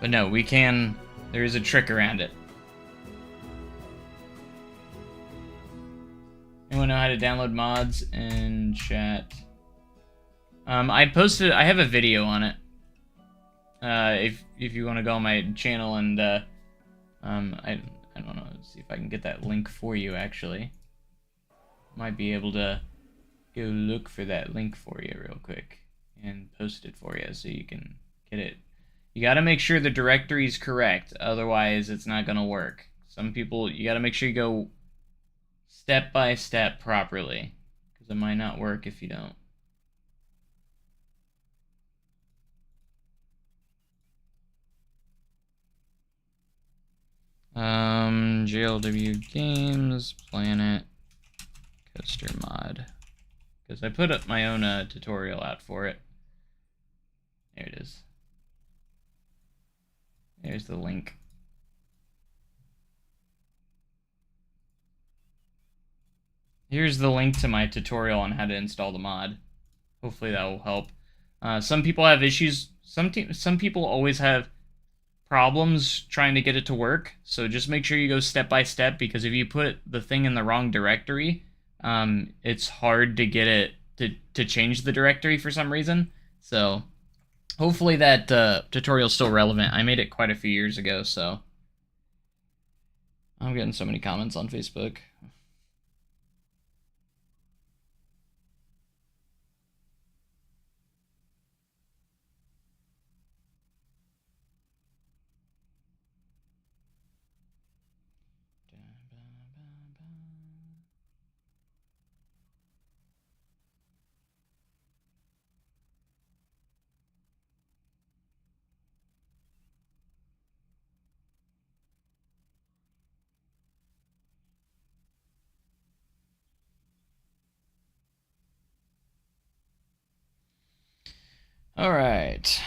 But no, we can... There is a trick around it. Anyone know how to download mods in chat? I have a video on it. If you want to go on my channel and I don't know, let's see if I can get that link for you actually. Might be able to go look for that link for you real quick and post it for you so you can get it. You got to make sure the directory is correct, otherwise it's not going to work. Some people, you got to make sure you go step by step properly, because it might not work if you don't. JLW Games Planet Coaster Mod, because I put up my own tutorial out for it. There it is. There's the link. Here's the link to my tutorial on how to install the mod. Hopefully that will help. Some people have issues. Some people always have problems trying to get it to work. So just make sure you go step by step, because if you put the thing in the wrong directory, it's hard to get it to change the directory for some reason. So hopefully that tutorial is still relevant. I made it quite a few years ago, so I'm getting so many comments on Facebook. All right.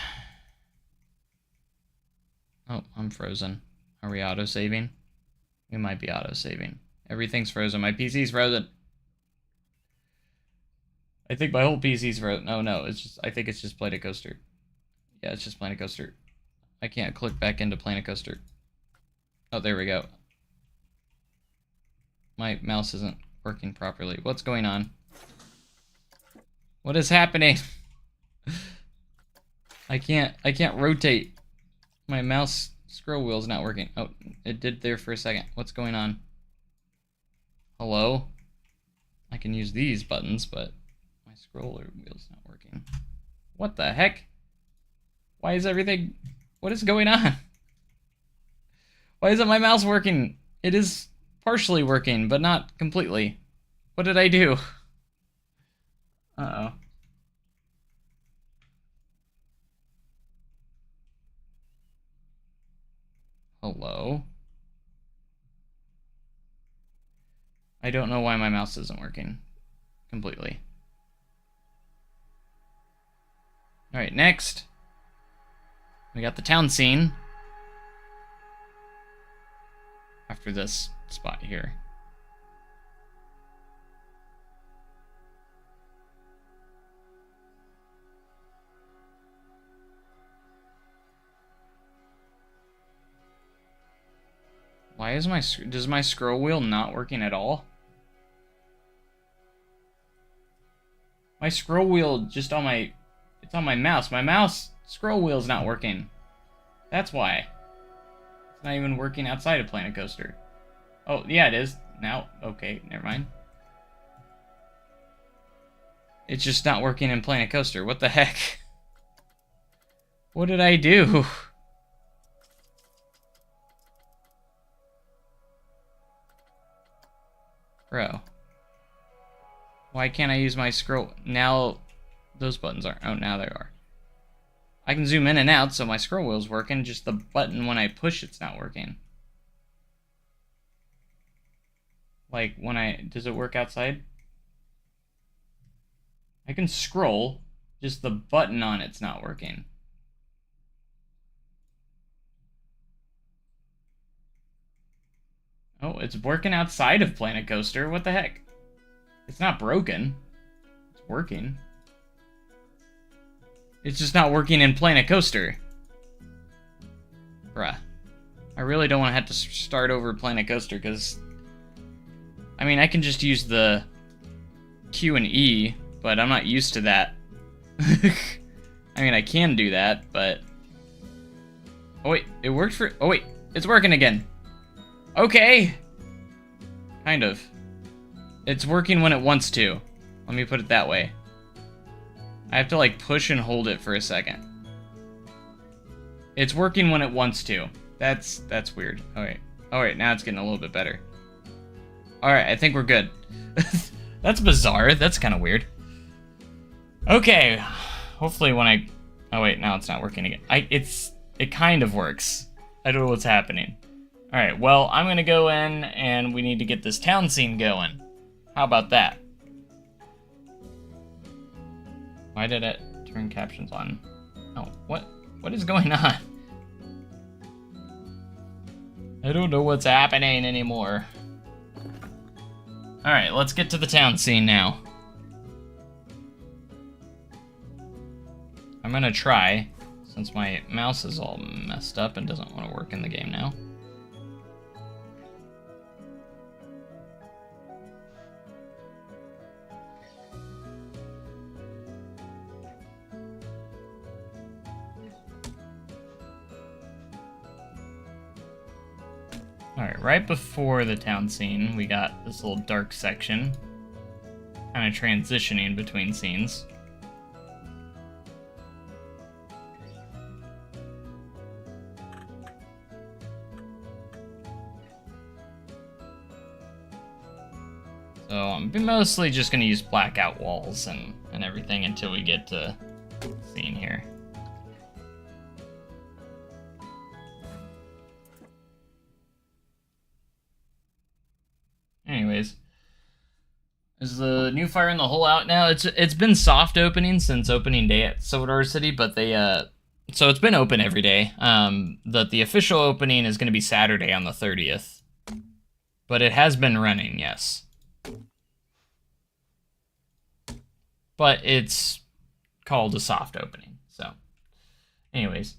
Oh, I'm frozen. Are we auto-saving? We might be auto-saving. Everything's frozen. My PC's frozen. I think my whole PC's frozen. No, it's just, I think it's just Planet Coaster. Yeah, it's just Planet Coaster. I can't click back into Planet Coaster. Oh, there we go. My mouse isn't working properly. What's going on? What is happening? I can't rotate. My mouse scroll wheel's not working. Oh, it did there for a second. What's going on? Hello? I can use these buttons, but my scroller wheel's not working. What the heck? Why is everything... What is going on? Why isn't my mouse working? It is partially working, but not completely. What did I do? Uh-oh. Hello? I don't know why my mouse isn't working completely. Alright, next. We got the town scene. After this spot here. Why is does my scroll wheel not working at all? My scroll wheel just on my, it's on my mouse. My mouse scroll wheel's not working. That's why. It's not even working outside of Planet Coaster. Oh, yeah, it is. Now, okay, never mind. It's just not working in Planet Coaster. What the heck? What did I do? Bro. Why can't I use my scroll? Now, those buttons aren't. Oh, now they are. I can zoom in and out, so my scroll wheel's working. Just the button when I push, it's not working. Like, when I... Does it work outside? I can scroll. Just the button on it's not working. Oh, it's working outside of Planet Coaster. What the heck? It's not broken. It's working. It's just not working in Planet Coaster. Bruh. I really don't want to have to start over Planet Coaster, because... I mean, I can just use the Q and E, but I'm not used to that. I mean, I can do that, but... Oh, wait. It worked for... Oh, wait. It's working again. Okay! Kind of. It's working when it wants to. Let me put it that way. I have to, like, push and hold it for a second. It's working when it wants to. That's weird. Alright. Alright, now it's getting a little bit better. Alright, I think we're good. That's bizarre. That's kind of weird. Okay. Hopefully when I... Oh, wait, now it's not working again. It kind of works. I don't know what's happening. Alright, well, I'm gonna go in, and we need to get this town scene going. How about that? Why did it turn captions on? Oh, what is going on? I don't know what's happening anymore. Alright, let's get to the town scene now. I'm gonna try, since my mouse is all messed up and doesn't want to work in the game now. Alright, right before the town scene, we got this little dark section, kind of transitioning between scenes. So I'm mostly just going to use blackout walls and everything until we get to the scene here. Anyways, is the new Fire in the Hole out now? It's been soft opening since opening day at Silver City, but they so it's been open every day. The official opening is going to be Saturday on the 30th, but it has been running, yes. But it's called a soft opening. So, anyways,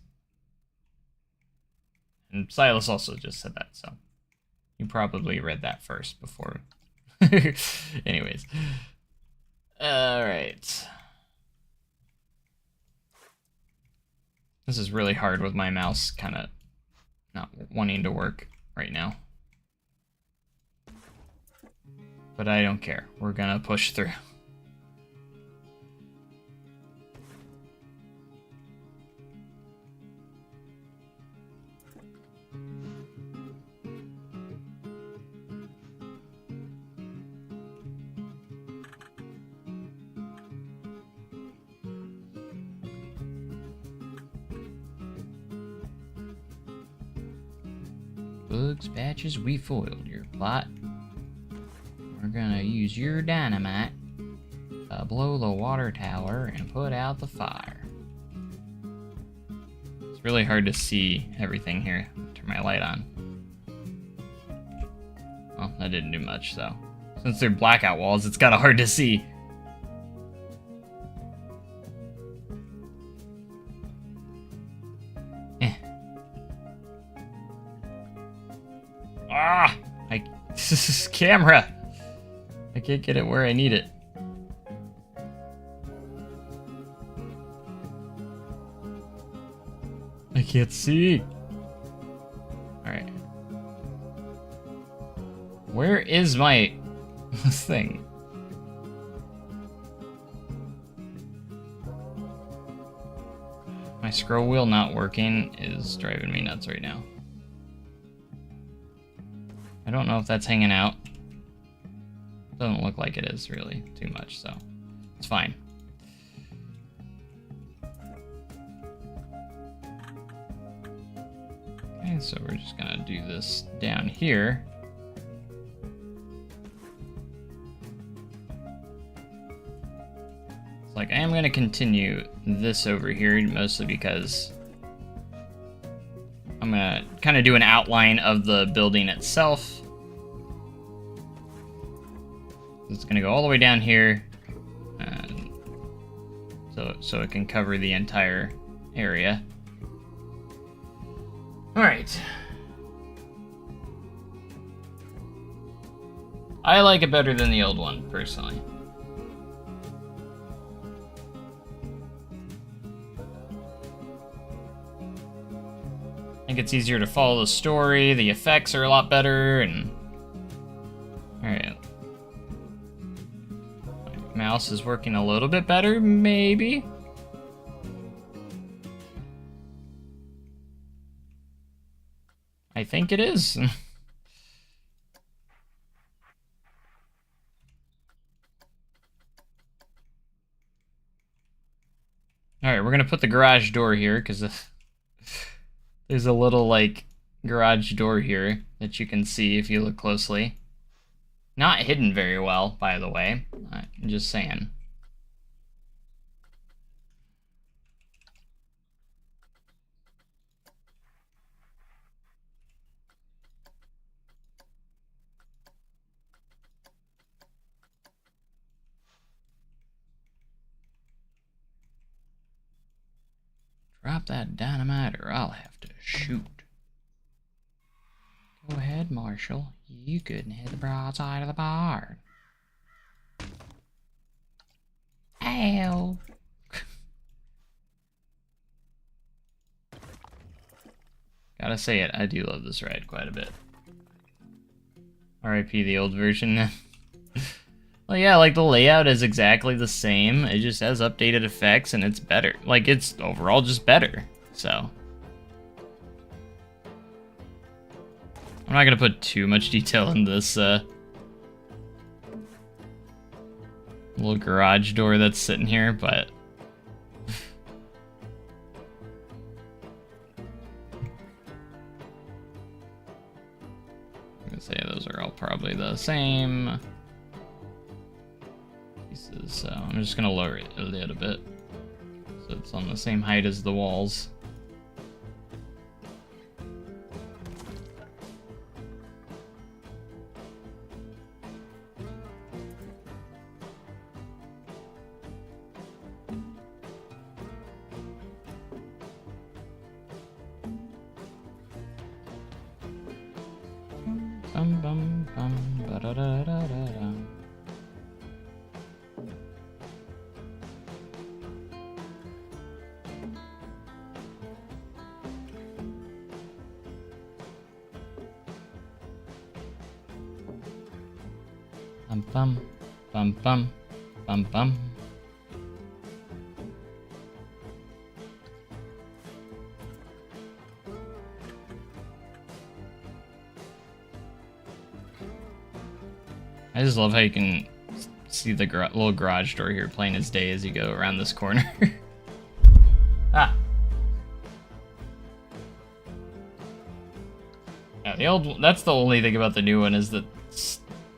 and Silas also just said that, so. You probably read that first before. Anyways. Alright. This is really hard with my mouse kind of not wanting to work right now. But I don't care. We're gonna push through. Bugs, Patches, we foiled your plot. We're gonna use your dynamite to blow the water tower and put out the fire. It's really hard to see everything here. Turn my light on. Well, that didn't do much, so. Since they're blackout walls, it's kinda hard to see. Ah! This camera! I can't get it where I need it. I can't see. Alright. Where is my thing? My scroll wheel not working is driving me nuts right now. I don't know if that's hanging out. Doesn't look like it is really too much, so it's fine. Okay, so we're just gonna do this down here. It's like I am going to continue this over here, mostly because I'm going to kind of do an outline of the building itself. It's going to go all the way down here, so it can cover the entire area. All right. I like it better than the old one, personally. I think it's easier to follow the story, the effects are a lot better, and... Alright. My mouse is working a little bit better, maybe? I think it is. Alright, we're gonna put the garage door here, because there's a little, like, garage door here that you can see if you look closely. Not hidden very well, by the way. I'm just saying. Drop that dynamite or I'll have to shoot. Go ahead, Marshall. You couldn't hit the broadside of the barn. Ow! Gotta say it, I do love this ride quite a bit. RIP the old version. Well, yeah, like, the layout is exactly the same. It just has updated effects, and it's better. Like, it's overall just better, so. I'm not gonna put too much detail in this, little garage door that's sitting here, but... I'm gonna say those are all probably the same. So I'm just gonna lower it a little bit so it's on the same height as the walls. Bum bum bum ba da da da da da. Bum bum bum bum bum. I just love how you can see the little garage door here plain as day as you go around this corner. Ah. Yeah, the old. That's the only thing about the new one is that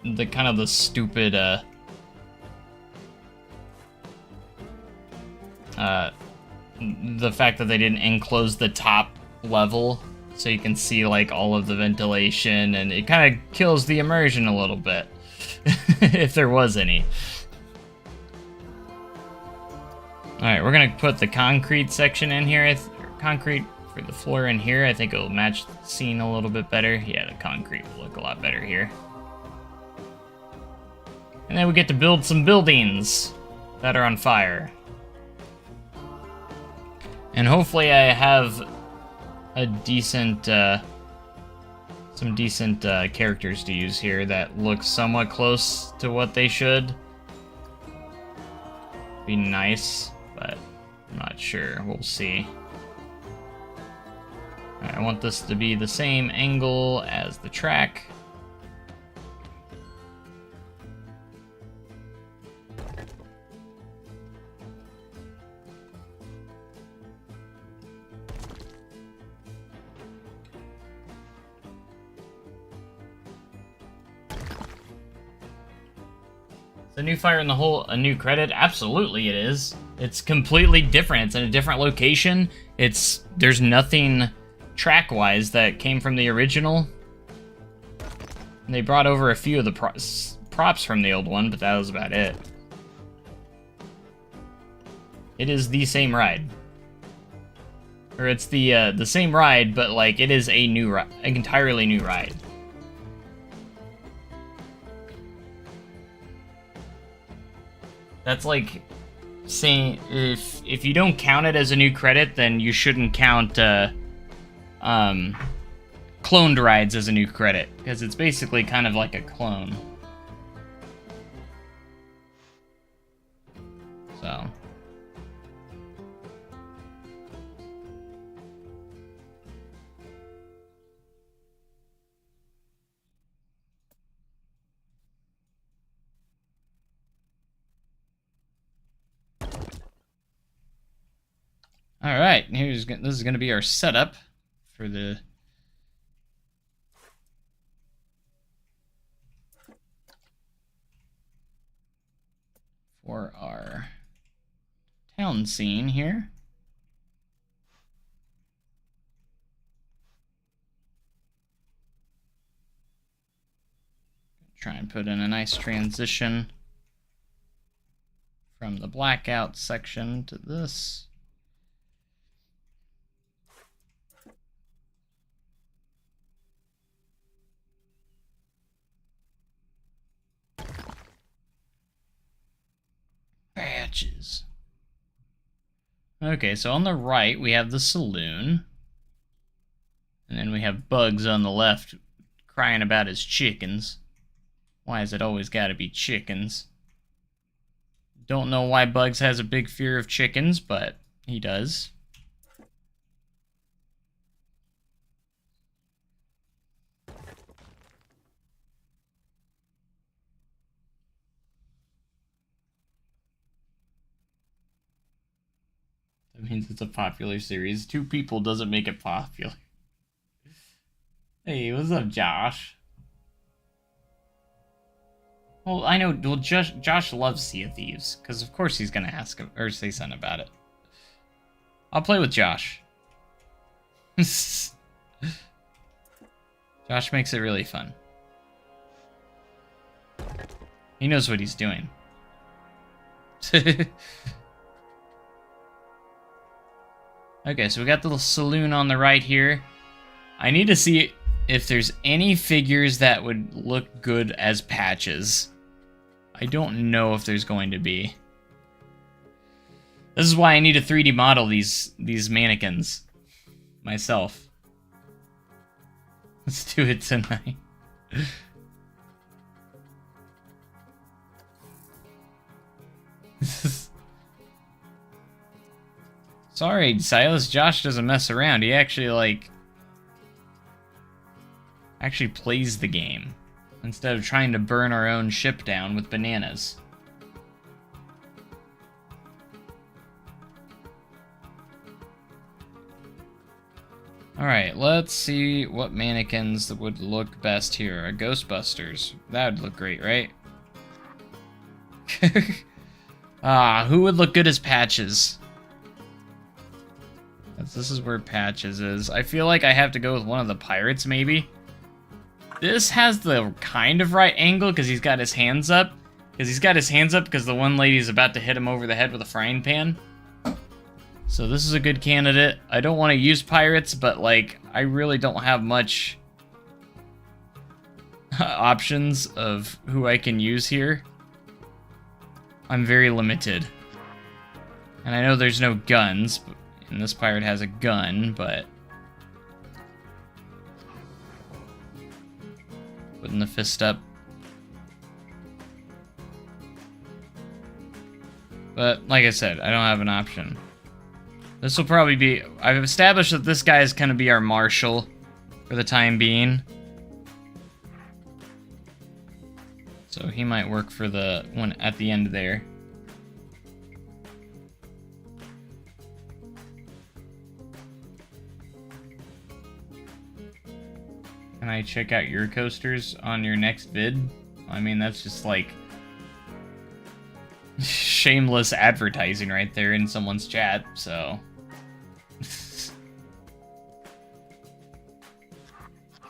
the kind of the stupid the fact that they didn't enclose the top level so you can see like all of the ventilation, and it kind of kills the immersion a little bit if there was any. Alright, we're gonna put the concrete section in here, concrete for the floor in here. I think it'll match the scene a little bit better. Yeah, the concrete will look a lot better here. And then we get to build some buildings that are on fire. And hopefully I have a decent, some decent characters to use here that look somewhat close to what they should. Be nice, but I'm not sure. We'll see. I want this to be the same angle as the track. Is a new fire in the hole a new credit? Absolutely it is. It's completely different. It's in a different location. There's nothing track-wise that came from the original. And they brought over a few of the props from the old one, but that was about it. It is the same ride. Or it's the same ride, but like it is a new an entirely new ride. That's like saying if you don't count it as a new credit, then you shouldn't count cloned rides as a new credit, because it's basically kind of like a clone. So. All right, this is going to be our setup for our town scene here. Try and put in a nice transition from the blackout section to this. Patches. Okay, so on the right we have the saloon. And then we have Bugs on the left crying about his chickens. Why has it always gotta be chickens? Don't know why Bugs has a big fear of chickens, but he does. That means it's a popular series. 2 people doesn't make it popular. Hey, what's up, Josh? Well, I know. Well, Josh loves Sea of Thieves, because of course he's gonna ask him or say something about it. I'll play with Josh. Josh makes it really fun. He knows what he's doing. Okay, so we got the little saloon on the right here. I need to see if there's any figures that would look good as patches. I don't know if there's going to be. This is why I need to 3D model these mannequins myself. Let's do it tonight. Sorry, Silas. Josh doesn't mess around. He actually, actually plays the game instead of trying to burn our own ship down with bananas. Alright, let's see what mannequins would look best here. A Ghostbusters. That would look great, right? Who would look good as Patches? This is where Patches is. I feel like I have to go with one of the pirates, maybe. This has the kind of right angle because he's got his hands up. Because the one lady's about to hit him over the head with a frying pan. So this is a good candidate. I don't want to use pirates, but I really don't have much options of who I can use here. I'm very limited. And I know there's no guns, and this pirate has a gun, but putting the fist up. But like I said, I don't have an option. This will probably be... I've established that this guy is going to be our marshal for the time being. So he might work for the one at the end there. Can I check out your coasters on your next vid? I mean, that's just Shameless advertising right there in someone's chat, so...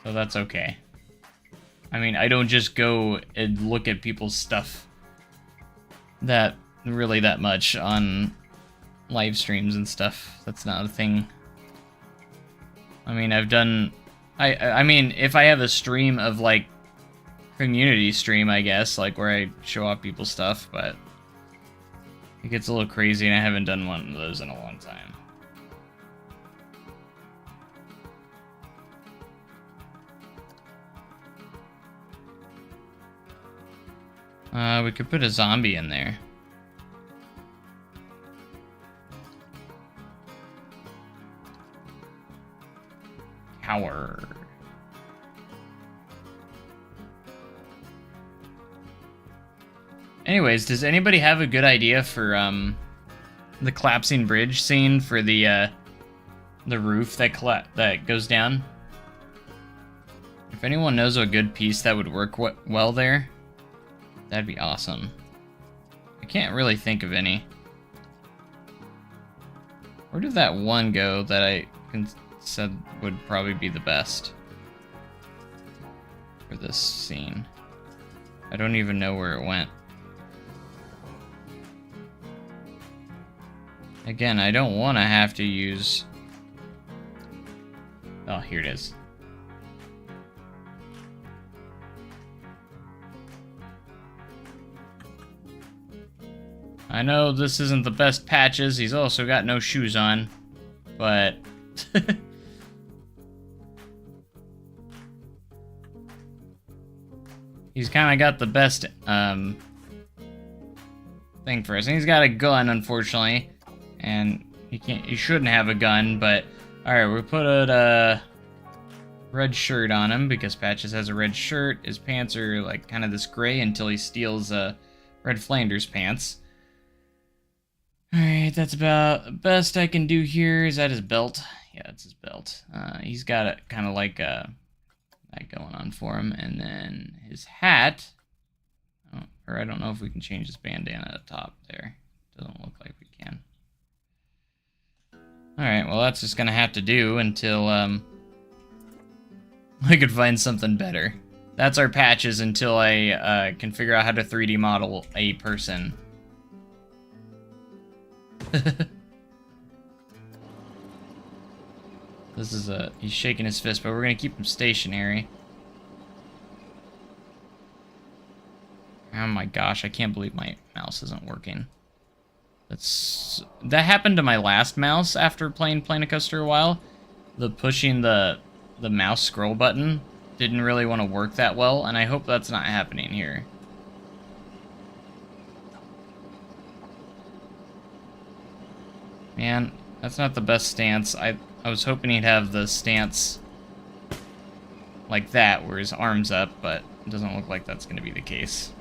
So that's okay. I mean, I don't just go and look at people's stuff that much on live streams and stuff. That's not a thing. I mean, I've done... I mean, if I have a stream of, like, community stream, I guess, like, where I show off people's stuff, but it gets a little crazy, and I haven't done one of those in a long time. We could put a zombie in there. Tower. Anyways, does anybody have a good idea for the collapsing bridge scene for the roof that goes down? If anyone knows a good piece that would work well there, that'd be awesome. I can't really think of any. Where did that one go that I said would probably be the best for this scene? I don't even know where it went. Again, I don't want to have to use... Oh, here it is. I know this isn't the best patches. He's also got no shoes on, but... He's kind of got the best thing for us. And he's got a gun, unfortunately. And he shouldn't have a gun, but... Alright, we'll put a red shirt on him, because Patches has a red shirt. His pants are, like, kind of this gray until he steals Red Flanders pants. Alright, that's about the best I can do here. Is that his belt? Yeah, that's his belt. He's got it kind of like that going on for him. And then his hat, or I don't know if we can change his bandana at the top there. Doesn't look like we can. Alright, well that's just gonna have to do until I could find something better. That's our Patches until I can figure out how to 3D model a person. This is he's shaking his fist, but we're gonna keep him stationary. Oh my gosh, I can't believe my mouse isn't working. That happened to my last mouse after playing Planet Coaster a while. The pushing the mouse scroll button didn't really want to work that well, and I hope that's not happening here. Man, that's not the best stance. I was hoping he'd have the stance like that, where his arm's up, but it doesn't look like that's going to be the case.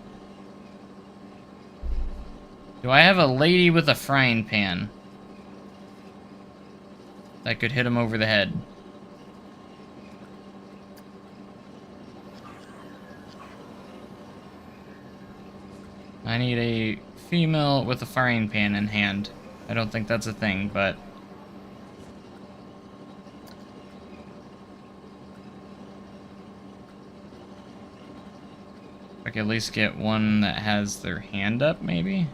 Do I have a lady with a frying pan that could hit him over the head? I need a female with a frying pan in hand. I don't think that's a thing, but... I could at least get one that has their hand up, maybe?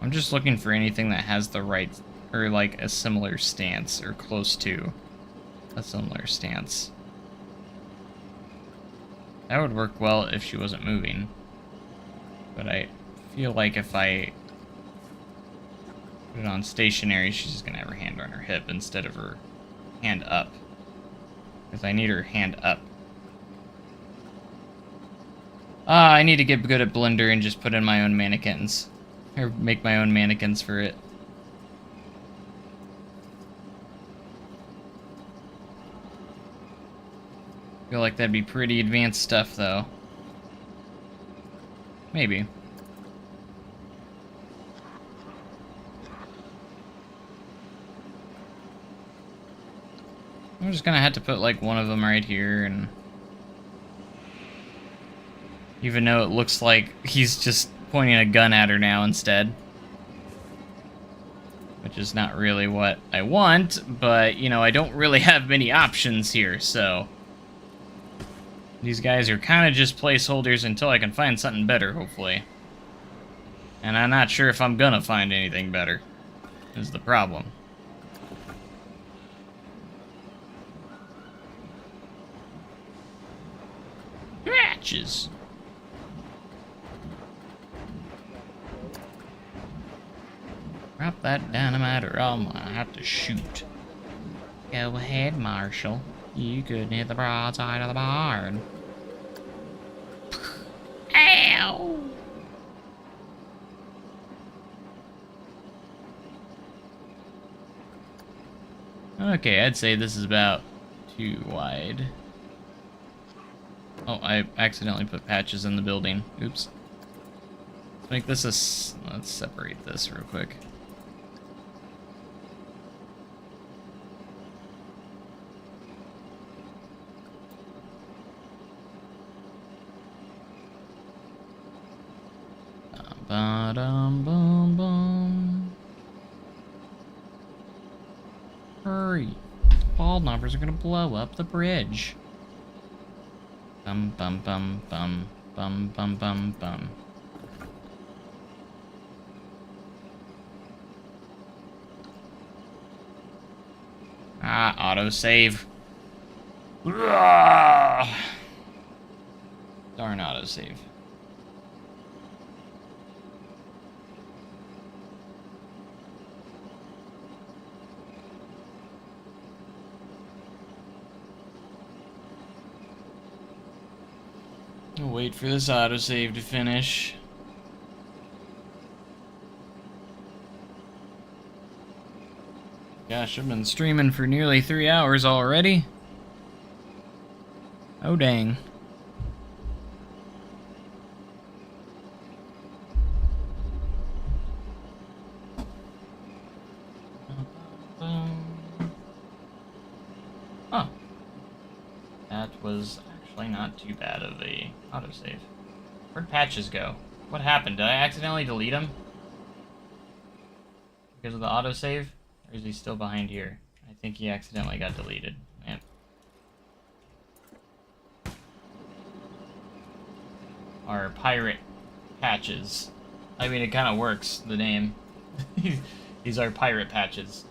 I'm just looking for anything that has the right, or like a similar stance, or close to a similar stance. That would work well if she wasn't moving. But I feel like if I put it on stationary, she's just gonna have her hand on her hip instead of her hand up. Because I need her hand up. I need to get good at Blender and just put in my own mannequins. Or make my own mannequins for it. Feel like that'd be pretty advanced stuff, though. Maybe. I'm just gonna have to put like one of them right here, and even though it looks like he's just pointing a gun at her now instead. Which is not really what I want, but, you know, I don't really have many options here, so... These guys are kind of just placeholders until I can find something better, hopefully. And I'm not sure if I'm gonna find anything better, is the problem. Patches! Drop that dynamite or I'm gonna have to shoot. Go ahead, Marshall. You couldn't hit the broadside of the barn. Ow! Okay, I'd say this is about too wide. Oh, I accidentally put patches in the building. Oops. Let's make this a... Let's separate this real quick. Ba-dum-bum-bum. Hurry. Ball numbers are gonna blow up the bridge. Bum bum bum bum bum bum bum bum. Ah, autosave. Darn autosave. I'll wait for this autosave to finish. Gosh, I've been streaming for nearly 3 hours already. Oh dang. Huh. That was actually not too bad of a autosave. Where'd patches go? What happened? Did I accidentally delete him? Because of the autosave? Or is he still behind here? I think he accidentally got deleted. Man. Our pirate patches. I mean, it kind of works, the name. These are pirate patches.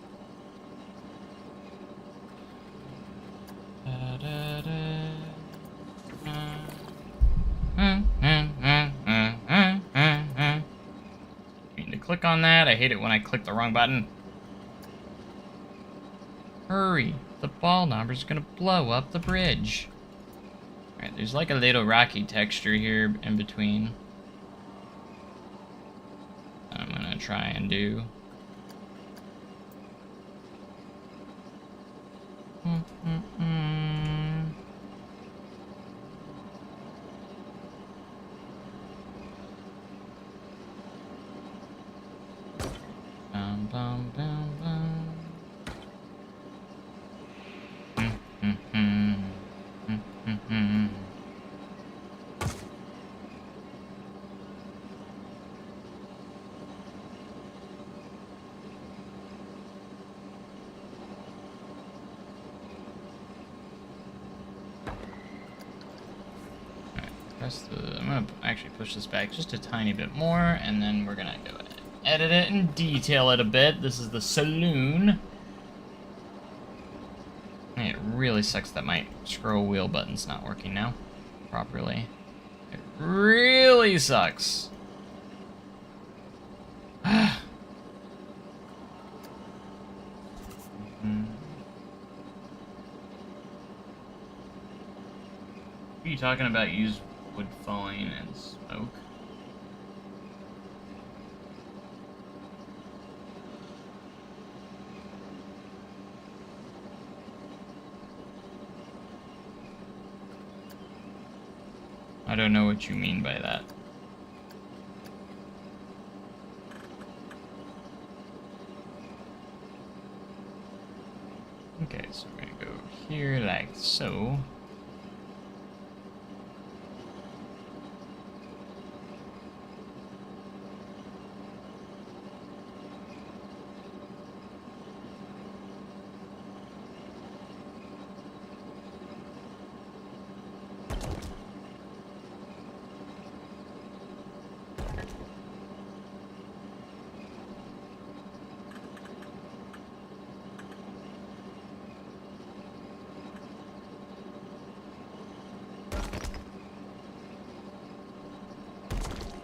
Need to click on that. I hate it when I click the wrong button. Hurry! The ball number's gonna blow up the bridge. Alright, there's like a little rocky texture here in between. I'm gonna try and do. Bum, bum, bum, bum. I'm gonna actually push this back just a tiny bit more, and then we're gonna go ahead and edit it and detail it a bit. This is the saloon. It really sucks that my scroll wheel button's not working now properly. It really sucks. Are you talking about use wood falling and smoke? I don't know what you mean by that. Okay, so we're gonna go here like so.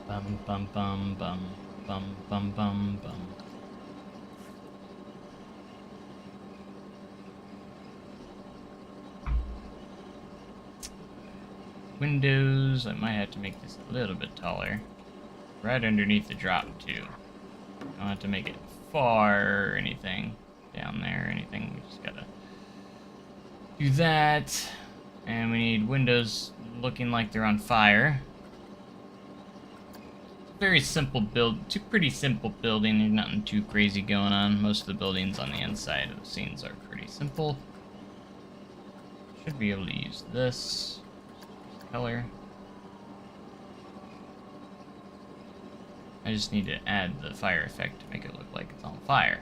Bum bum bum bum bum bum bum bum. Windows, I might have to make this a little bit taller. Right underneath the drop too. I don't have to make it far or anything down there or anything. We just gotta do that. And we need windows looking like they're on fire. Very simple build, pretty simple building. There's nothing too crazy going on. Most of the buildings on the inside of the scenes are pretty simple. Should be able to use this color. I just need to add the fire effect to make it look like it's on fire.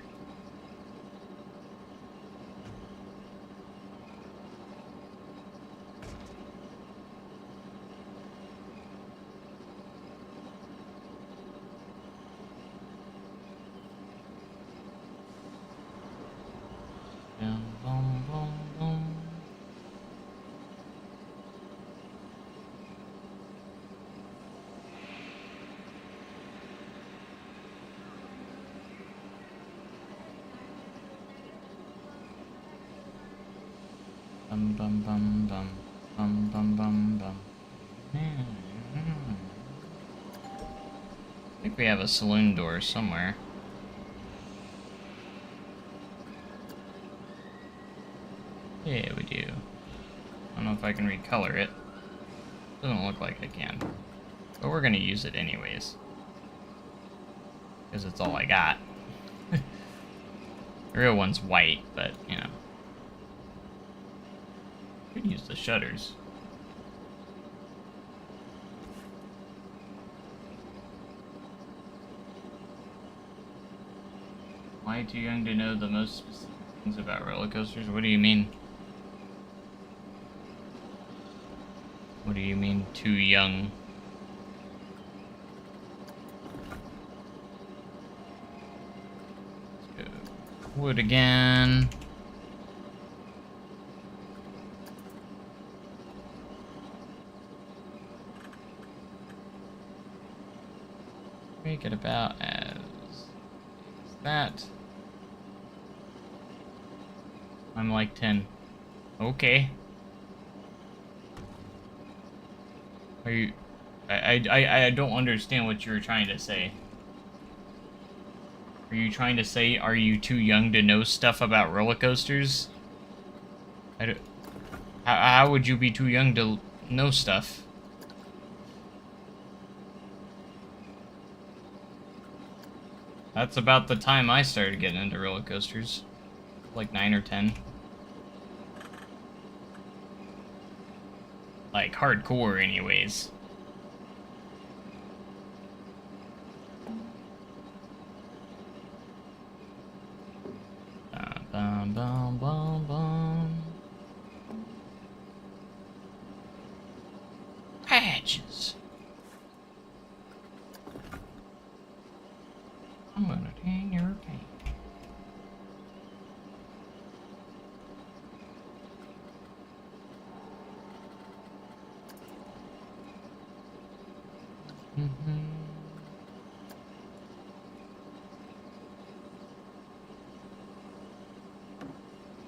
Boom, boom, boom, boom. Bum bum bum bum bum bum bum bum. I think we have a saloon door somewhere. Yeah, we do. I don't know if I can recolor it. Doesn't look like I can. But we're gonna use it anyways. Because it's all I got. The real one's white, but, you know. Could use the shutters. Why too young to know the most specific things about roller coasters? What do you mean? What do you mean, too young? Let's go wood again. Make it about as that. I'm like 10. Okay. Are you... I don't understand what you're trying to say. Are you trying to say, are you too young to know stuff about roller coasters? How would you be too young to know stuff? That's about the time I started getting into roller coasters. Like 9 or 10. Like, hardcore anyways. Bum, bum, bum, bum. Patches. I'm gonna tan your paint.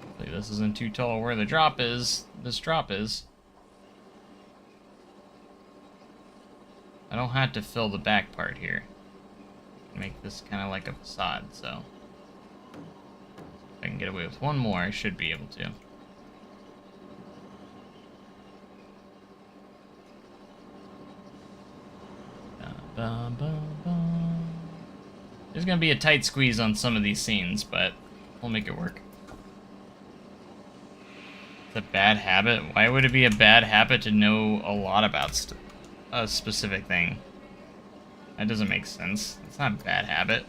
Hopefully this isn't too tall where the drop is. This drop is. I don't have to fill the back part here. Make this kind of like a facade, so if I can get away with one more, I should be able to. There's gonna be a tight squeeze on some of these scenes, but we'll make it work. a bad habit? Why would it be a bad habit to know a lot about a specific thing? That doesn't make sense. It's not a bad habit.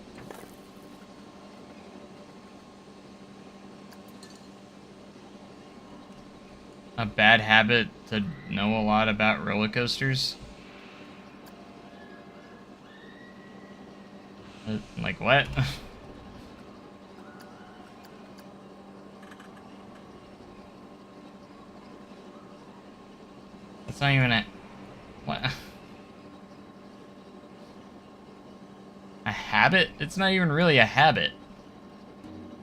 A bad habit to know a lot about roller coasters? Like what? It's not even a... What? A habit? It's not even really a habit.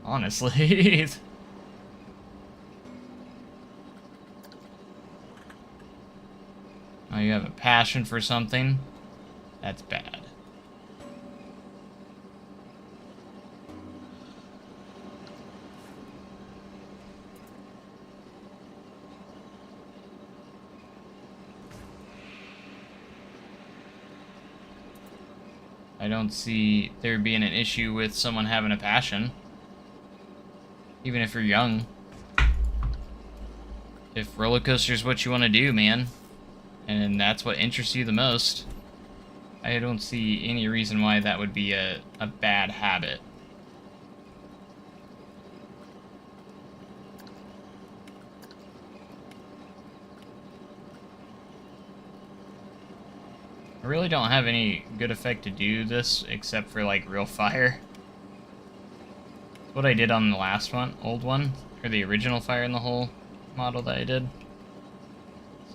Honestly. Oh, you have a passion for something? That's bad. I don't see there being an issue with someone having a passion. Even if you're young. If roller coaster's what you want to do, man, and that's what interests you the most, I don't see any reason why that would be a bad habit. I really don't have any good effect to do this except for like real fire. That's what I did on the last one, old one, or the original fire in the hole model that I did.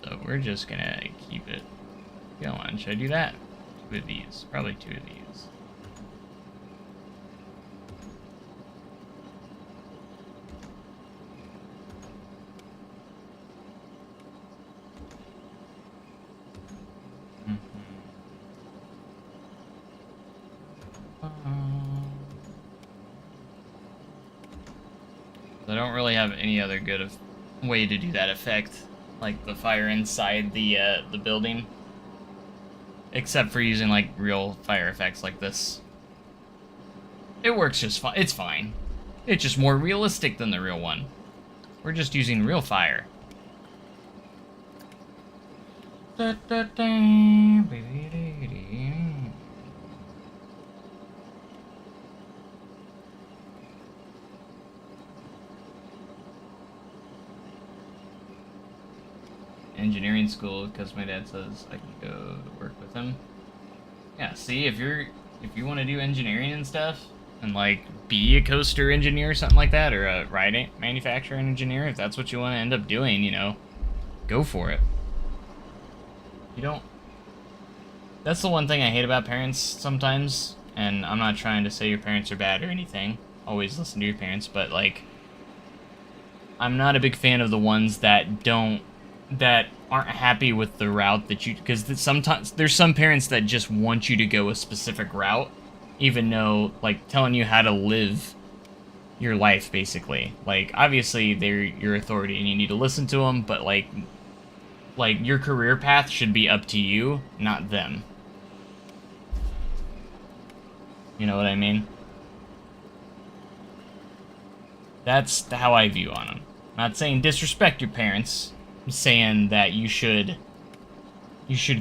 So we're just gonna keep it going. Should I do that? 2 of these, probably 2 of these. I don't really have any other good way to do that effect, like the fire inside the building, except for using like real fire effects like this. It works just fine. It's fine. It's just more realistic than the real one. We're just using real fire. Engineering school, because my dad says I can go to work with him. Yeah, see, if you want to do engineering and stuff, and like be a coaster engineer or something like that, or a ride manufacturing engineer, if that's what you want to end up doing, you know, go for it. You don't... That's the one thing I hate about parents sometimes, and I'm not trying to say your parents are bad or anything. Always listen to your parents, but like, I'm not a big fan of the ones that aren't happy with the route that you... Because sometimes there's some parents that just want you to go a specific route, even though, like, telling you how to live your life, basically. Like, obviously, they're your authority and you need to listen to them, but, like, your career path should be up to you, not them. You know what I mean? That's how I view on them. I'm not saying disrespect your parents. I'm saying that you should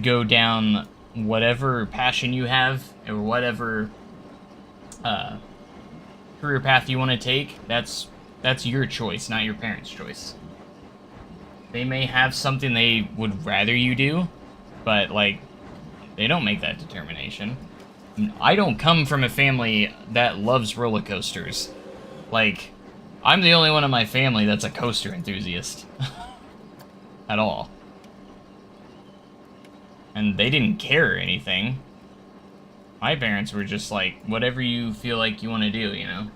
go down whatever passion you have, or whatever career path you want to take. That's your choice, not your parents' choice. They may have something they would rather you do, but, like, they don't make that determination. I don't come from a family that loves roller coasters. Like, I'm the only one in my family that's a coaster enthusiast. At all. And they didn't care or anything. My parents were just like, whatever you feel like you want to do, you know?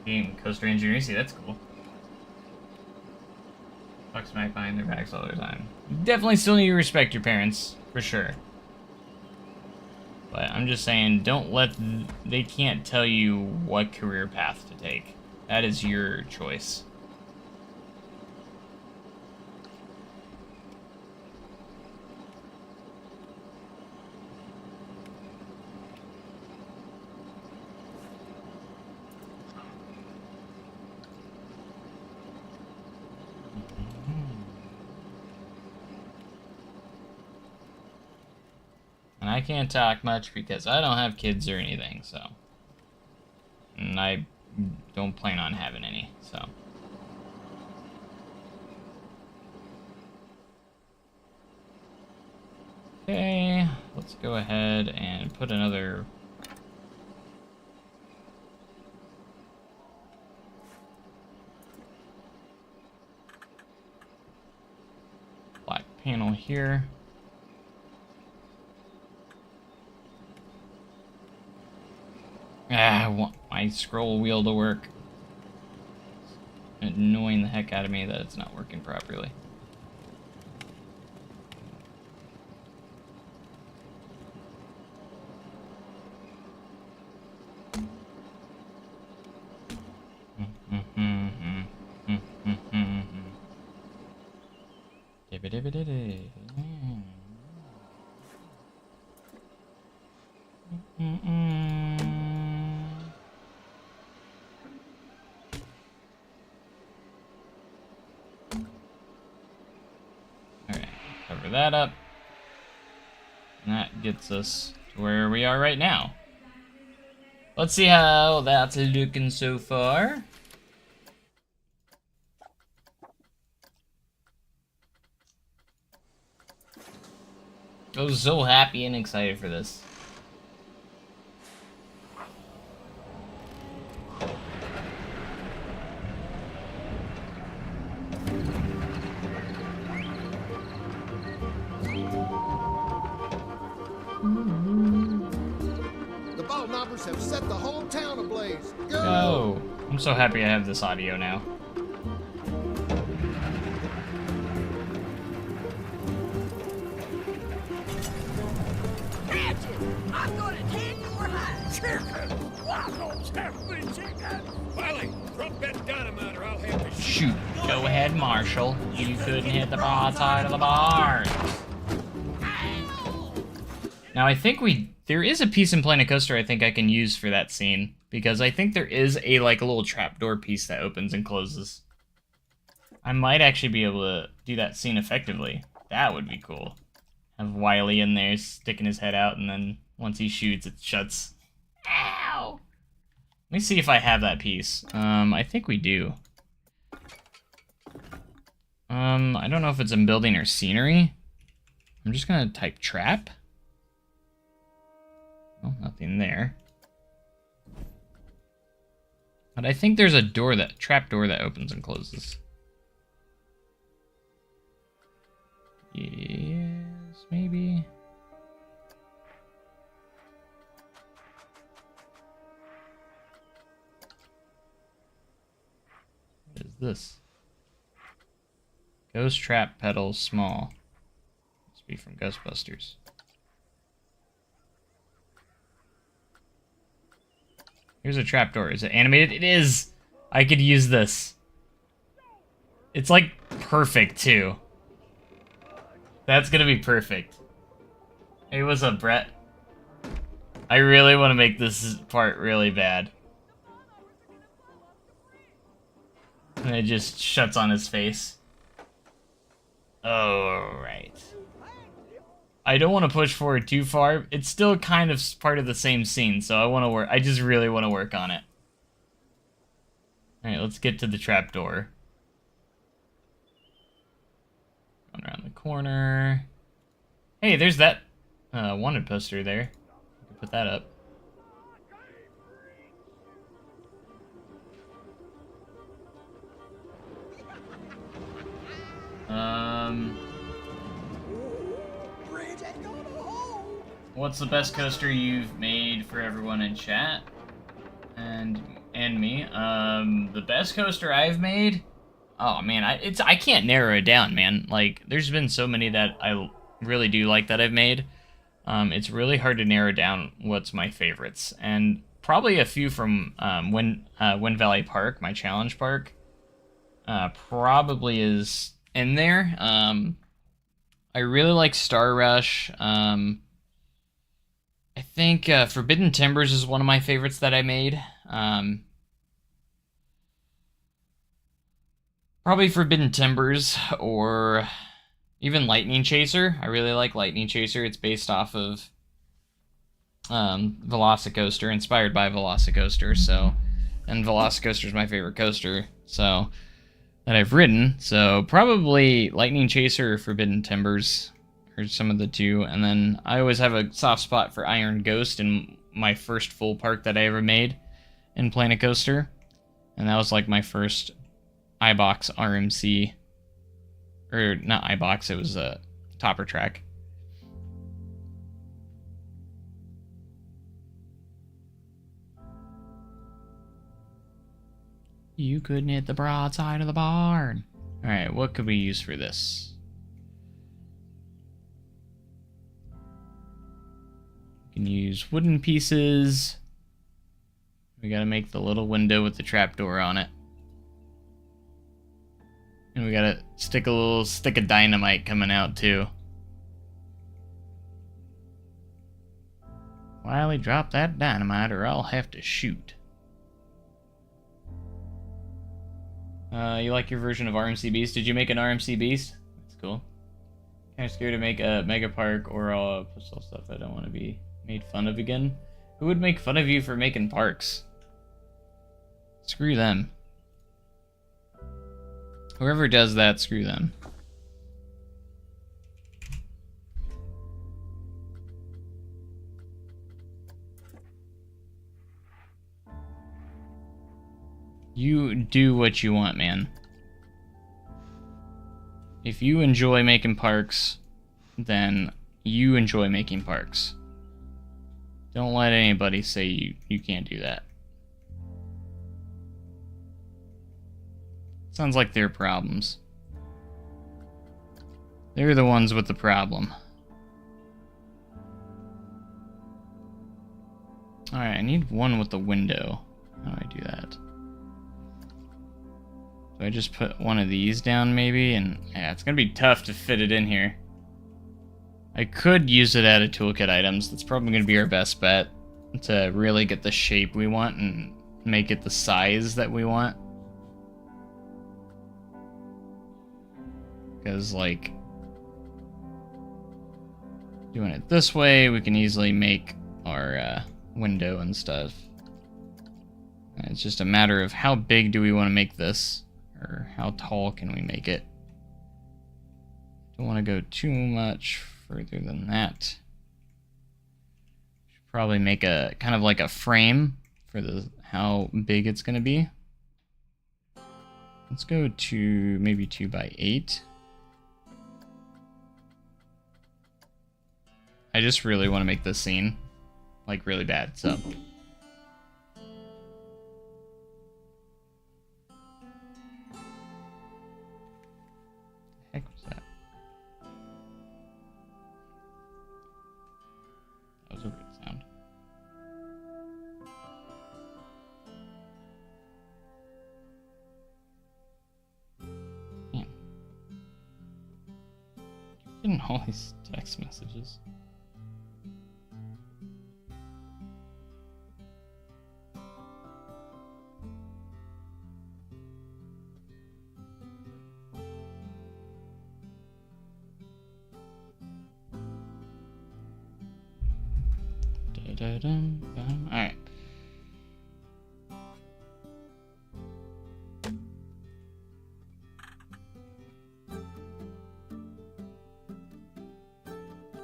Being coaster engineer, see, that's cool. Talk smack behind their backs all the time. You definitely still need to respect your parents, for sure. But I'm just saying, don't let... They can't tell you what career path to take. That is your choice. I can't talk much because I don't have kids or anything, so. And I don't plan on having any, so. Okay, let's go ahead and put another black panel here. I want my scroll wheel to work. It's annoying the heck out of me that it's not working properly. Alright, cover that up. And that gets us to where we are right now. Let's see how that's looking so far. I was so happy and excited for this. The ball knobbers have set the whole town ablaze. Go! Oh, I'm so happy I have this audio now. I'm gonna tan your hide. Chicken! Waffles have been chicken! Wiley, drop that dynamite or I'll have to Shoot. Go ahead, Marshall. You couldn't hit the broadside of the barn. Now, I think there is a piece in Planet Coaster I think I can use for that scene. Because I think there is a little trapdoor piece that opens and closes. I might actually be able to do that scene effectively. That would be cool. Have Wiley in there sticking his head out, and then once he shoots, it shuts. Ow! Let me see if I have that piece. I think we do. I don't know if it's in building or scenery. I'm just gonna type trap. Oh, nothing there. But I think there's a trap door that opens and closes. Yes, maybe. What is this? Ghost trap pedals small. Must be from Ghostbusters. Here's a trapdoor. Is it animated? It is! I could use this. It's like perfect too. That's gonna be perfect. Hey, what's up, Brett? I really want to make this part really bad. And it just shuts on his face. Oh, right. I don't want to push forward too far. It's still kind of part of the same scene, so I want to work. I just really want to work on it. All right, let's get to the trapdoor. Going around the corner. Hey, there's that wanted poster there. I can put that up. What's the best coaster you've made for everyone in chat? And me. The best coaster I've made? Oh man, I can't narrow it down, man. Like, there's been so many that I really do like that I've made. It's really hard to narrow down what's my favorites. And probably a few from Wind Valley Park, my challenge park. Probably is in there. I really like Star Rush. I think Forbidden Timbers is one of my favorites that I made. Probably Forbidden Timbers or even Lightning Chaser. I really like Lightning Chaser. It's based off of Velocicoaster, inspired by Velocicoaster. So, and Velocicoaster is my favorite coaster. So that I've ridden. So probably Lightning Chaser or Forbidden Timbers, or some of the two. And then I always have a soft spot for Iron Ghost in my first full park that I ever made in Planet Coaster. And that was like my first iBox RMC, or not iBox, it was a topper track. You couldn't hit the broadside of the barn. Alright, what could we use for this? We can use wooden pieces. We gotta make the little window with the trapdoor on it. And we gotta stick a little stick of dynamite coming out too. Wiley, drop that dynamite or I'll have to shoot. You like your version of RMC Beast? Did you make an RMC Beast? That's cool. Kind of scared to make a Mega Park or all pistol stuff. I don't want to be made fun of again. Who would make fun of you for making parks? Screw them. Whoever does that, screw them. You do what you want, man. If you enjoy making parks, then you enjoy making parks. Don't let anybody say you can't do that. Sounds like their problems. They're the ones with the problem. Alright, I need one with the window. How do I do that? Do I just put one of these down maybe? And yeah, it's gonna be tough to fit it in here. I could use it at a toolkit items. That's probably gonna be our best bet to really get the shape we want and make it the size that we want. Because, like, doing it this way, we can easily make our window and stuff. And it's just a matter of how big do we want to make this, or how tall can we make it. Don't want to go too much further than that. Should probably make a kind of like a frame for the how big it's going to be. Let's go to maybe 2 by 8. I just really want to make this scene, like, really bad, so. The heck was that? That was a weird sound. Man. You're getting all these text messages. Alright.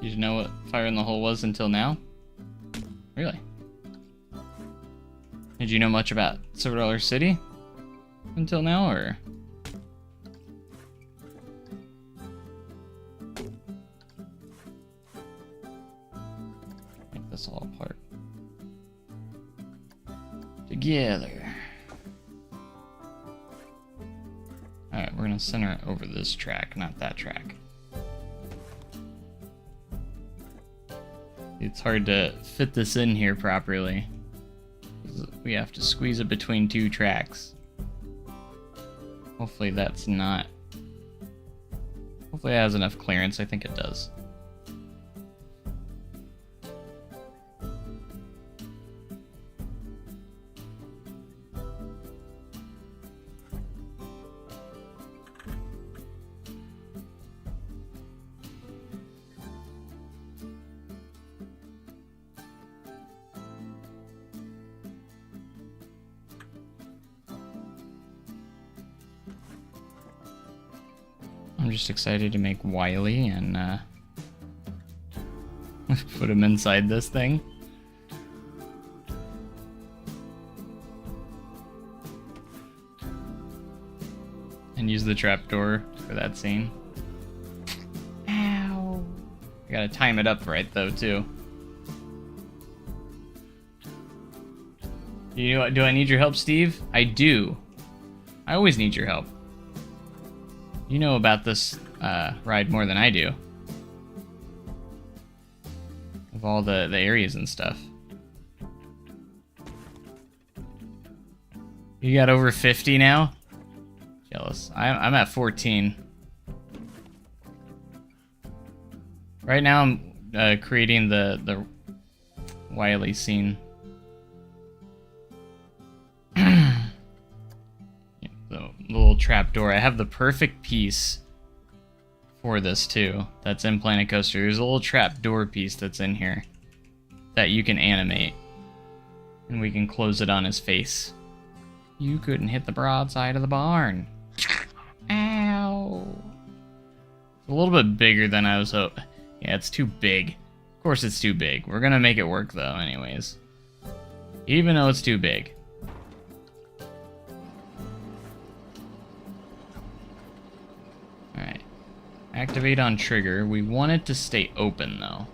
You didn't know what Fire in the Hole was until now? Really? Did you know much about Silver Dollar City until now, or? Make this all apart. Together. Alright, we're gonna center it over this track, not that track. It's hard to fit this in here properly. We have to squeeze it between 2 tracks. Hopefully that's not... Hopefully it has enough clearance. I think it does. just excited to make Wily and put him inside this thing. And use the trapdoor for that scene. Ow! I gotta time it up right though too. Do I need your help, Steve? I do. I always need your help. You know about this ride more than I do. Of all the areas and stuff. You got over 50 now? Jealous. I'm at 14. Right now I'm creating the Wily scene. The little trapdoor. I have the perfect piece for this too. That's in Planet Coaster. There's a little trapdoor piece that's in here that you can animate, and we can close it on his face. You couldn't hit the broadside of the barn. Ow! It's a little bit bigger than I was hoping. Yeah, it's too big. Of course it's too big. We're gonna make it work though, anyways. Even though it's too big. Alright. Activate on trigger. We want it to stay open though.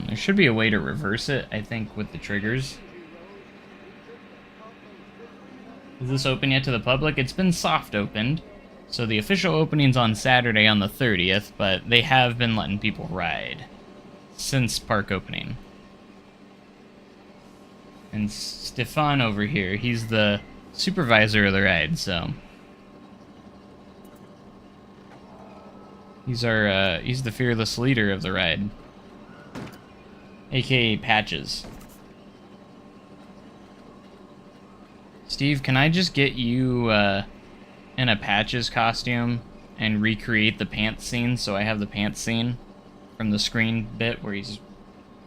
There should be a way to reverse it, I think, with the triggers. Is this open yet to the public? It's been soft opened. So the official opening's on Saturday on the 30th, but they have been letting people ride since park opening. And Stefan over here, he's the supervisor of the ride, so... he's the fearless leader of the ride. AKA Patches. Steve, can I just get you in a Patches costume and recreate the pants scene so I have the pants scene from the screen bit where he's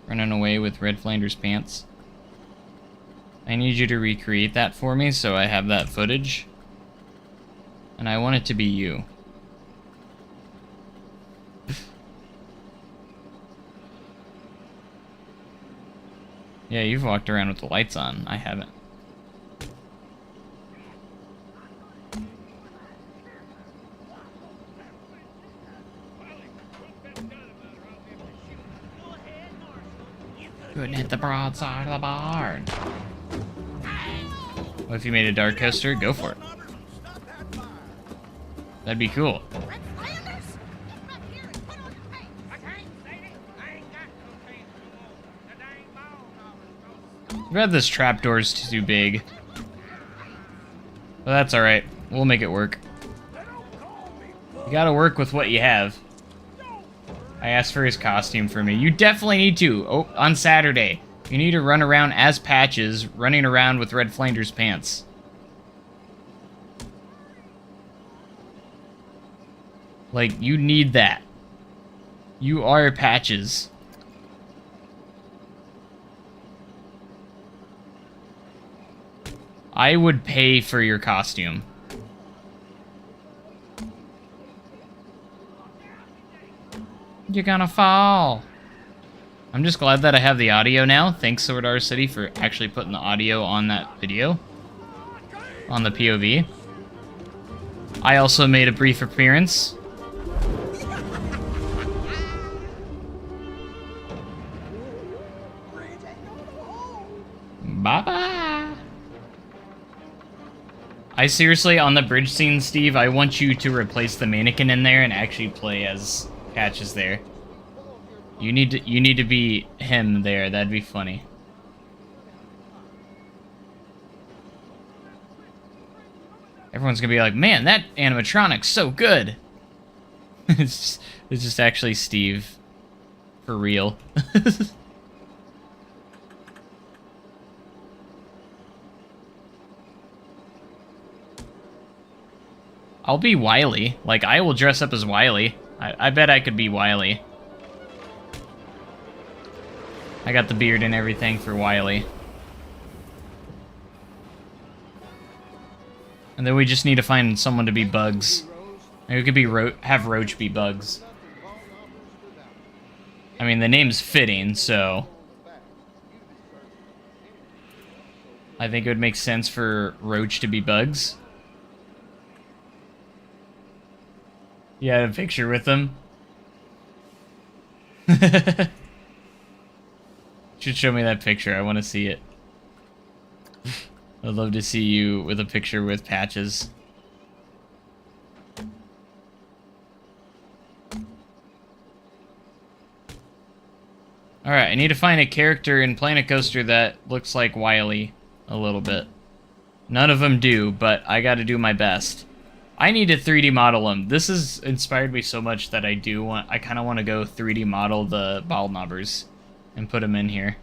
running away with Red Flanders pants? I need you to recreate that for me so I have that footage. And I want it to be you. Yeah, you've walked around with the lights on. I haven't. Couldn't hit the broadside of the barn. What if you made a dark coaster? Go for it. That'd be cool. Red Flanders, get back here and put on your pants. I can't, lady. I ain't got no pants no more. The dang ball knobbers. Too bad this trapdoor's too big. But that's alright. We'll make it work. You gotta work with what you have. I asked for his costume for me. You definitely need to. Oh, on Saturday. You need to run around as Patches, running around with Red Flanders pants. Like, you need that. You are Patches. I would pay for your costume. You're gonna fall. I'm just glad that I have the audio now. Thanks, Sword Art City, for actually putting the audio on that video. On the POV. I also made a brief appearance. Bye-bye. I seriously, on the bridge scene, Steve, I want you to replace the mannequin in there and actually play as Patches there. You need to be him there. That'd be funny. Everyone's gonna be like, man, that animatronic's so good. It's just actually Steve. For real. I'll be Wily. Like, I will dress up as Wily. I bet I could be Wily. I got the beard and everything for Wily. And then we just need to find someone to be Bugs. Maybe we could be have Roach be Bugs. I mean, the name's fitting, so I think it would make sense for Roach to be Bugs. You had a picture with them? Should show me that picture. I want to see it. I'd love to see you with a picture with Patches. Alright, I need to find a character in Planet Coaster that looks like Wily a little bit. None of them do, but I gotta do my best. I need to 3D model him. This has inspired me so much that I kind of want to go 3D model the ball knobbers and put them in here.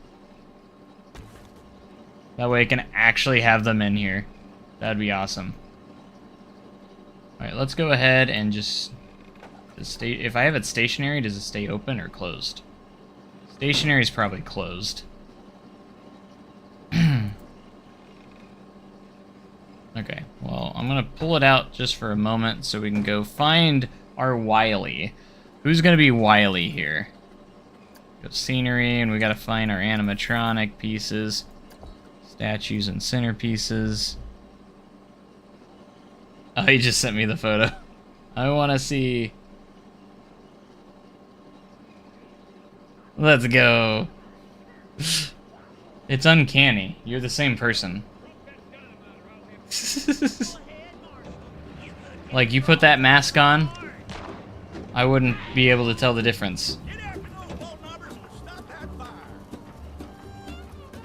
That way I can actually have them in here. That'd be awesome. Alright, let's go ahead and just... if I have it stationary, does it stay open or closed? Stationary is probably closed. Okay, well, I'm gonna pull it out just for a moment so we can go find our Wily. Who's gonna be Wily here? Go scenery, and we gotta find our animatronic pieces. Statues and centerpieces. Oh, he just sent me the photo. I wanna see... Let's go. It's uncanny. You're the same person. Like, you put that mask on, I wouldn't be able to tell the difference.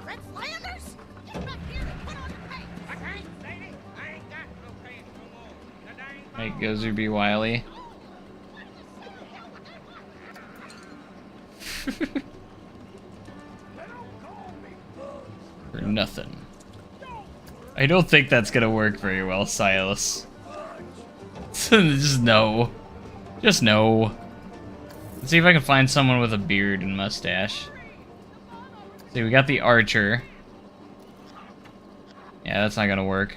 Red Flanders? Get back here and put on your pants. I can't, lady. I ain't got no pants no more. The dang Make Gozer be Wily. For nothing. I don't think that's gonna work very well, Silas. Just no. Just no. Let's see if I can find someone with a beard and mustache. See, we got the archer. Yeah, that's not gonna work.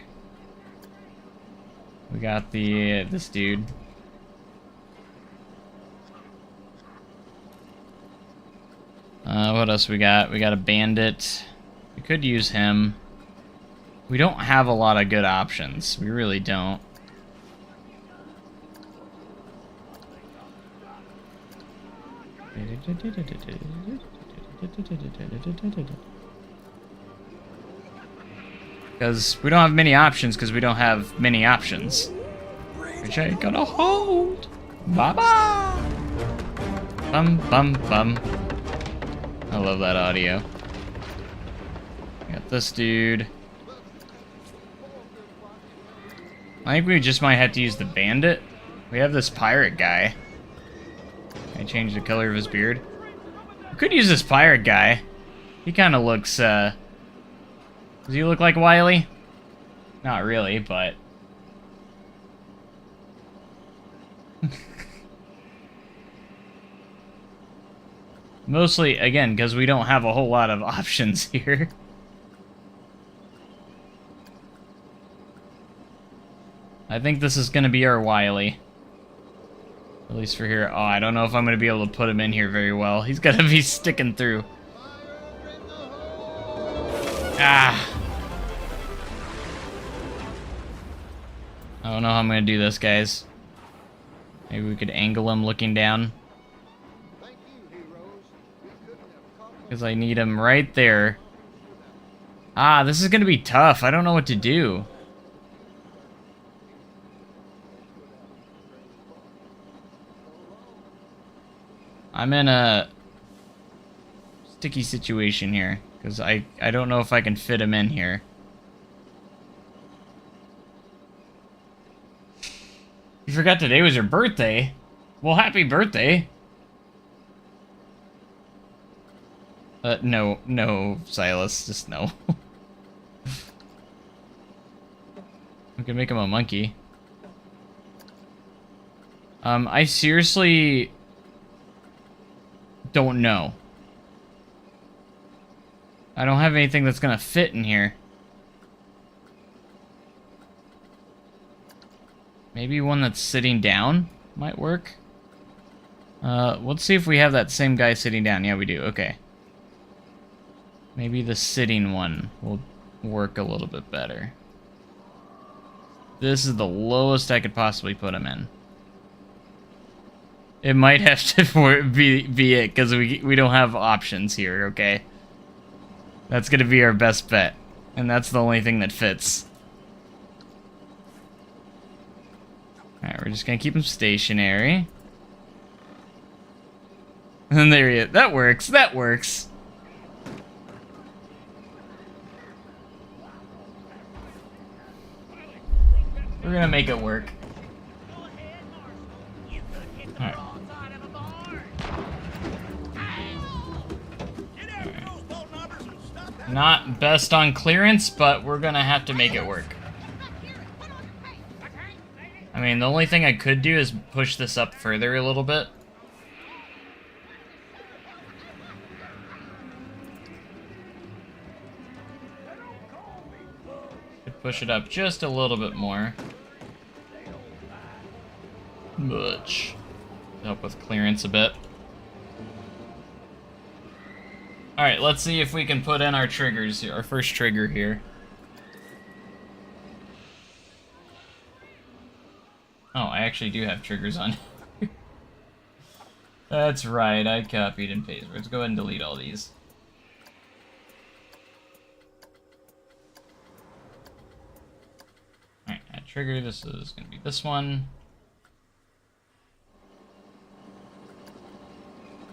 We got the this dude. What else we got? We got a bandit. We could use him. We don't have a lot of good options. We really don't. Because we don't have many options because we don't have many options. Which I ain't gonna hold. Bye-bye. Bum, bum, bum. I love that audio. Got this dude. I think we just might have to use the bandit. We have this pirate guy. Can I change the color of his beard? We could use this pirate guy. He kind of looks, does he look like Wily? Not really, but... Mostly, again, because we don't have a whole lot of options here. I think this is going to be our Wily. At least for here. Oh, I don't know if I'm going to be able to put him in here very well. He's going to be sticking through. Ah! I don't know how I'm going to do this, guys. Maybe we could angle him looking down. Because I need him right there. Ah, this is going to be tough. I don't know what to do. I'm in a sticky situation here. Because I don't know if I can fit him in here. You forgot today was your birthday? Well, happy birthday. No, Silas, just no. We can make him a monkey. I seriously don't know. I don't have anything that's gonna fit in here. Maybe one that's sitting down might work. Let's see if we have that same guy sitting down. Yeah, we do. Okay. Maybe the sitting one will work a little bit better. This is the lowest I could possibly put him in. It might have to be it, because we don't have options here, okay? That's gonna be our best bet. And that's the only thing that fits. Alright, we're just gonna keep him stationary. And there he is. That works, that works. We're gonna make it work. Go ahead, Marshal. You could hit the Alright. broadside of a barn. Get after those bolt numbers and stop that. Not best on clearance, but we're gonna have to make it work. I mean, the only thing I could do is push this up further a little bit. Could push it up just a little bit more. Much. Help with clearance a bit. Alright, let's see if we can put in our triggers, our first trigger here. Oh, I actually do have triggers on. That's right, I copied and pasted. Let's go ahead and delete all these. Alright, add trigger. This is going to be this one.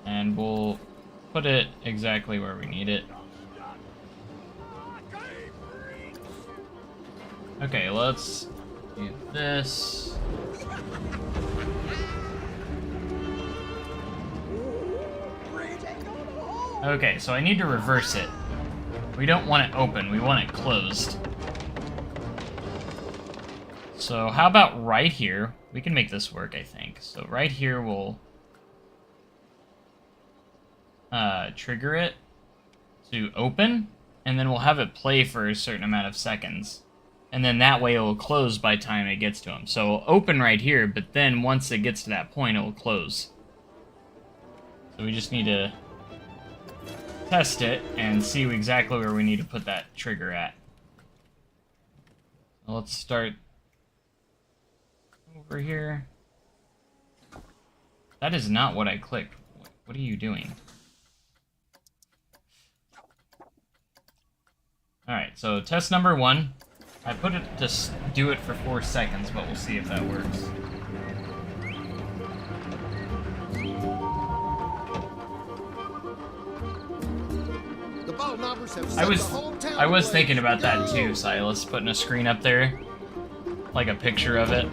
And we'll put it exactly where we need it. Okay, let's do this. Okay, so I need to reverse it. We don't want it open, we want it closed. So how about right here? We can make this work, I think. So right here we'll trigger it to open, and then we'll have it play for a certain amount of seconds. And then that way it will close by the time it gets to him. So open right here, but then once it gets to that point, it will close. So we just need to test it and see exactly where we need to put that trigger at. So let's start over here. That is not what I clicked. What are you doing? Alright, so test number 1. I put it to do it for 4 seconds, but we'll see if that works. The ball knobbers have set the whole town I was ablaze. thinking about that Go! too, Silas, putting a screen up there, like a picture of it.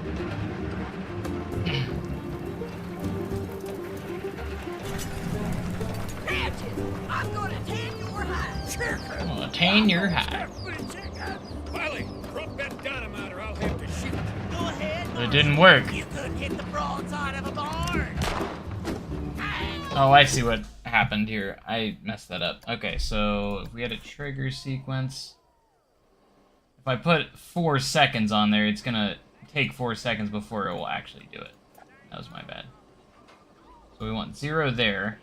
I'm gonna tan your hide. I'm gonna tan your hide. Wiley, drop that dynamite or I'll have to shoot. Go ahead, But it didn't work. You could hit the broadside of a barn. Oh, I see what happened here. I messed that up. Okay, so if we had a trigger sequence, if I put 4 seconds on there, it's gonna take 4 seconds before it will actually do it. That was my bad. So we want 0 there.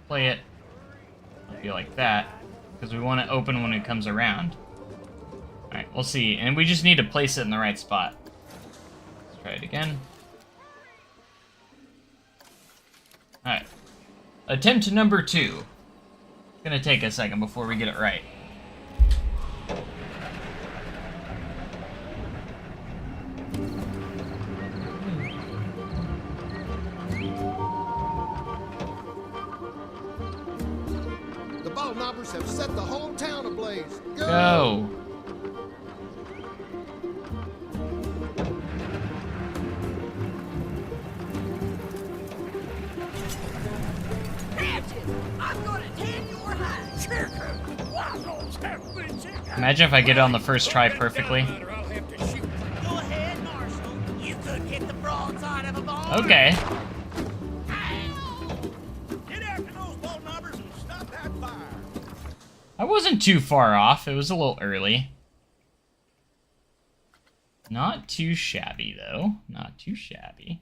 Play it. It'll be like that, because we want it open when it comes around. Alright, we'll see. And we just need to place it in the right spot. Let's try it again. Alright. Attempt number 2. It's gonna take a second before we get it right. The ball knobbers have set the whole town ablaze. Go! I'm gonna tan your hide. Imagine if I get it on the first try perfectly. I'll have to shoot. Go ahead, Marshal. You could hit the broadside of a barn. Okay. Get after those bolt knobbers and stop that fire. I wasn't too far off. It was a little early. Not too shabby, though. Not too shabby.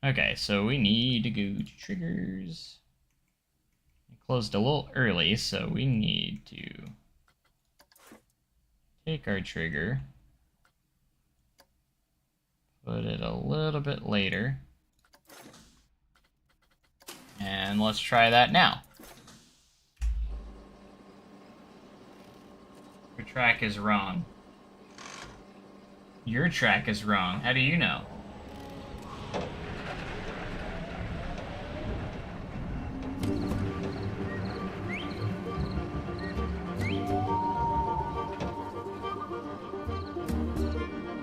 Okay, so we need to go to triggers. It closed a little early, so we need to take our trigger, put it a little bit later, and let's try that now. Your track is wrong. Your track is wrong. How do you know?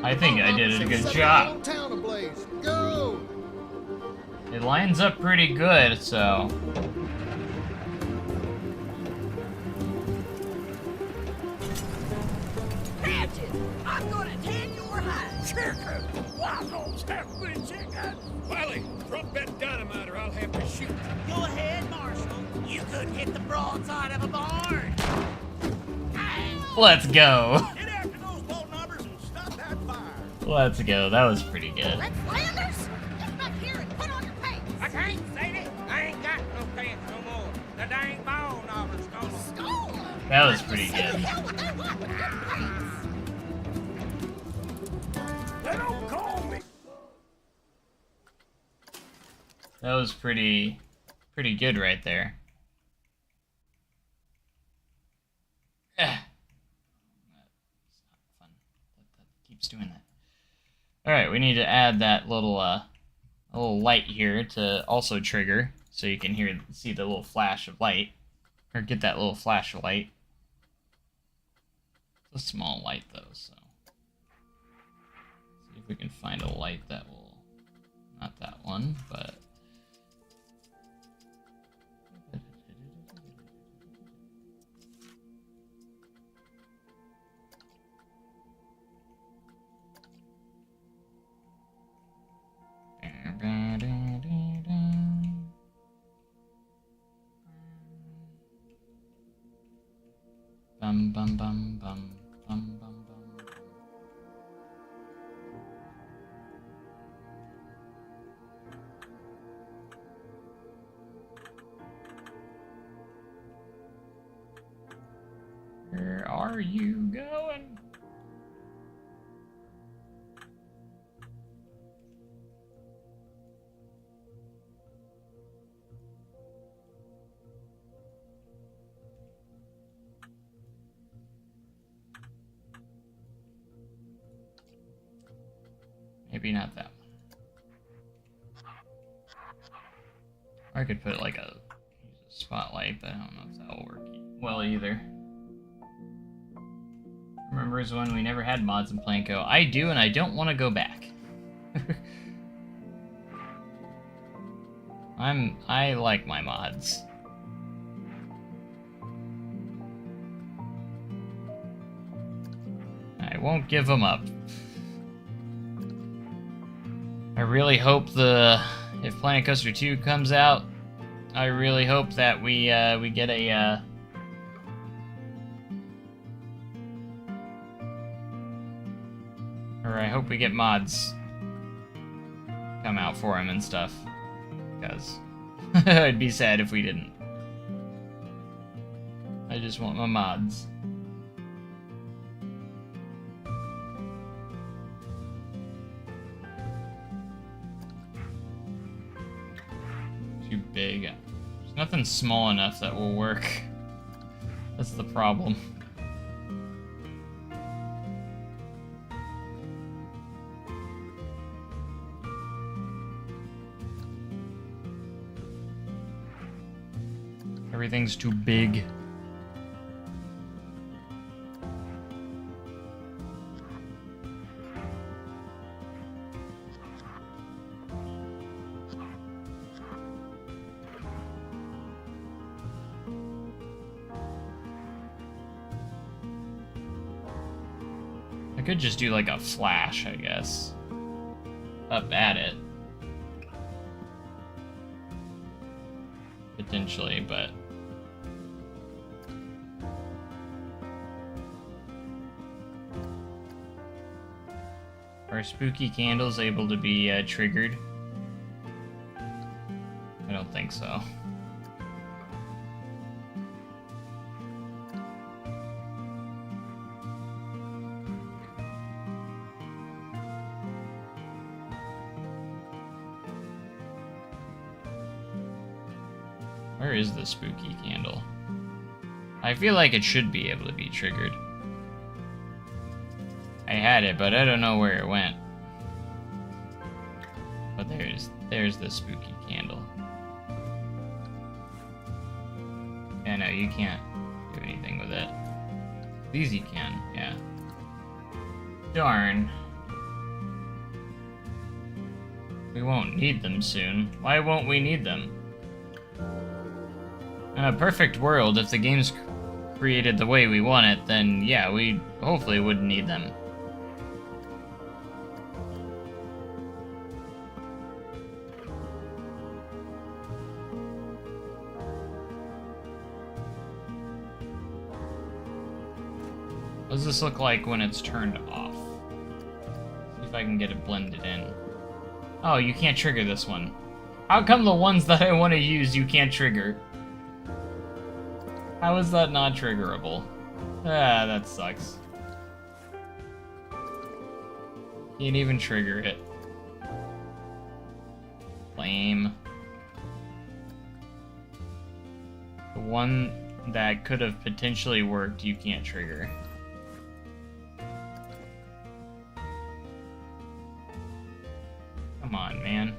I think I did a good job. Town ablaze. Go! It lines up pretty good, so... Badges, I'm gonna tan your hide. Chicken! Waffles have been chicken! Wiley, drop that dynamite or I'll have to shoot. Go ahead, Marshal. You could hit the broadside of a barn. Let's go. Get after those bolt knobbers and stop that fire. Let's go. That was pretty good. Let's Landers, get back here and put on your pants. I can't, Sadie. I ain't got no pants no more. The dang ball knobbers gone. Stolen. That was pretty Say the good. hell what they want with your pants. They don't call me. That was pretty good right there. That's not fun. That keeps doing that. All right, we need to add that little light here to also trigger, so you can see the little flash of light, or get that little flash of light. It's a small light though, so see if we can find a light that will, not that one, but. Bum bum bum bum bum bum bum. Where are you going? Maybe not that one. Or I could put like use a spotlight, but I don't know if that'll work well either. Remembers when we never had mods in Planko? I do, and I don't want to go back. I like my mods. I won't give them up. I really hope if Planet Coaster 2 comes out, I really hope that we get a or I hope we get mods come out for him and stuff, because I'd be sad if we didn't. I just want my mods. Too big. There's nothing small enough that will work. That's the problem. Everything's too big. I could just do like a flash, I guess. Up at it. Potentially, but... Are spooky candles able to be triggered? I don't think so. Where is the spooky candle? I feel like it should be able to be triggered. I had it, but I don't know where it went. But there's the spooky candle. Yeah, no, you can't do anything with it. These you can, yeah. Darn. We won't need them soon. Why won't we need them? In a perfect world, if the game's created the way we want it, then yeah, we hopefully wouldn't need them. What does this look like when it's turned off? See if I can get it blended in. Oh, you can't trigger this one. How come the ones that I want to use you can't trigger? How is that not triggerable? Ah, that sucks. Can't even trigger it. Lame. The one that could have potentially worked, you can't trigger. Come on, man.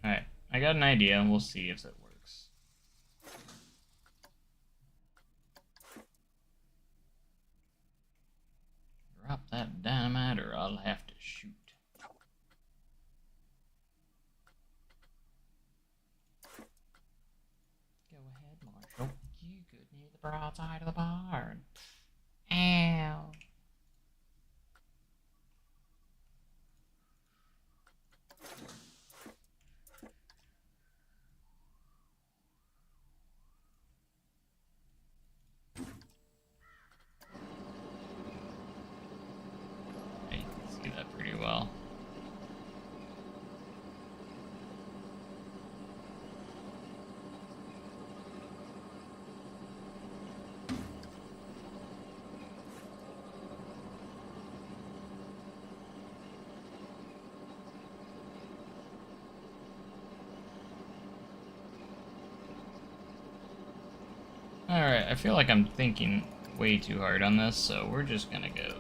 Alright, I got an idea, and we'll see if it works. Drop that dynamite or I'll have to shoot. Go ahead, Marshall. You could near the broadside of the barn. Ow. I can see that pretty well. Alright, I feel like I'm thinking way too hard on this, so we're just gonna go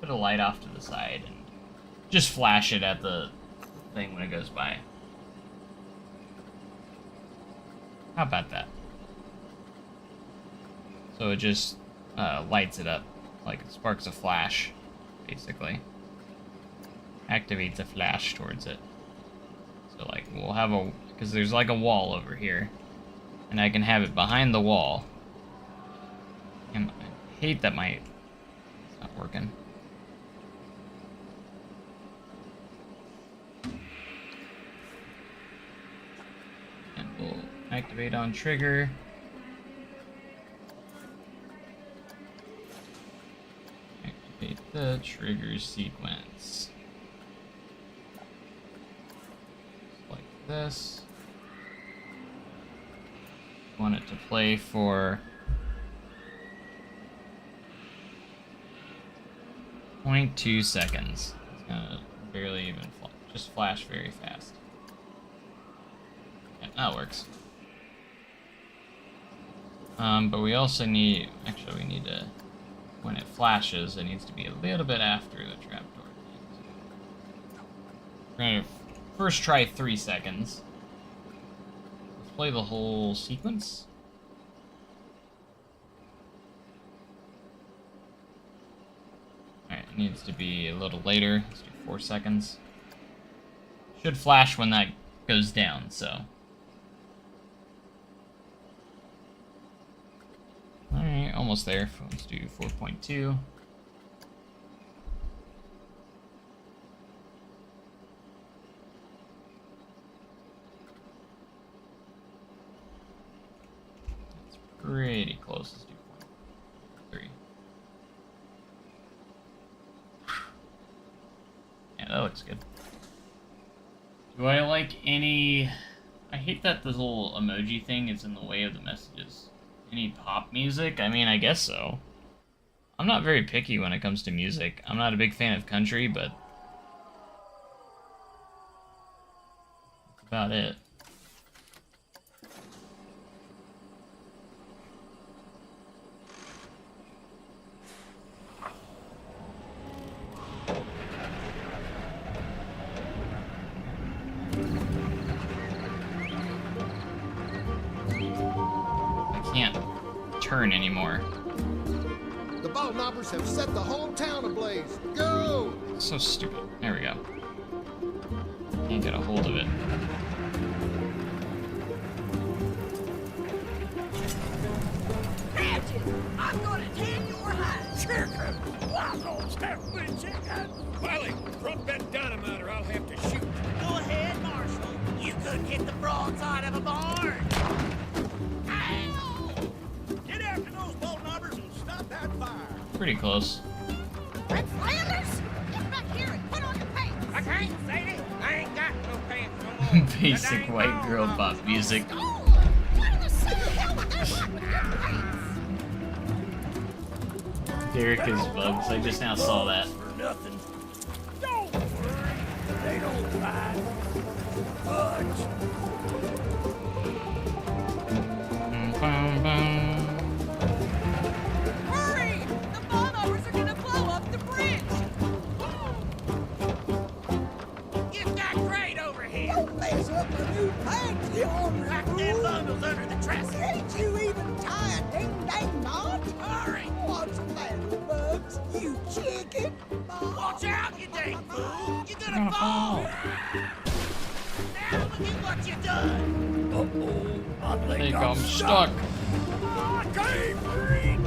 put a light off to the side and just flash it at the thing when it goes by. How about that? So it just lights it up, like it sparks a flash, basically. Activates a flash towards it. So like, we'll have a, because there's like a wall over here. And I can have it behind the wall. And I hate that it's not working. And we'll activate on trigger. Activate the trigger sequence. Like this. Want it to play for 0.2 seconds. It's gonna barely even just flash very fast. Yeah, that works. But we also need, actually we need to, when it flashes, it needs to be a little bit after the trapdoor. We're gonna first try 3 seconds. Play the whole sequence. needs to be a little later. Let's do 4 seconds. Should flash when that goes down, so. Alright, almost there. Let's do 4.2. That's pretty close. Let's do 3. Yeah, that looks good. Do I like any... I hate that the little emoji thing is in the way of the messages. Any pop music? I mean, I guess so. I'm not very picky when it comes to music. I'm not a big fan of country, but... that's about it. Turn anymore. The ball knobbers have set the whole town ablaze. Go! So stupid. There we go. Can't get a hold of it. I'm gonna tan your hide. Chicken! Waffles! Halfway chicken! Wiley, drop that dynamite or I'll have to shoot. Go ahead, Marshal. You couldn't hit the broadside of a barn. Ow! Get after those bolt knobbers and stop that fire. Pretty close. Red Flanders, get back here and put on your pants. I can't, Sadie. I ain't got no pants no more. Basic That white ain't girl all bop music. Oh, what in the city hell would they want with your pants? Derek is bugs. I just now saw that. For nothing. Don't worry. They don't bite. Fudge. Hurry! The ball knobbers are gonna blow up the bridge. You've got great over here. Don't mess up my new pants, you ornery Lock them fool. bundles under the dresser. Can't you even tie a ding-dang knot? Hurry. What's the matter, Bugs? You chicken? Watch out, you dang fool. You're gonna fall. Now look at what you done. Uh-oh. I I think think I'm I'm stuck. I can't reach.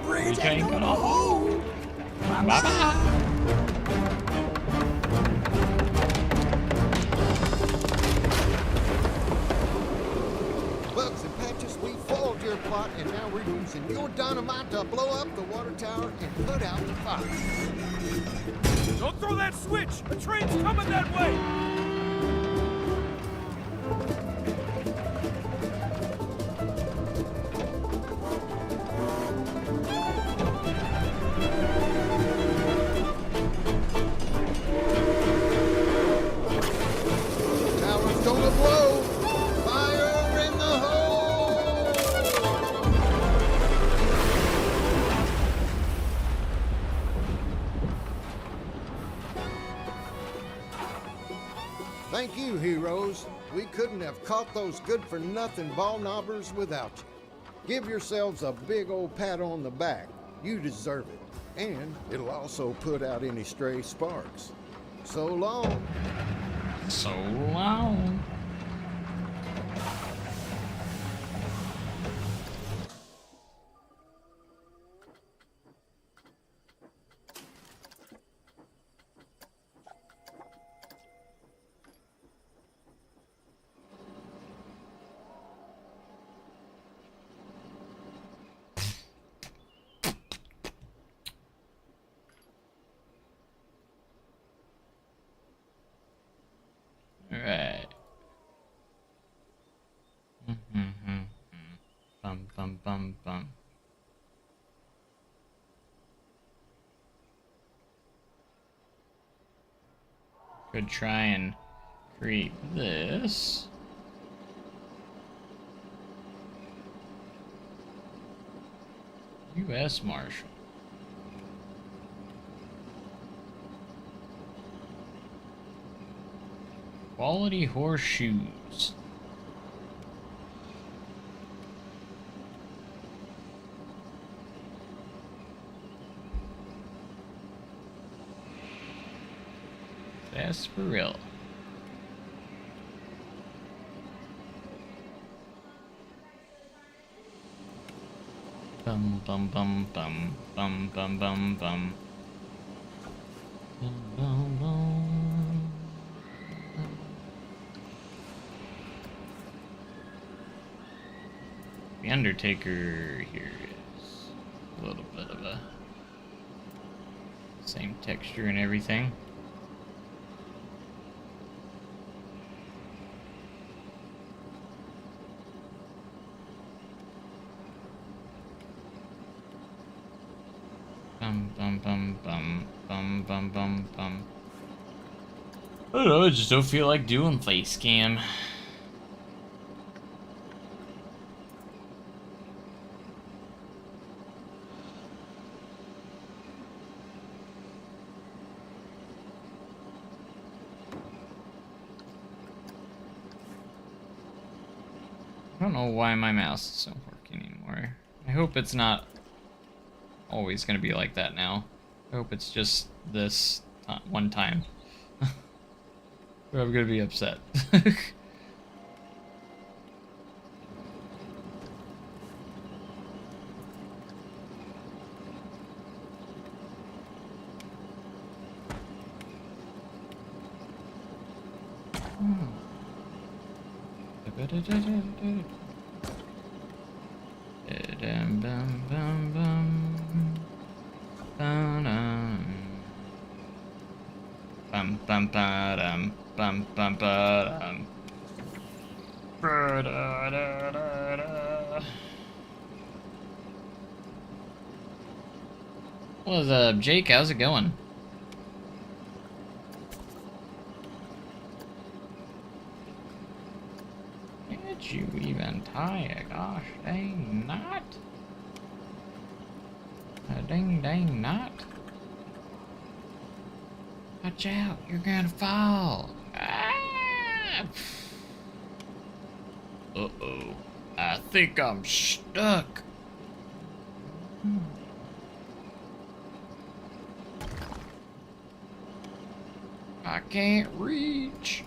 Bridge You ain't can't gonna get off. hold. Bye-bye. Bugs and Patches, we foiled your plot, and now we're using your dynamite to blow up the water tower and put out the fire. Don't throw that switch. The train's coming that way. Tower's gonna blow. Fire in the hole! Thank you, heroes. We couldn't have caught those good-for-nothing ball knobbers without you. Give yourselves a big old pat on the back. You deserve it. And it'll also put out any stray sparks. So long. So long. Alright. Bum bum bum bum. Could try and create this. U.S. Marshal. Quality horseshoes. That's for real. Bum bum bum bum bum bum bum bum. Bum bum bum. The Undertaker here is a little bit of a same texture and everything. Bum bum bum bum bum bum bum bum. I don't know, I just don't feel like doing face cam. I don't know why my mouse isn't working anymore. I hope it's not always gonna be like that now. I hope it's just this one time. Or I'm gonna be upset. Bum bum ba-dum, bum bum ba-dum. Ba-da-da-da-da. What's up, Jake? How's it going? Can't you even tie a gosh dang knot? A ding dang knot? Watch out, you're gonna fall. Ah! Uh-oh. I think I'm stuck. I can't reach.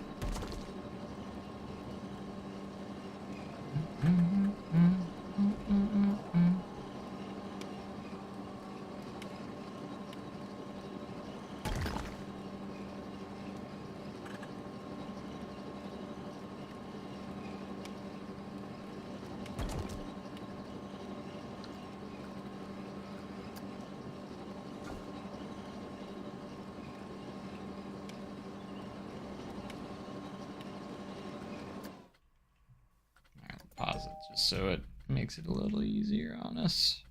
Pause it just so it makes it a little easier on us.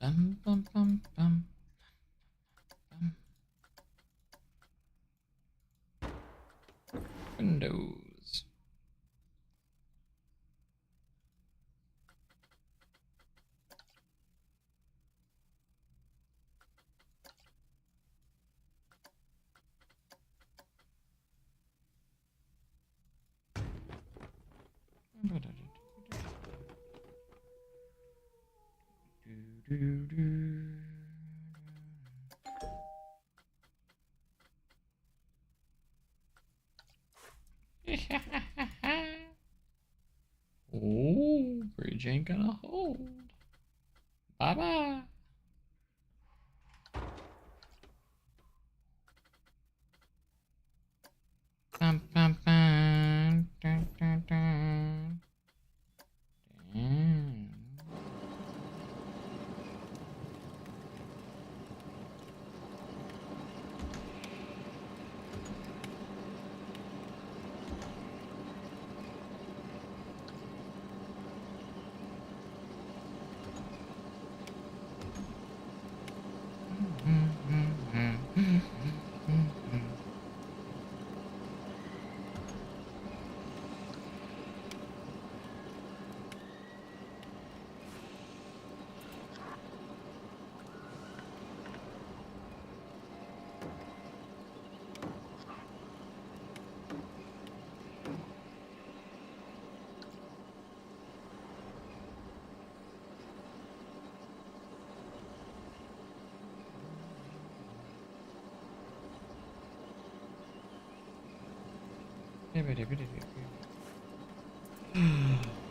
Bum bum bum bum. Bum. Windows. Oh, bridge ain't gonna hold. Bye bye. Bum, bum, bum. Dun, dun, dun. Damn.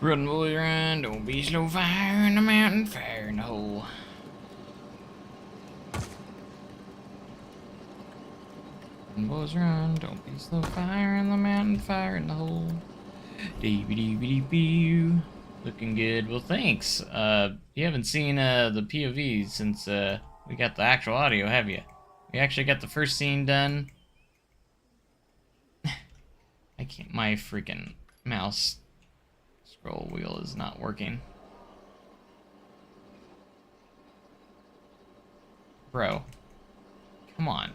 Run, boy, run. Don't be slow. Fire in the mountain, fire in the hole. Run, boys, run. Don't be slow. Fire in the mountain, fire in the hole. Dee-dee-dee-dee-dee. Looking good. Well, thanks. You haven't seen the POV since we got the actual audio, have you? We actually got the first scene done. I can't. My freaking mouse scroll wheel is not working. Bro. Come on.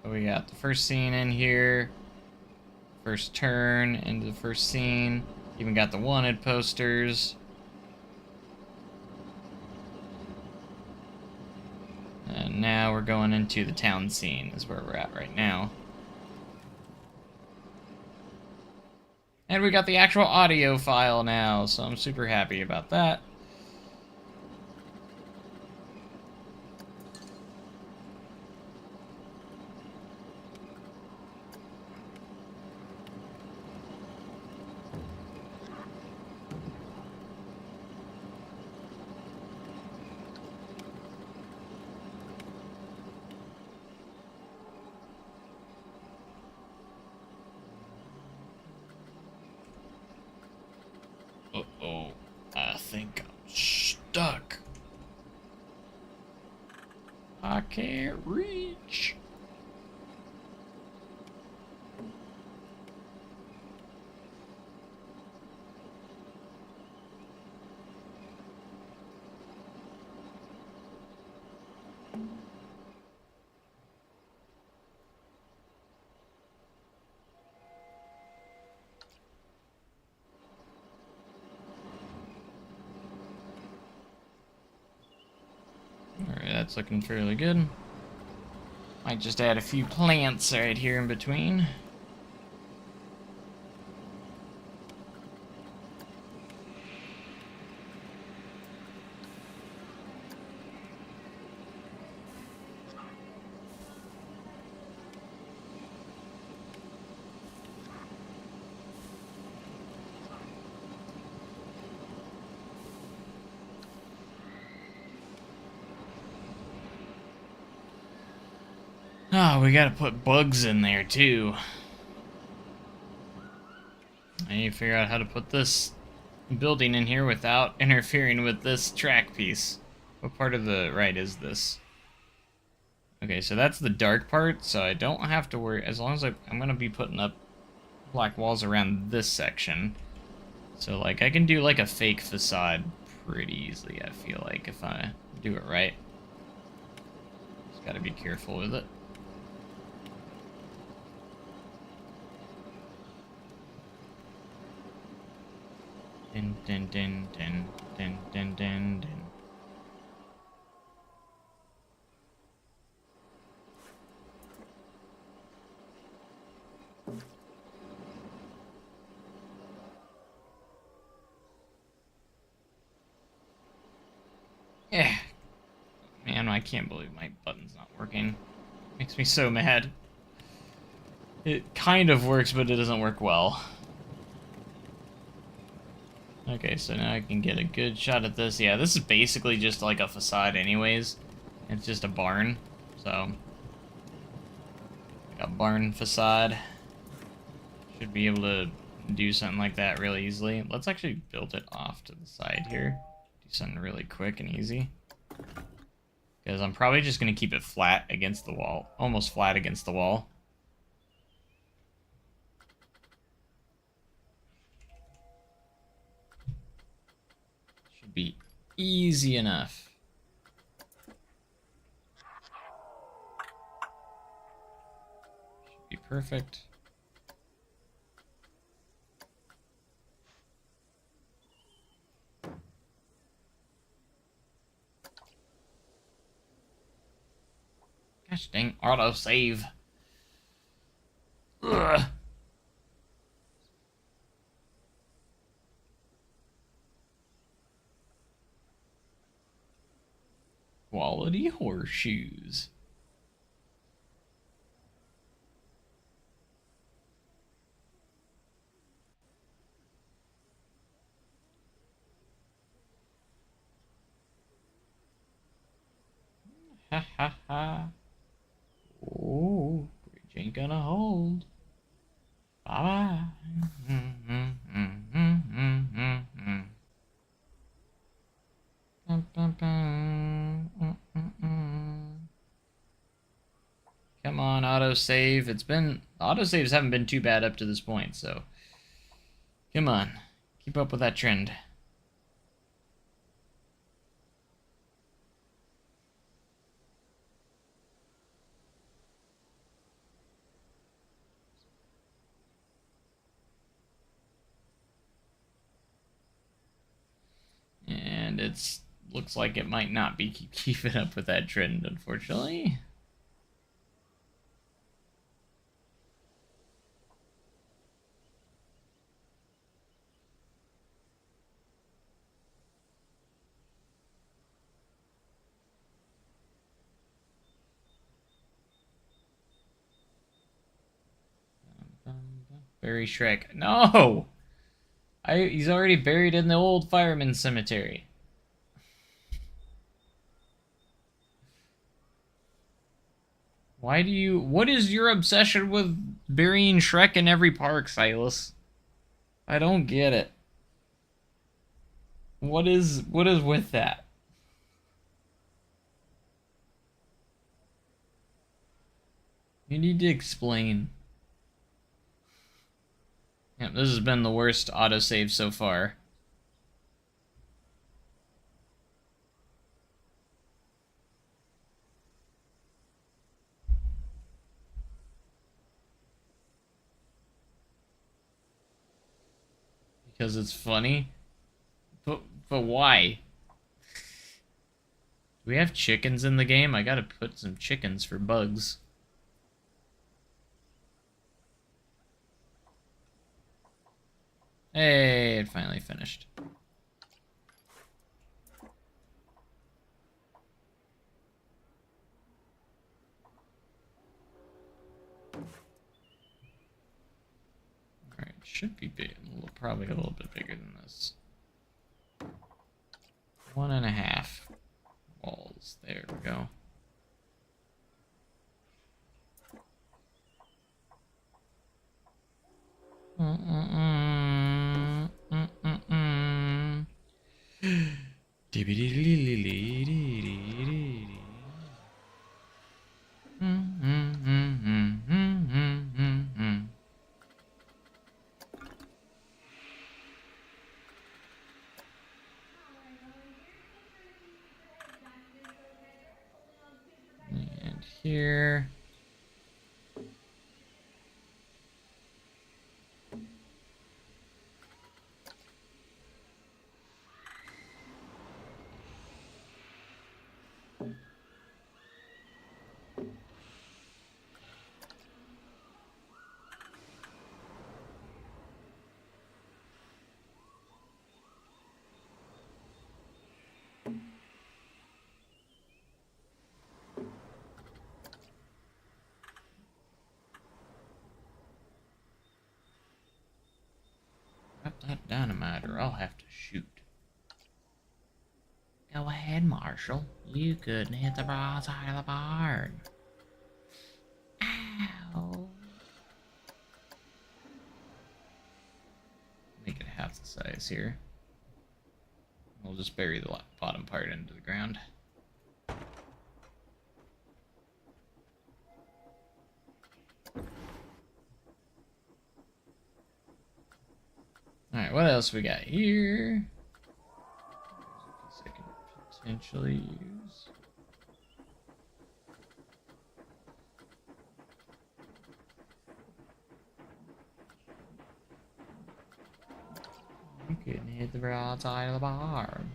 So we got the first scene in here. First turn into the first scene. Even got the wanted posters. And now we're going into the town scene is where we're at right now. And we got the actual audio file now, so I'm super happy about that. Uh-oh, I think I'm stuck. I can't reach. Alright, that's looking fairly good. Might just add a few plants right here in between. Oh, we gotta put bugs in there too. I need to figure out how to put this building in here without interfering with this track piece. What part of the right is this? Okay, so that's the dark part, so I don't have to worry, as long as I'm gonna be putting up black walls around this section. So, like, I can do, like, a fake facade pretty easily, I feel like, if I do it right. Just gotta be careful with it. Din, din, din, din, din, din, din, din. Yeah. Man, I can't believe my button's not working. Makes me so mad. It kind of works, but it doesn't work well. Okay, so now I can get a good shot at this. Yeah, this is basically just like a facade anyways. It's just a barn, so... like a barn facade. Should be able to do something like that really easily. Let's actually build it off to the side here. Do something really quick and easy. Because I'm probably just going to keep it flat against the wall. Almost flat against the wall. Be easy enough. Should be perfect. Gosh dang, auto save. Ugh. Quality horseshoes. ha ha ha. Oh, bridge ain't gonna hold. Bye bye. Come on, autosave. Autosaves haven't been too bad up to this point, so come on. Keep up with that trend. And looks like it might not be keeping up with that trend, unfortunately. Bury Shrek. No! He's already buried in the old fireman cemetery. What is your obsession with burying Shrek in every park, Silas? I don't get it. What is with that? You need to explain. Yep, this has been the worst autosave so far. Because it's funny? But why? Do we have chickens in the game? I gotta put some chickens for bugs. Hey, it finally finished. Alright, should be big, probably a little bit bigger than this. 1.5 walls. There we go. And here. Drop that dynamite or I'll have to shoot. Go ahead, Marshall. You couldn't hit the broadside of the barn. Ow. Make it half the size here. We'll just bury the bottom part into the ground. Alright, what else we got here? There's a piece I can potentially use. You couldn't hit the broadside of the barn.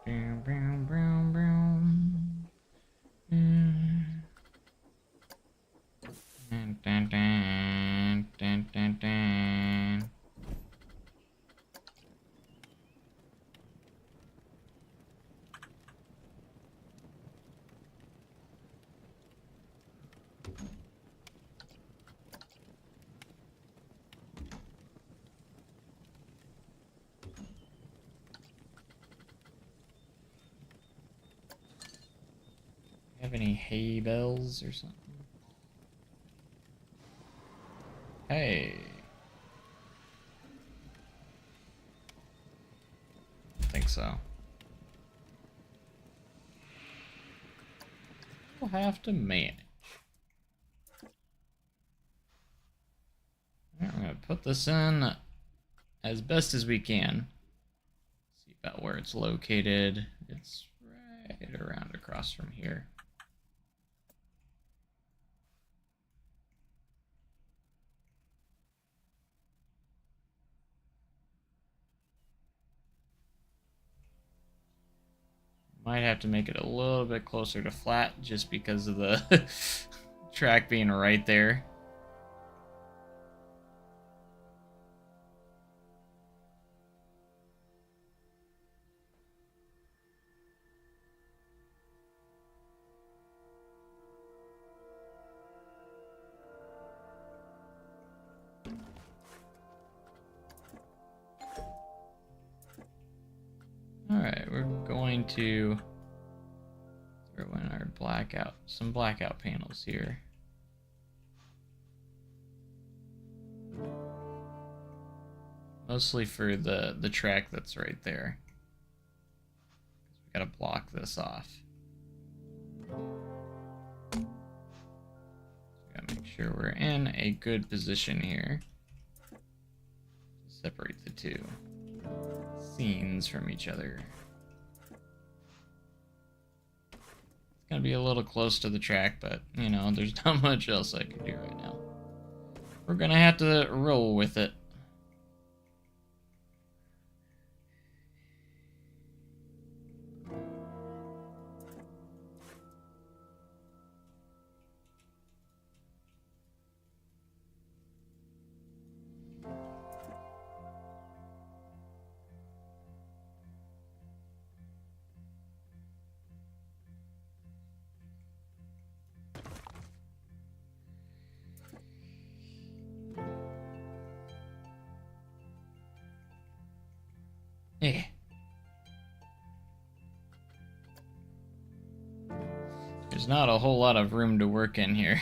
Broom, broom, broom, broom. Dun, dun, dun, dun, dun, dun. Have any hay bells or something? Hey. I think so. We'll have to manage. Alright, we're gonna put this in as best as we can. See about where it's located. It's right around across from here. Might have to make it a little bit closer to flat just because of the track being right there. Alright, we're going to throw in our some blackout panels here. Mostly for the track that's right there. We gotta block this off. Gotta make sure we're in a good position here. Separate the two scenes from each other. It's gonna be a little close to the track, but you know, there's not much else I can do right now. We're gonna have to roll with it. Yeah. There's not a whole lot of room to work in here.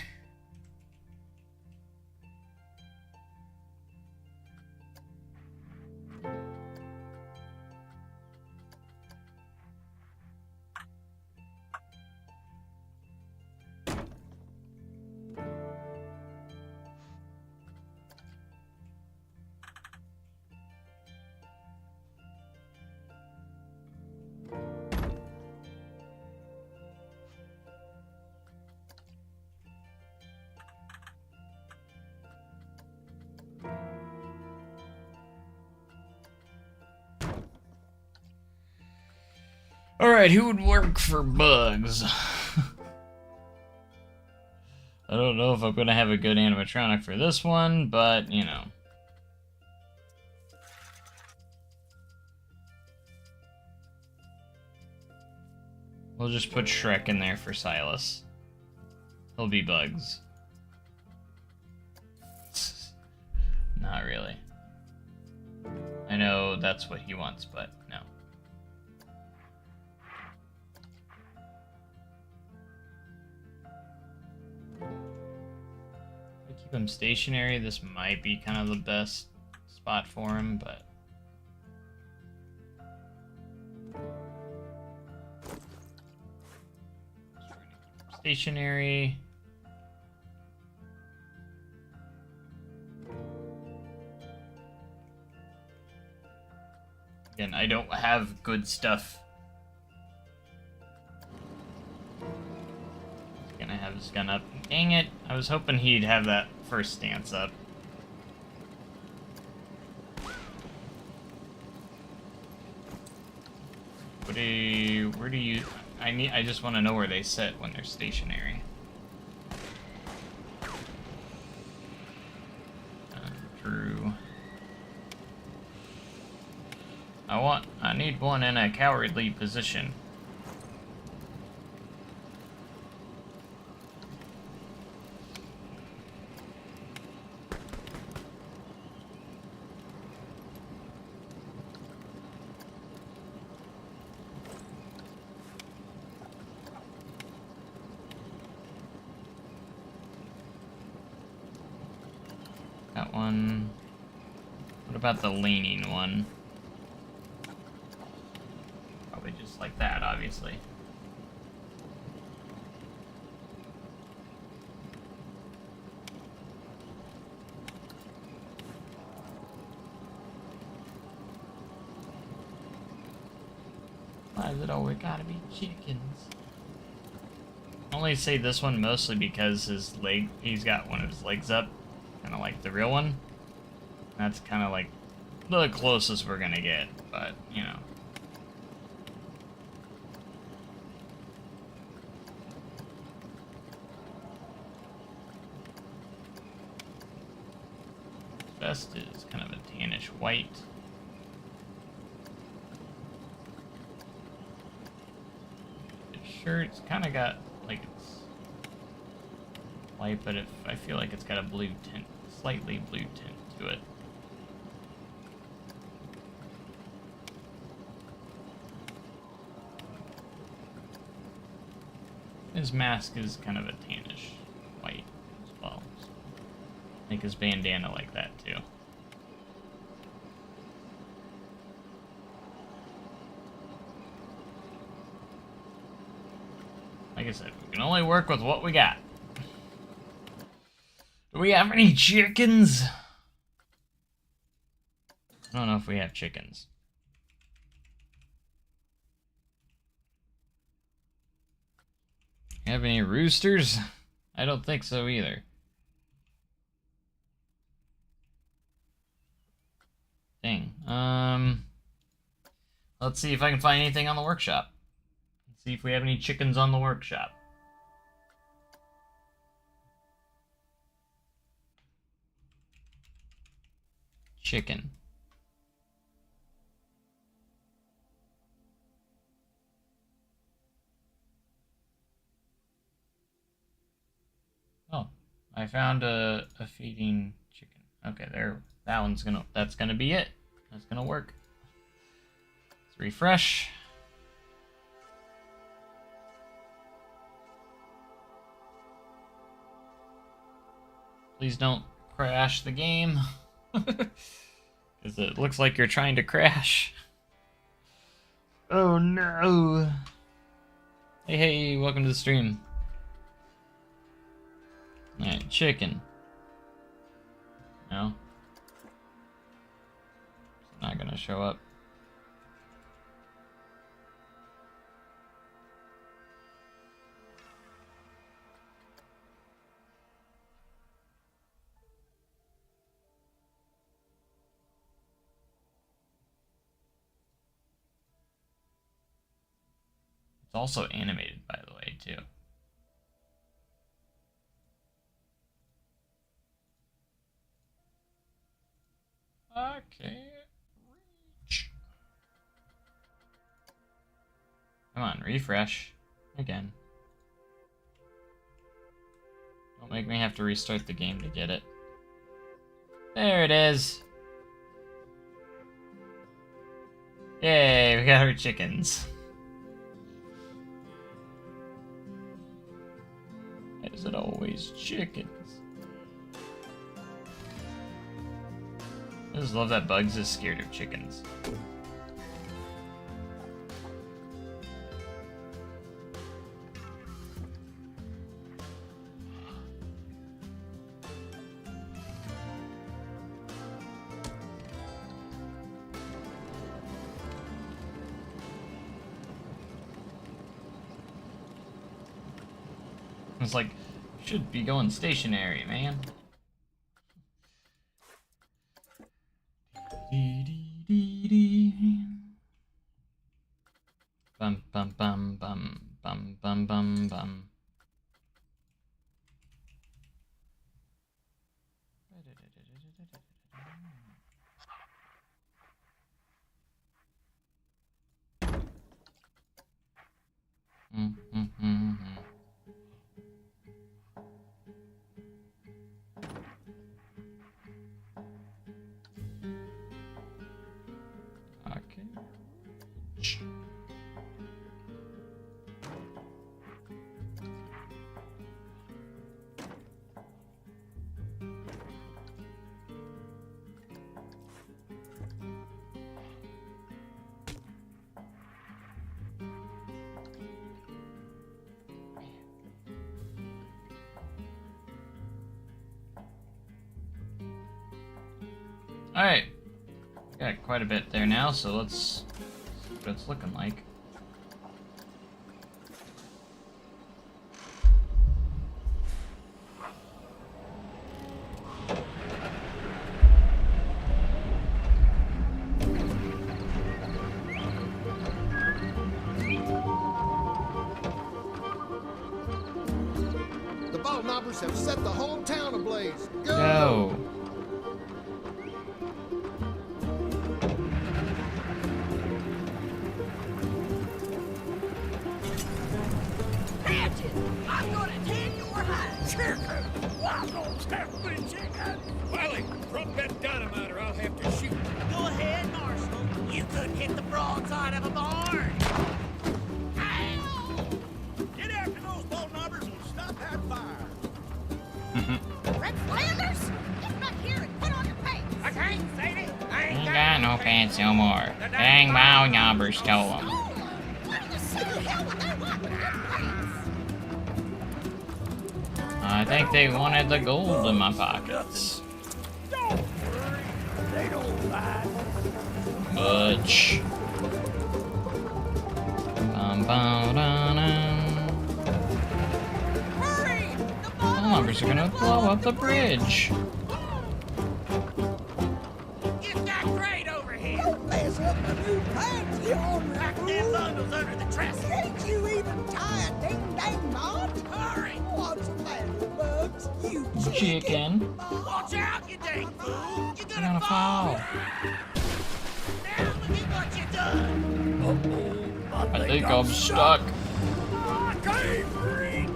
Alright, who would work for bugs? I don't know if I'm gonna have a good animatronic for this one, but, you know. We'll just put Shrek in there for Silas. He'll be bugs. Not really. I know that's what he wants, but no. Keep him stationary. This might be kind of the best spot for him, but stationary. Again, I don't have good stuff. Gonna have his gun up. Dang it! I was hoping he'd have that first stance up. Would Where do you... I just want to know where they sit when they're stationary. True. I need one in a cowardly position. That one. What about the leaning one? Probably just like that, obviously. Why is it always gotta be chickens? I only say this one mostly because he's got one of his legs up. Kind of like the real one. That's kind of like the closest we're gonna get, but you know. Vest is kind of a tannish white. His shirt's kind of got like it's white, but I feel like it's got a blue tint. Slightly blue tint to it. His mask is kind of a tannish white as well. So I think his bandana like that too. Like I said, we can only work with what we got. Do we have any chickens? I don't know if we have chickens. Have any roosters? I don't think so either. Dang. Let's see if I can find anything on the workshop. Let's see if we have any chickens on the workshop. Chicken. Oh, I found a feeding chicken. Okay, there. That's gonna be it. That's gonna work. Let's refresh. Please don't crash the game. Because it looks like you're trying to crash. Oh no. Hey, welcome to the stream. Alright, chicken. No. It's not gonna show up. It's also animated, by the way, too. I can't reach. Come on, refresh. Again. Don't make me have to restart the game to get it. There it is. Yay, we got our chickens. Why is it always chickens? I just love that Bugs is scared of chickens. It's like, should be going stationary, man. Bum bum bum bum bum bum bum. Okay. Alright. Got quite a bit there now, so let's see what it's looking like. The ball knobbers have set the whole town ablaze. Go! Go! Patches, I'm gonna tan your hide. Chicken! Waffles have been chicken! Wiley, drop that dynamite or I'll have to shoot. Go ahead, Marshal. You couldn't hit the broadside of a barn. Ow! Get after those ball knobbers and stop that fire. Red Flanders, get back here and put on your pants. I can't, Sadie. I Ain't got no pants no more. Dang, my knobber stole them. Oh, what in the city hell would they want with their pants? I think they wanted the gold in my pockets. Don't worry, they don't lie. Much. Bum, bum, dum, dum. Hurry! The The ball numbers are gonna blow up the bridge. Get that crate over here. Don't mess up my new pants, you ornery Pack them fool. bundles under the dresser. Can't you even tie a ding-dang knot? Hurry! What's the matter, Bugs? You chicken. Chicken. Watch out, you dang fool! You're You're gonna gonna fall. Now look at what you done. Uh-oh, I think I'm stuck. I can't reach.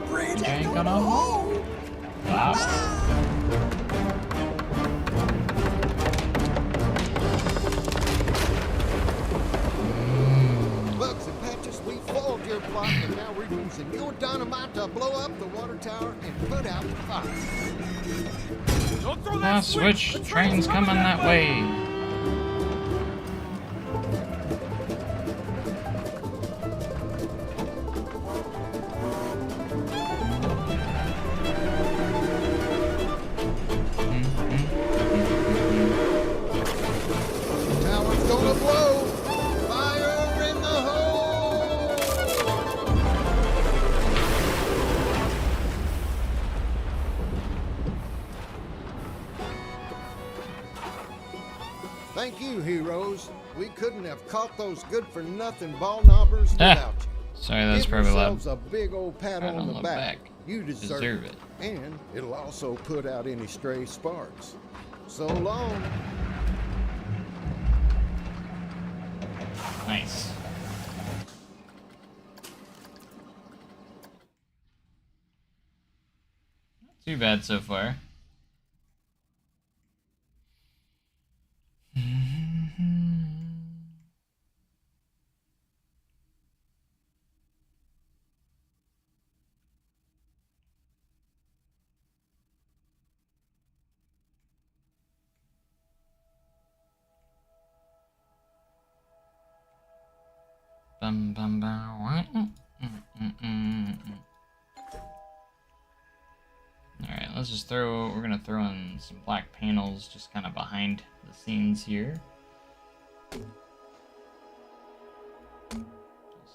Bridge Ain't ain't gonna gonna hold. hold. Wow. Bugs and Patches, we foiled your plot, and now we're using your dynamite to blow up the water tower and put out the fire. Don't throw Ah, that switch. The Train's coming that way. The tower's gonna blow. Fire in the hole! Thank you, heroes. We couldn't have caught those good-for-nothing ball knobbers Ah, without you. sorry, that's Give probably loud. yourselves a big old pat on the back. You deserve it. it. And it'll also put out any stray sparks. So long. Nice. Not too bad so far. Bum bum bum. Alright, let's just we're gonna throw in some black panels just kind of behind the scenes here.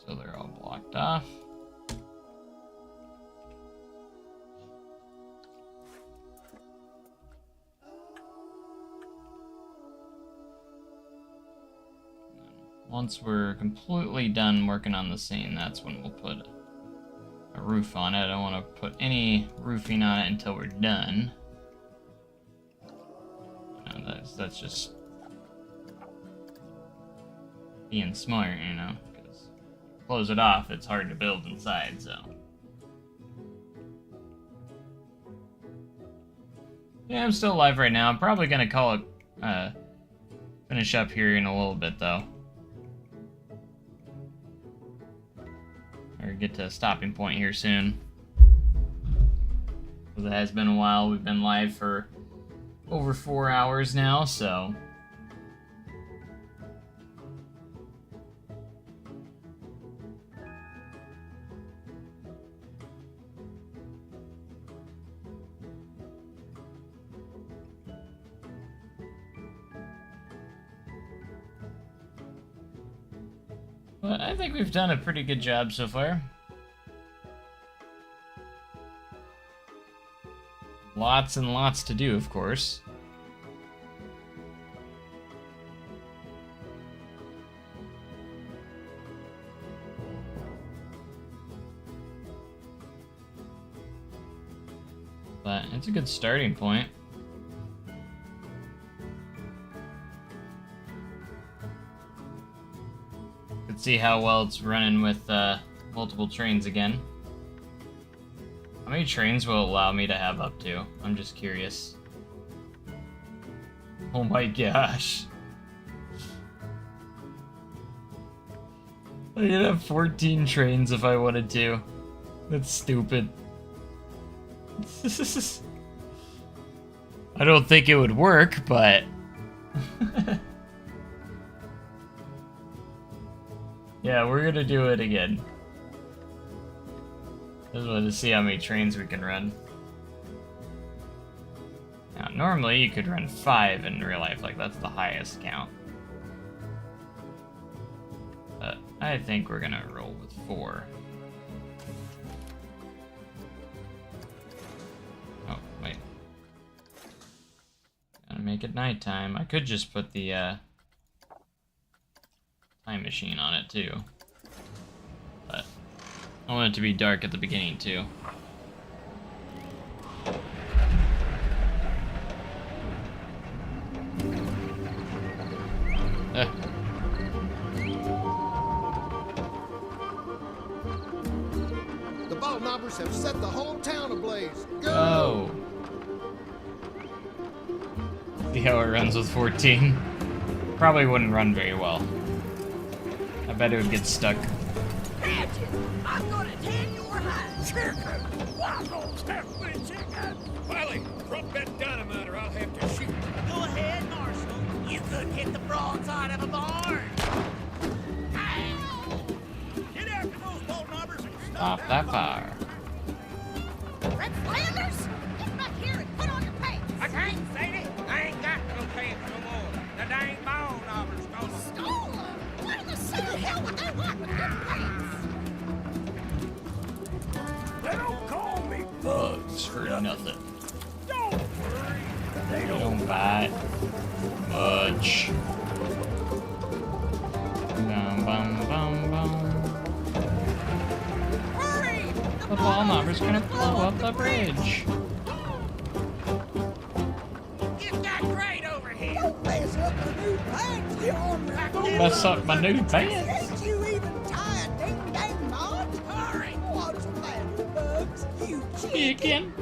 So they're all blocked off. once we're completely done working on the scene, that's when we'll put a roof on it. I don't want to put any roofing on it until we're done. No, that's just being smart, you know, because close it off, it's hard to build inside, so. Yeah, I'm still alive right now. I'm probably gonna call it, finish up here in a little bit, though. Or get to a stopping point here soon. Because it has been a while. We've been live for over 4 hours now, so. But I think we've done a pretty good job so far. Lots and lots to do, of course. But it's a good starting point. Let's see how well it's running with multiple trains again. How many trains will it allow me to have up to? I'm just curious. Oh my gosh. I could have 14 trains if I wanted to. That's stupid. I don't think it would work, but... Yeah, we're gonna do it again. Just wanted to see how many trains we can run. Now, normally you could run 5 in real life, like that's the highest count. But I think we're gonna roll with 4. Oh, wait. Gotta make it nighttime. I could just put the, time machine on it too, but I want it to be dark at the beginning too. The ball knobbers have set the whole town ablaze. Go! Oh. See how it runs with 14? Probably wouldn't run very well. I bet it would get stuck. I'm gonna tan your hide. Chicken! Wild old half-witted chicken! Wiley, drop that dynamite or I'll have to shoot. Go ahead, Marshal. You could hit the broadside of a barn. Ow! Get after those bolt knobbers and Stop that fire. Red Flanders, get back here and put on your pants. I can't, Sadie. I ain't got no pants no more. The dang ball knobbers stole them. Stole them. What in the city hell would they want with good pants? They don't call me Bugs for nothing. Don't worry. They They don't. don't bite much. Bum, bum, bum, bum. Hurry! The ball knobber's gonna blow up the bridge. It's got great over here. Don't mess up my new pants, you ornery fool. Mess up my new pants. Can't you even tie a ding-dang knot? Hurry! What's the matter, Bugs? You Chicken.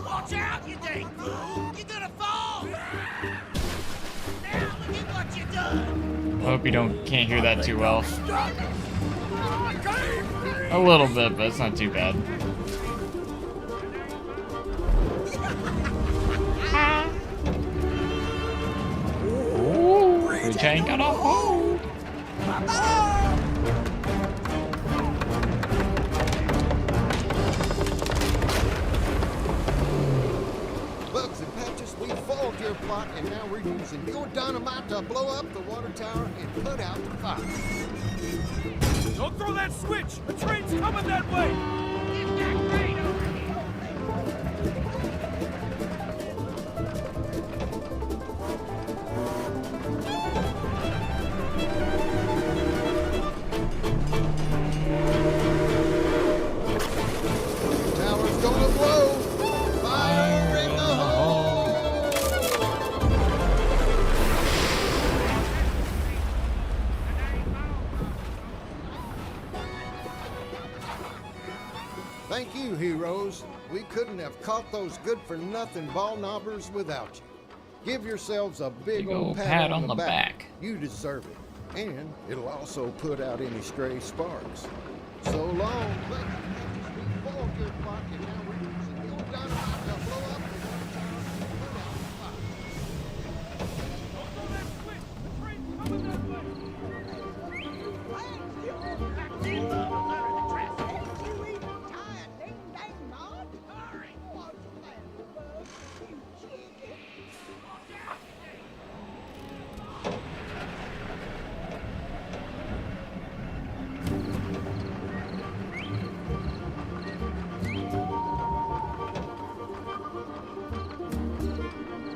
Watch out, you dang fool! You're gonna fall! Now look at what you done! I hope you can't hear that too well. Stop it! I can't breathe! A little bit, but it's not too bad. Ooh, bridge ain't gonna hold. Bugs and Patches, we foiled your plot, and now we're using your dynamite to blow up the water tower and put out the fire. Don't throw that switch! The train's coming that way! It's got great over here! heroes. We couldn't have caught those good-for-nothing ball knobbers without you. Give yourselves a big old pat on the back. You deserve it. And it'll also put out any stray sparks. So long.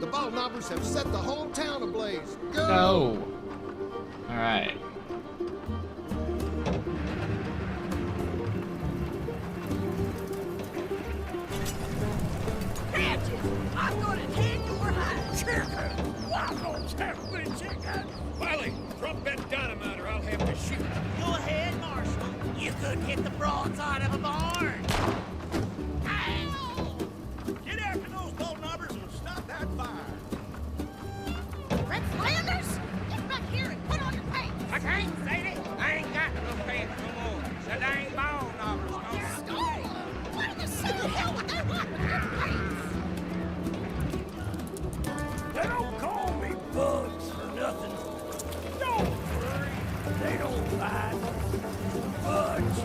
The ball knobbers have set the whole town ablaze. Go! Go! Alright. Patches, I'm gonna tan your hide. Chicken! Waffles have been chicken! Wiley, drop that dynamite or I'll have to shoot. Go ahead, Marshal. You couldn't hit the broadside of a barn. Ow! Get after those ball knobbers and stop that fire. Red Flanders, get back here and put on your pants. I can't, Sadie. I ain't got no pants no more. The dang ball knobbers gone. Story! What in the city hell would they want with your pants? They don't call me Bugs for nothing. Don't worry, they don't bite. Bugs.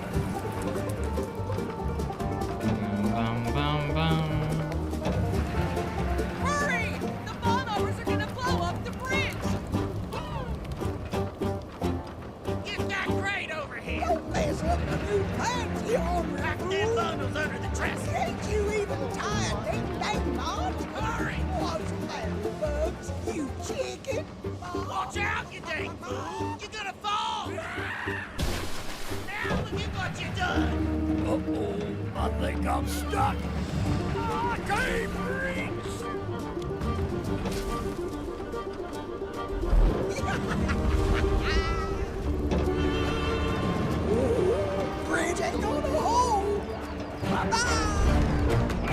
Bum, bum, bum. Hurry! The ball knobbers are gonna blow up the bridge. Get that crate over here. Don't mess up the new pants, you ornery Pack them fool. bundles under the dresser. Can't you even tie a ding-dang knot? Hurry! What's the matter, Bugs? You chicken? Watch out, you dang fool! You're gonna fall! Now look at what you done! Uh-oh, I think I'm stuck. I can't reach. Bridge ain't gonna hold. Bye-bye.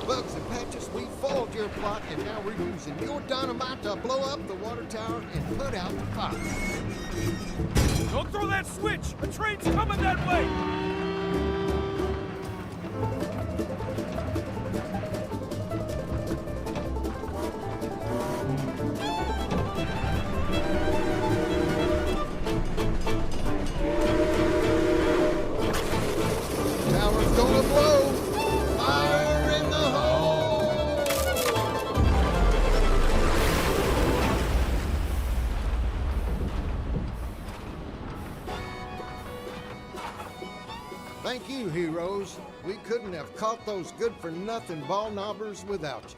Bugs and Patches, we foiled your plot, and now we're using your dynamite to blow up the water tower and put out the fire. Don't throw that switch! A train's coming that way! Tower's gonna blow. Fire in the hole. Thank you, heroes. We couldn't have caught those good-for-nothing ball knobbers without you.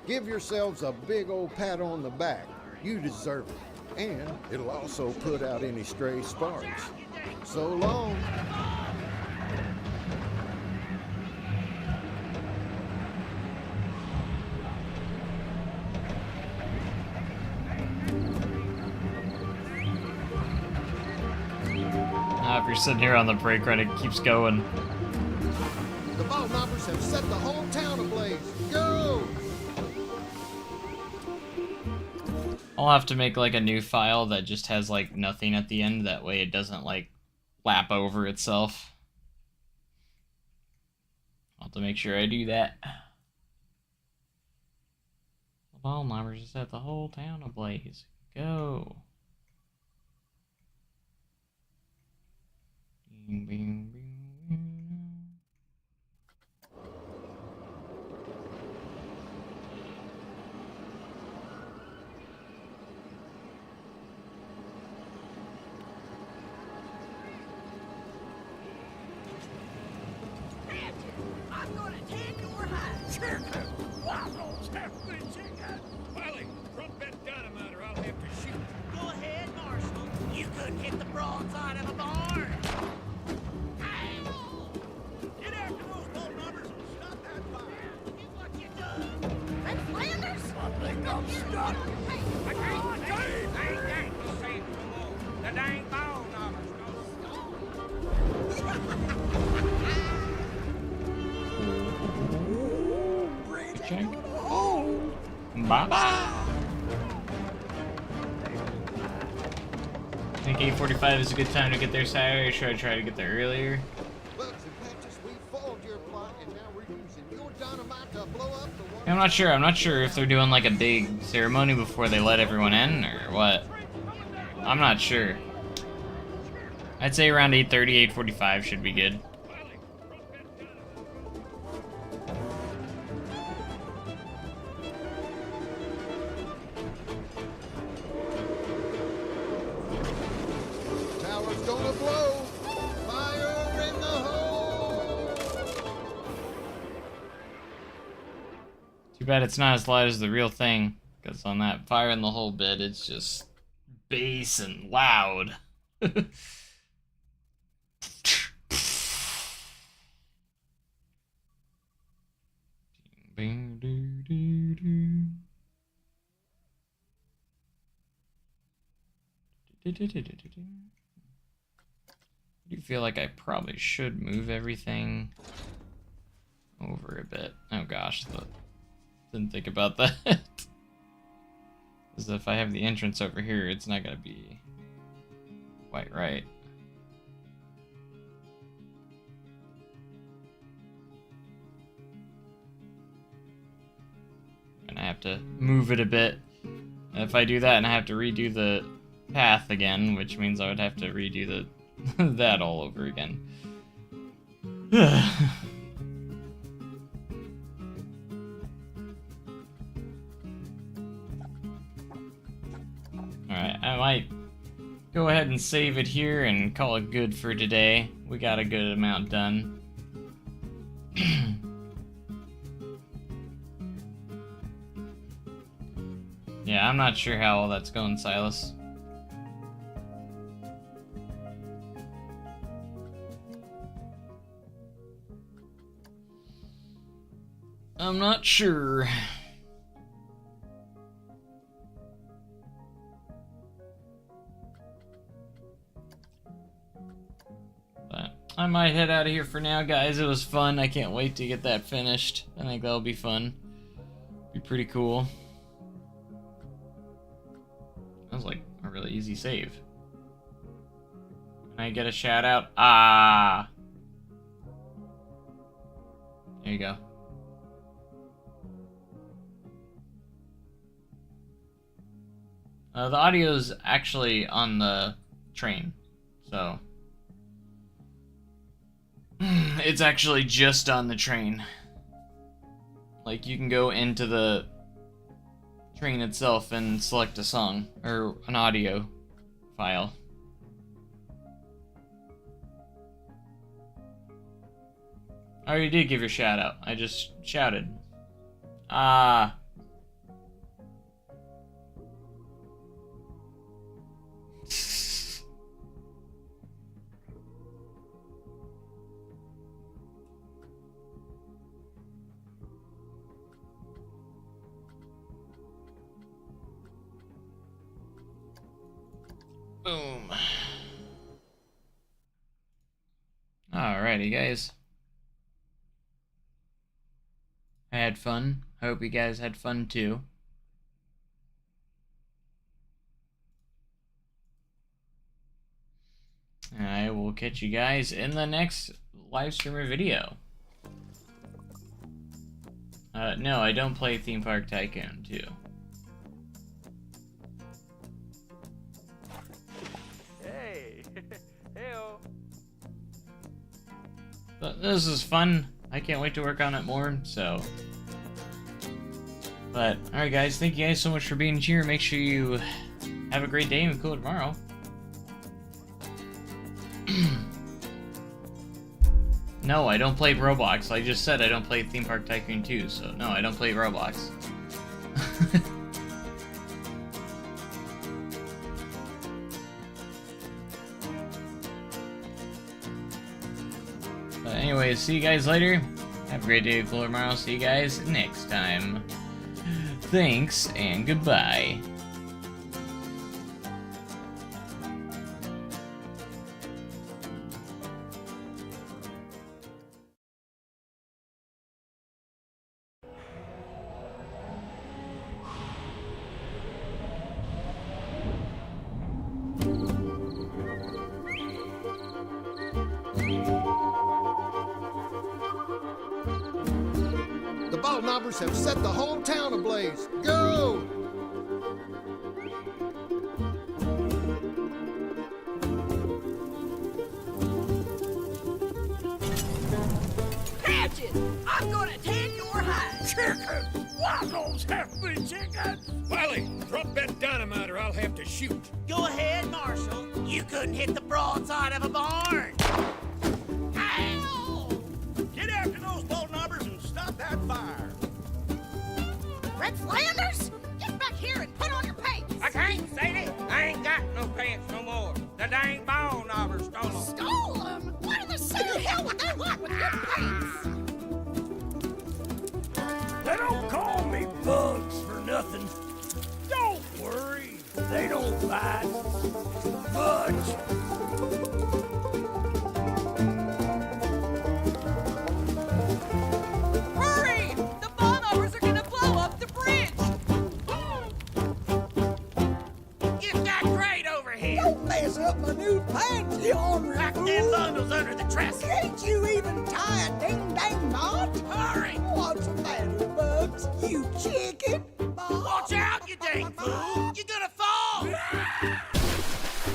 Give yourselves a big old pat on the back. You deserve it. And it'll also put out any stray sparks. So long. If you're sitting here on the brake run, it keeps going. The ball knobbers have set the whole town ablaze. Go! I'll have to make like a new file that just has like nothing at the end. That way it doesn't like lap over itself. I'll have to make sure I do that. The ball knobbers have set the whole town ablaze. Go. Bing, bing, bing, bing. Patches, I'm gonna tan your hide. Chicken! Waffles have been chicken! Wiley, drop that dynamite or I'll have to shoot. Go ahead, Marshal. You couldn't hit the broadside of a barn. Ow! Get after those ball knobbers and stop that fire. Look at what you done. Red Flanders, I think I'm stuck. I can't, Sadie. I ain't got no pants no more. The Bye-bye. I think 8:45 is a good time to get there Saturday, or should I try to get there earlier? Bugs and Patches, we foiled your plot, and now we're using your dynamite to blow up the one. I'm not sure. I'm not sure if they're doing like a big ceremony before they let everyone in, or what. I'm not sure. I'd say around 8:30, 8:45 should be good. Tower's gonna blow. Fire in the hole. Too bad it's not as loud as the real thing, because on that fire in the hole bit, it's just bass and loud. I do feel like I probably should move everything over a bit. Oh gosh, didn't think about that. Because if I have the entrance over here, it's not gonna be quite right. And I have to move it a bit. And if I do that and I have to redo the path again, which means I would have to redo the that all over again. Alright, I might go ahead and save it here and call it good for today. We got a good amount done. Yeah, I'm not sure how all that's going, Silas. I'm not sure. But I might head out of here for now, guys. It was fun. I can't wait to get that finished. I think that'll be fun. Be pretty cool. That was like a really easy save. Can I get a shout out? Ah! There you go. The audio's actually on the train, so it's actually just on the train. Like, you can go into the train itself and select a song or an audio file. I already did give your shout out. I just shouted. Ah. Boom. Alrighty, guys. I had fun. I hope you guys had fun too. I will catch you guys in the next live streamer video. No, I don't play Theme Park Tycoon 2. Hey, heyo. But this is fun. I can't wait to work on it more, so. But, alright guys, thank you guys so much for being here. Make sure you have a great day and cool tomorrow. No, I don't play Roblox. I just said I don't play Theme Park Tycoon 2, so no, I don't play Roblox. But anyways, see you guys later. Have a great day, cool tomorrow. See you guys next time. Thanks, and goodbye. ball knobbers have set the whole town ablaze. Go! Patches, I'm gonna tan your hide. Chickens! Why those half-breed chickens? Wiley, drop that dynamite or I'll have to shoot. Go ahead, Marshal. You couldn't hit the broadside of a barn. Ow! Get after those ball knobbers and stop that fire. Red Flanders, get back here and put on your pants. I can't, Sadie. I ain't got no pants no more. The dang ball knobber stole them. Stole them? What in the city hell would they want with good pants? They don't call me Bugs for nothing. Don't worry, they don't bite. Budge. Hurry! The ball knobbers are gonna blow up the bridge. Get that crate over here. Don't mess up my new pants, you ornery Pack them bundles under the dresser. Can't you even tie a ding-dang knot? Hurry! What's the matter, Bugs? You chicken? Watch out, you dang fool! You're gonna fall!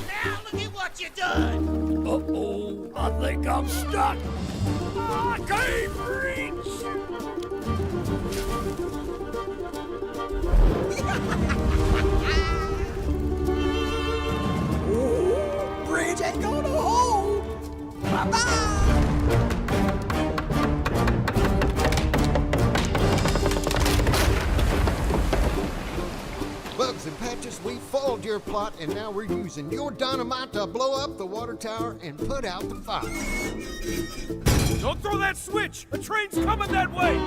Now look at what you done! Uh-oh, I think I'm stuck. I can't reach. Ooh, bridge ain't gonna hold. Bye-bye. Bugs and Patches, we foiled your plot, and now we're using your dynamite to blow up the water tower and put out the fire. Don't throw that switch! A train's coming that way!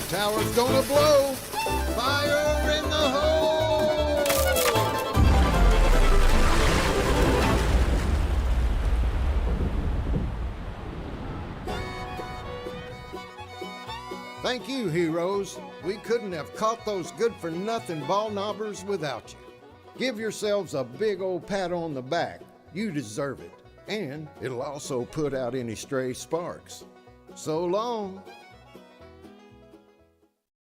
Tower's gonna blow. Fire in the hole! Thank you, heroes. We couldn't have caught those good-for-nothing ball knobbers without you. Give yourselves a big old pat on the back. You deserve it. And it'll also put out any stray sparks. So long.